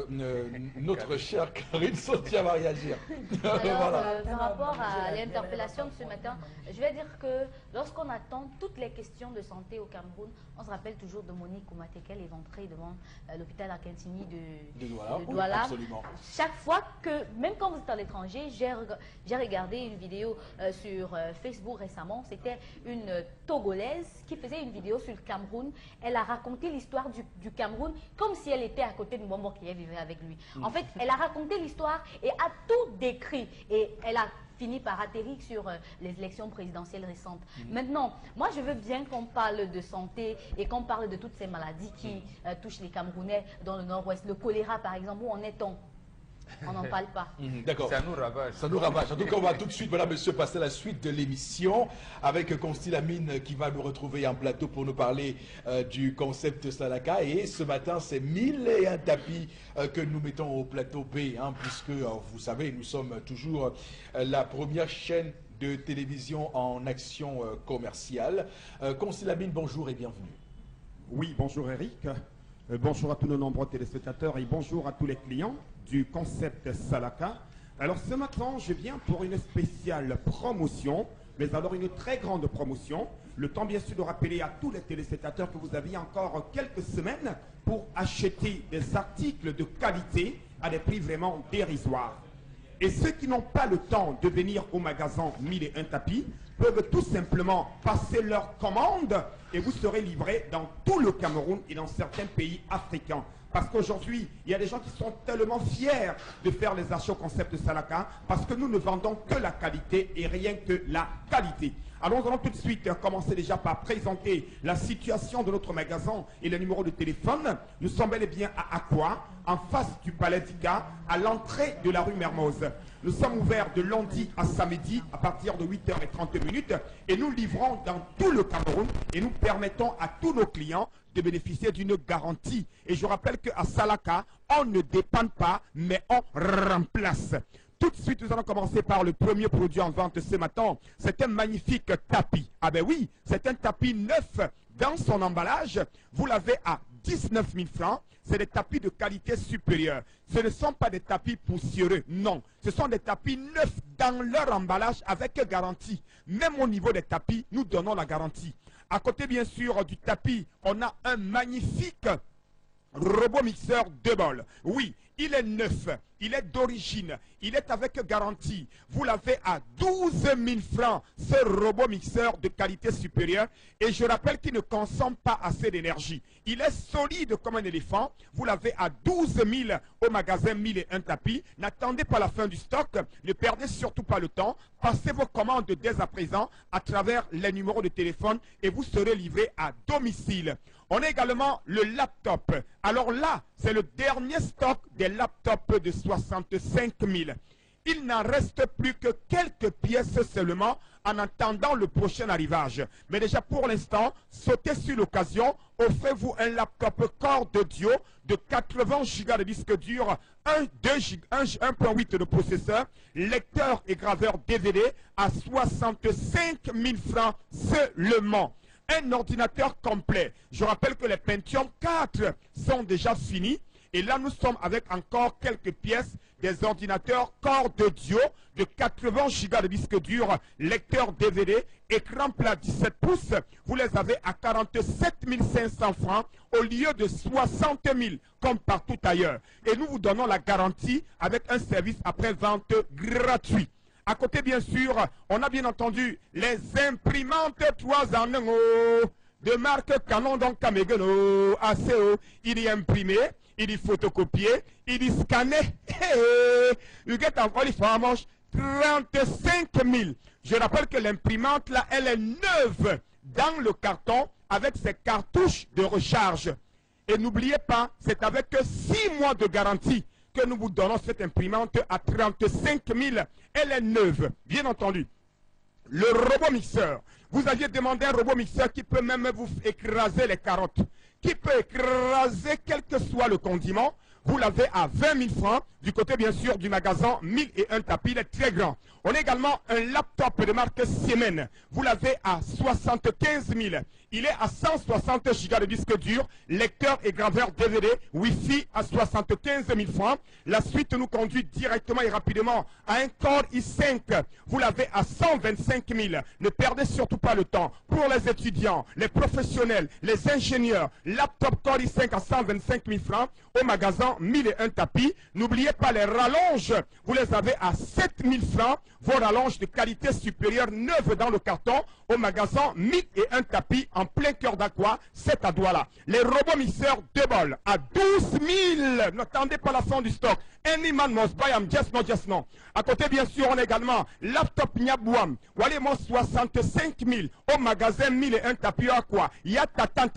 notre chère Karine Sontiel va réagir. Alors, voilà. Par rapport à l'interpellation de ce matin, je vais dire que lorsqu'on attend toutes les questions de santé au Cameroun, on se rappelle toujours de Monique Koumaté, qu'elle est entrée devant l'hôpital Argentini de Douala. Oui, absolument. Chaque fois que, même quand vous êtes à l'étranger, j'ai regardé une vidéo sur Facebook récemment, c'était une Togolaise qui faisait une vidéo sur le Cameroun. Elle a raconté l'histoire du Cameroun comme si elle était à côté de Mbombo qui vivait avec lui. En fait, elle a raconté l'histoire et a tout décrit. Et elle a fini par atterrir sur les élections présidentielles récentes. Maintenant, moi, je veux bien qu'on parle de santé et qu'on parle de toutes ces maladies qui touchent les Camerounais dans le nord-ouest. Le choléra, par exemple, où en est-on? On n'en parle pas. D'accord. Ça nous ravage. Ça nous ravage. En tout cas, on va tout de suite, voilà, monsieur, passer à la suite de l'émission avec Consti Lamine qui va nous retrouver en plateau pour nous parler du concept Salaka. Et ce matin, c'est 1001 tapis que nous mettons au plateau B, puisque, vous savez, nous sommes toujours la première chaîne de télévision en action commerciale. Consti Lamine, bonjour et bienvenue. Oui, bonjour Eric. Bonjour à tous nos nombreux téléspectateurs et bonjour à tous les clients du concept Salaka. Alors ce matin, je viens pour une spéciale promotion, mais alors une très grande promotion. Le temps bien sûr de rappeler à tous les téléspectateurs que vous aviez encore quelques semaines pour acheter des articles de qualité à des prix vraiment dérisoires. Et ceux qui n'ont pas le temps de venir au magasin 1001 tapis peuvent tout simplement passer leur commande et vous serez livrés dans tout le Cameroun et dans certains pays africains. Parce qu'aujourd'hui, il y a des gens qui sont tellement fiers de faire les achats au concept Salaka parce que nous ne vendons que la qualité et rien que la qualité. Alors nous allons tout de suite commencer déjà par présenter la situation de notre magasin et le numéro de téléphone. Nous sommes bel et bien à Aqua, en face du Palais d'Ika, à l'entrée de la rue Mermoz. Nous sommes ouverts de lundi à samedi à partir de 8h30 et nous livrons dans tout le Cameroun et nous permettons à tous nos clients de bénéficier d'une garantie. Et je rappelle qu'à Salaka, on ne dépend pas, mais on remplace. Tout de suite, nous allons commencer par le premier produit en vente ce matin. C'est un magnifique tapis. Ah ben oui, c'est un tapis neuf dans son emballage. Vous l'avez à 19 000 francs. C'est des tapis de qualité supérieure. Ce ne sont pas des tapis poussiéreux, non. Ce sont des tapis neufs dans leur emballage avec garantie. Même au niveau des tapis, nous donnons la garantie. À côté, bien sûr, du tapis, on a un magnifique robot mixeur 2 bols. Oui, il est neuf, il est d'origine, il est avec garantie. Vous l'avez à 12 000 francs, ce robot mixeur de qualité supérieure. Et je rappelle qu'il ne consomme pas assez d'énergie. Il est solide comme un éléphant. Vous l'avez à 12 000 au magasin 1001 tapis. N'attendez pas la fin du stock. Ne perdez surtout pas le temps. Passez vos commandes dès à présent à travers les numéros de téléphone et vous serez livré à domicile. On a également le laptop. Alors là, c'est le dernier stock des laptops de 65 000. Il n'en reste plus que quelques pièces seulement en attendant le prochain arrivage. Mais déjà pour l'instant, sautez sur l'occasion, offrez-vous un laptop Core d'audio de 80 Go de disque dur, 1.8 de processeur, lecteur et graveur DVD à 65 000 francs seulement. Un ordinateur complet. Je rappelle que les Pentium 4 sont déjà finis. Et là, nous sommes avec encore quelques pièces des ordinateurs Core d'audio de 80 Go de disque dur, lecteur DVD, écran plat 17 pouces. Vous les avez à 47 500 francs au lieu de 60 000 comme partout ailleurs. Et nous vous donnons la garantie avec un service après-vente gratuit. À côté, bien sûr, on a bien entendu les imprimantes 3 en 1 de marque Canon, donc Kamegeno, ACO. Il est imprimé, il est photocopié, il est scanné. You get a volley for 35 000. Je rappelle que l'imprimante, là, elle est neuve dans le carton avec ses cartouches de recharge. Et n'oubliez pas, c'est avec 6 mois de garantie que nous vous donnons cette imprimante à 35 000. Elle est neuve, bien entendu. Le robot mixeur. Vous aviez demandé un robot mixeur qui peut même vous écraser les carottes, qui peut écraser quel que soit le condiment. Vous l'avez à 20 000 francs, du côté bien sûr du magasin 1001 tapis, il est très grand. On a également un laptop de marque Siemens. Vous l'avez à 75 000. Il est à 160 Go de disque dur, lecteur et graveur DVD, Wi-Fi à 75 000 francs. La suite nous conduit directement et rapidement à un Core i5. Vous l'avez à 125 000. Ne perdez surtout pas le temps. Pour les étudiants, les professionnels, les ingénieurs, laptop Core i5 à 125 000 francs au magasin 1001 tapis. N'oubliez pas les rallonges. Vous les avez à 7 000 francs. Vos rallonges de qualité supérieure neuves dans le carton au magasin 1001 tapis en plein cœur d'Aqua, c'est à Douala. Les robots mixeurs 2 bols à 12 000. N'attendez pas la fin du stock. Any man must buy, I'm just no. À côté, bien sûr, on a également laptop Nyabouam. Wallez moi 65 000 au magasin 1001 tapis à quoi. Il y a tatan,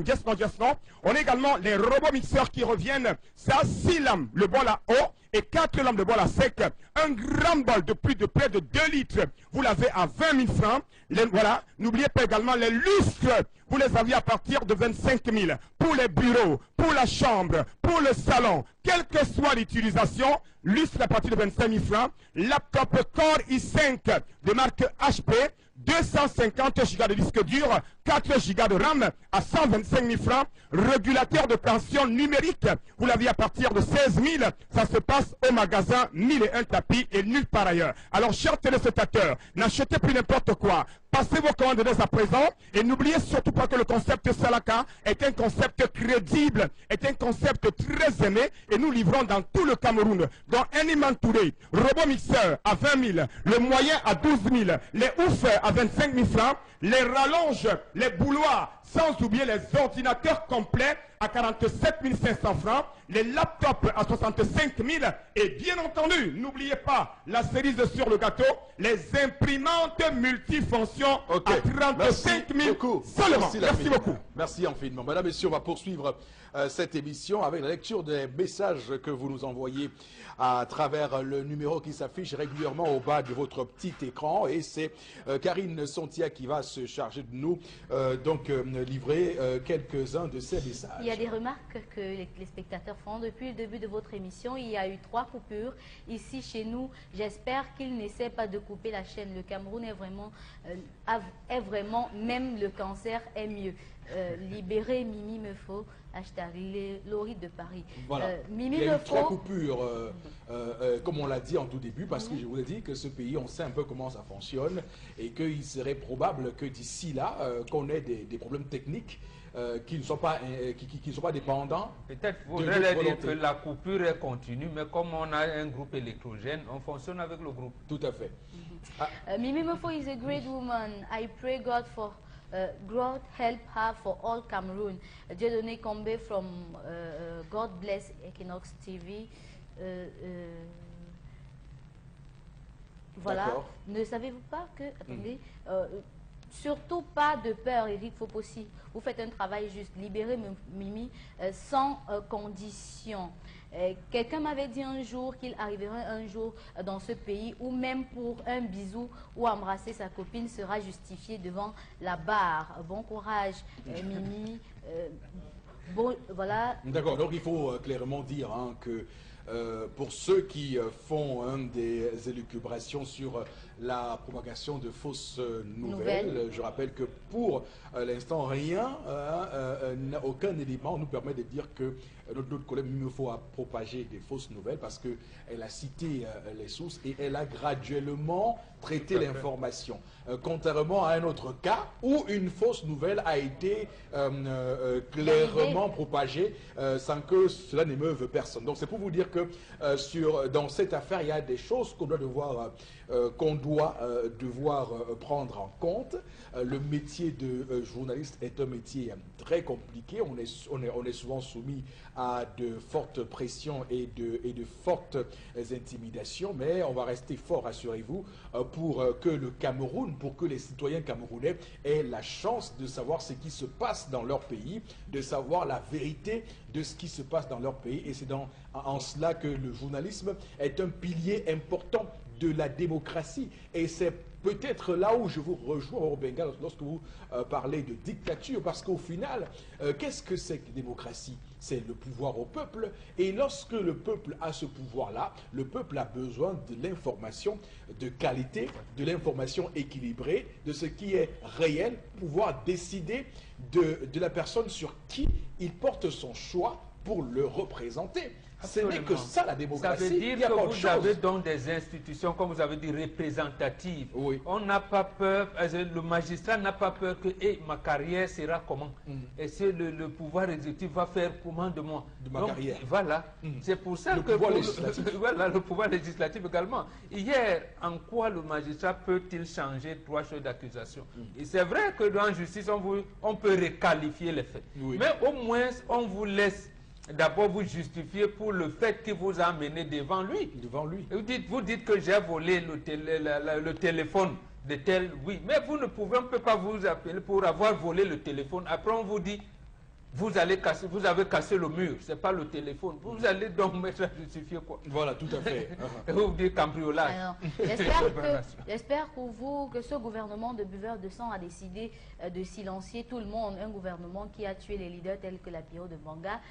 just no. On a également les robots mixeurs qui reviennent. Ça, 6 lames, le bol à eau et 4 lames de bol à sec. Un grand bol de plus de près de 2 litres. Vous l'avez à 20 000 francs. Voilà. N'oubliez pas également les lustres. Vous les aviez à partir de 25 000. Pour les bureaux, pour la chambre, pour le salon. Quelle que soit l'utilisation, lustre à partir de 25 000 francs. Laptop Core i5 de marque HP. 250 Go de disque dur, 4 Go de RAM à 125 000 francs. Régulateur de tension numérique, vous l'avez à partir de 16 000. Ça se passe au magasin 1001 tapis et nulle part ailleurs. Alors, chers téléspectateurs, n'achetez plus n'importe quoi. Passez vos commandes dès à présent et n'oubliez surtout pas que le concept Salaka est un concept crédible, est un concept très aimé et nous livrons dans tout le Cameroun. Donc un Iman Touré, robot mixeur à 20 000, le moyen à 12 000, les oufs à 25 000 francs, les rallonges, les bouloirs, sans oublier les ordinateurs complets à 47 500 francs, les laptops à 65 000 et bien entendu, n'oubliez pas la cerise sur le gâteau, les imprimantes multifonctions à 35 000 seulement. Merci beaucoup. Merci infiniment. Mesdames, Messieurs, on va poursuivre cette émission avec la lecture des messages que vous nous envoyez à travers le numéro qui s'affiche régulièrement au bas de votre petit écran. Et c'est Karine Sontia qui va se charger de nous livrer quelques-uns de ces messages. Il y a des remarques que les spectateurs font depuis le début de votre émission. Il y a eu 3 coupures ici chez nous. J'espère qu'ils n'essaient pas de couper la chaîne. Le Cameroun est vraiment, même le cancer est mieux. Libérer Mimi me faut, hashtag Laurie de Paris. Voilà. Mimi il y a eu me 3 faut... coupures, comme on l'a dit en tout début, parce que je vous ai dit que ce pays, on sait un peu comment ça fonctionne et qu'il serait probable que d'ici là, qu'on ait des problèmes techniques qui ne sont pas dépendants. Peut-être voudrait dire que la coupure est continue, mais comme on a un groupe électrogène, on fonctionne avec le groupe. Tout à fait. Mimi Mefo is a great woman. I pray God for God help her for all Cameroon. Dieudonné Combe from God bless Equinox TV. Voilà. Ne savez-vous pas que... Attendez. Surtout pas de peur, Eric Fopossi. Vous faites un travail juste. Libérez Mimi sans condition. Quelqu'un m'avait dit un jour qu'il arriverait un jour dans ce pays où même pour un bisou ou embrasser sa copine sera justifié devant la barre. Bon courage, Mimi. Bon, voilà. D'accord, donc il faut clairement dire que pour ceux qui font des élucubrations sur la propagation de fausses nouvelles, je rappelle que pour l'instant, rien, aucun élément nous permet de dire que notre collègue Mimefo a propagé des fausses nouvelles parce qu'elle a cité les sources et elle a graduellement traité l'information. Contrairement à un autre cas où une fausse nouvelle a été clairement propagée sans que cela n'émeuve personne. Donc c'est pour vous dire que dans cette affaire, il y a des choses qu'on doit devoir prendre en compte. Le métier de journaliste est un métier très compliqué. On est souvent soumis à de fortes pressions et de fortes intimidations, mais on va rester fort, rassurez-vous, pour que le Cameroun, pour que les citoyens camerounais aient la chance de savoir ce qui se passe dans leur pays, de savoir la vérité de ce qui se passe dans leur pays. Et c'est en cela que le journalisme est un pilier important de la démocratie. Et c'est peut-être là où je vous rejoins, Obenga, lorsque vous parlez de dictature, parce qu'au final, qu'est-ce que c'est que la démocratie? C'est le pouvoir au peuple. Et lorsque le peuple a ce pouvoir-là, le peuple a besoin de l'information de qualité, de l'information équilibrée, de ce qui est réel, pouvoir décider de la personne sur qui il porte son choix pour le représenter. Ce n'est que ça la démocratie. Ça veut dire que vous avez donc des institutions, comme vous avez dit, représentatives. Oui. On n'a pas peur, le magistrat n'a pas peur que ma carrière sera comment. Et si le pouvoir exécutif va faire comment de moi. De ma carrière. Voilà. C'est pour ça le que... pouvoir législatif. Voilà, le pouvoir législatif également. Hier, en quoi le magistrat peut-il changer 3 choses d'accusation? Et c'est vrai que dans la justice, on peut requalifier les faits. Oui. Mais au moins, on vous laisse d'abord vous justifier pour le fait qu'il vous a amené devant lui. Devant lui. Vous dites que j'ai volé le téléphone de tel, oui, mais on ne peut pas vous appeler pour avoir volé le téléphone. Après on vous dit, vous avez cassé le mur, c'est pas le téléphone. Vous allez donc mettre à justifier quoi? Voilà, tout à fait. Vous dites cambriolage. J'espère que ce gouvernement de buveurs de sang a décidé de silencier tout le monde. Un gouvernement qui a tué les leaders tels que la Piro de Banga,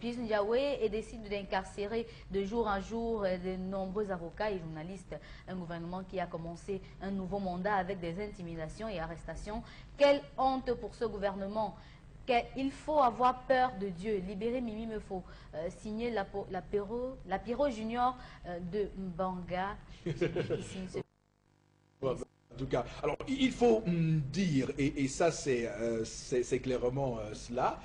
Pius Ndiawe, et décide d'incarcérer de jour en jour de nombreux avocats et journalistes. Un gouvernement qui a commencé un nouveau mandat avec des intimidations et arrestations. Quelle honte pour ce gouvernement! Il faut avoir peur de Dieu. Libérer Mimi Mefo. Signer la Piro Junior de Mbanga. En tout cas, alors il faut dire, et ça c'est clairement cela,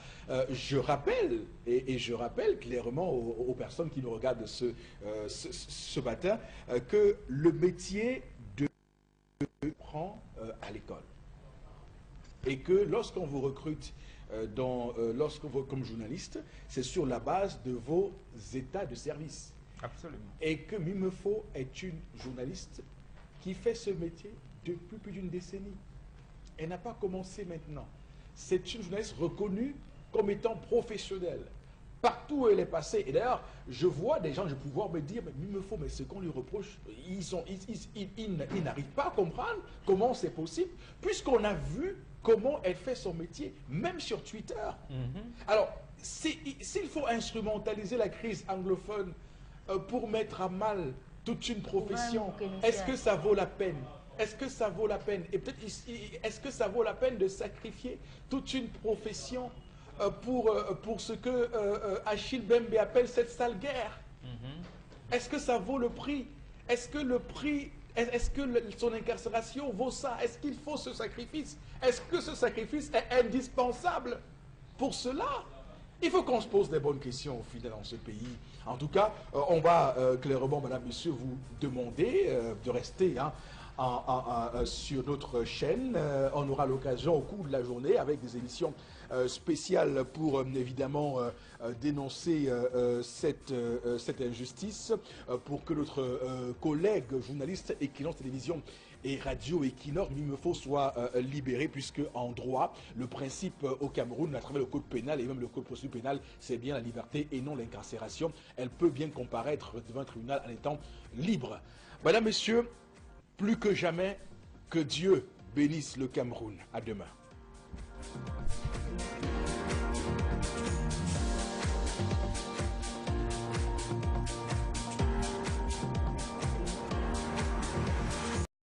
je rappelle, et je rappelle clairement aux personnes qui nous regardent ce matin, que le métier de prend à l'école. Et que lorsqu'on vous recrute comme journaliste, c'est sur la base de vos états de service. Absolument. Et que Mimefo est une journaliste qui fait ce métier depuis plus d'une décennie. Elle n'a pas commencé maintenant. C'est une journaliste reconnue comme étant professionnelle. Partout où elle est passée. Et d'ailleurs, je vois des gens, je vais pouvoir me dire, mais Mimefo, mais ce qu'on lui reproche, ils n'arrivent pas à comprendre comment c'est possible, puisqu'on a vu comment elle fait son métier, même sur Twitter. Alors, s'il faut instrumentaliser la crise anglophone pour mettre à mal toute une profession, est-ce que ça vaut la peine? Est-ce que ça vaut la peine? Et peut-être, est-ce que ça vaut la peine de sacrifier toute une profession pour ce que Achille Bembe appelle cette sale guerre? Est-ce que ça vaut le prix? Est-ce que le prix, est-ce que son incarcération vaut ça? Est-ce qu'il faut ce sacrifice? Est-ce que ce sacrifice est indispensable pour cela? Il faut qu'on se pose des bonnes questions au final dans ce pays. En tout cas, on va clairement, madame, monsieur, vous demander de rester sur notre chaîne. On aura l'occasion au cours de la journée avec des émissions spéciales pour évidemment dénoncer cette injustice, pour que notre collègue journaliste Equinox Télévision et Radio Equinox, Mimefo, soit libéré, puisque en droit, le principe au Cameroun, à travers le code pénal et même le code procédure pénale, c'est bien la liberté et non l'incarcération. Elle peut bien comparaître devant un tribunal en étant libre. Madame, messieurs, plus que jamais, que Dieu bénisse le Cameroun. À demain.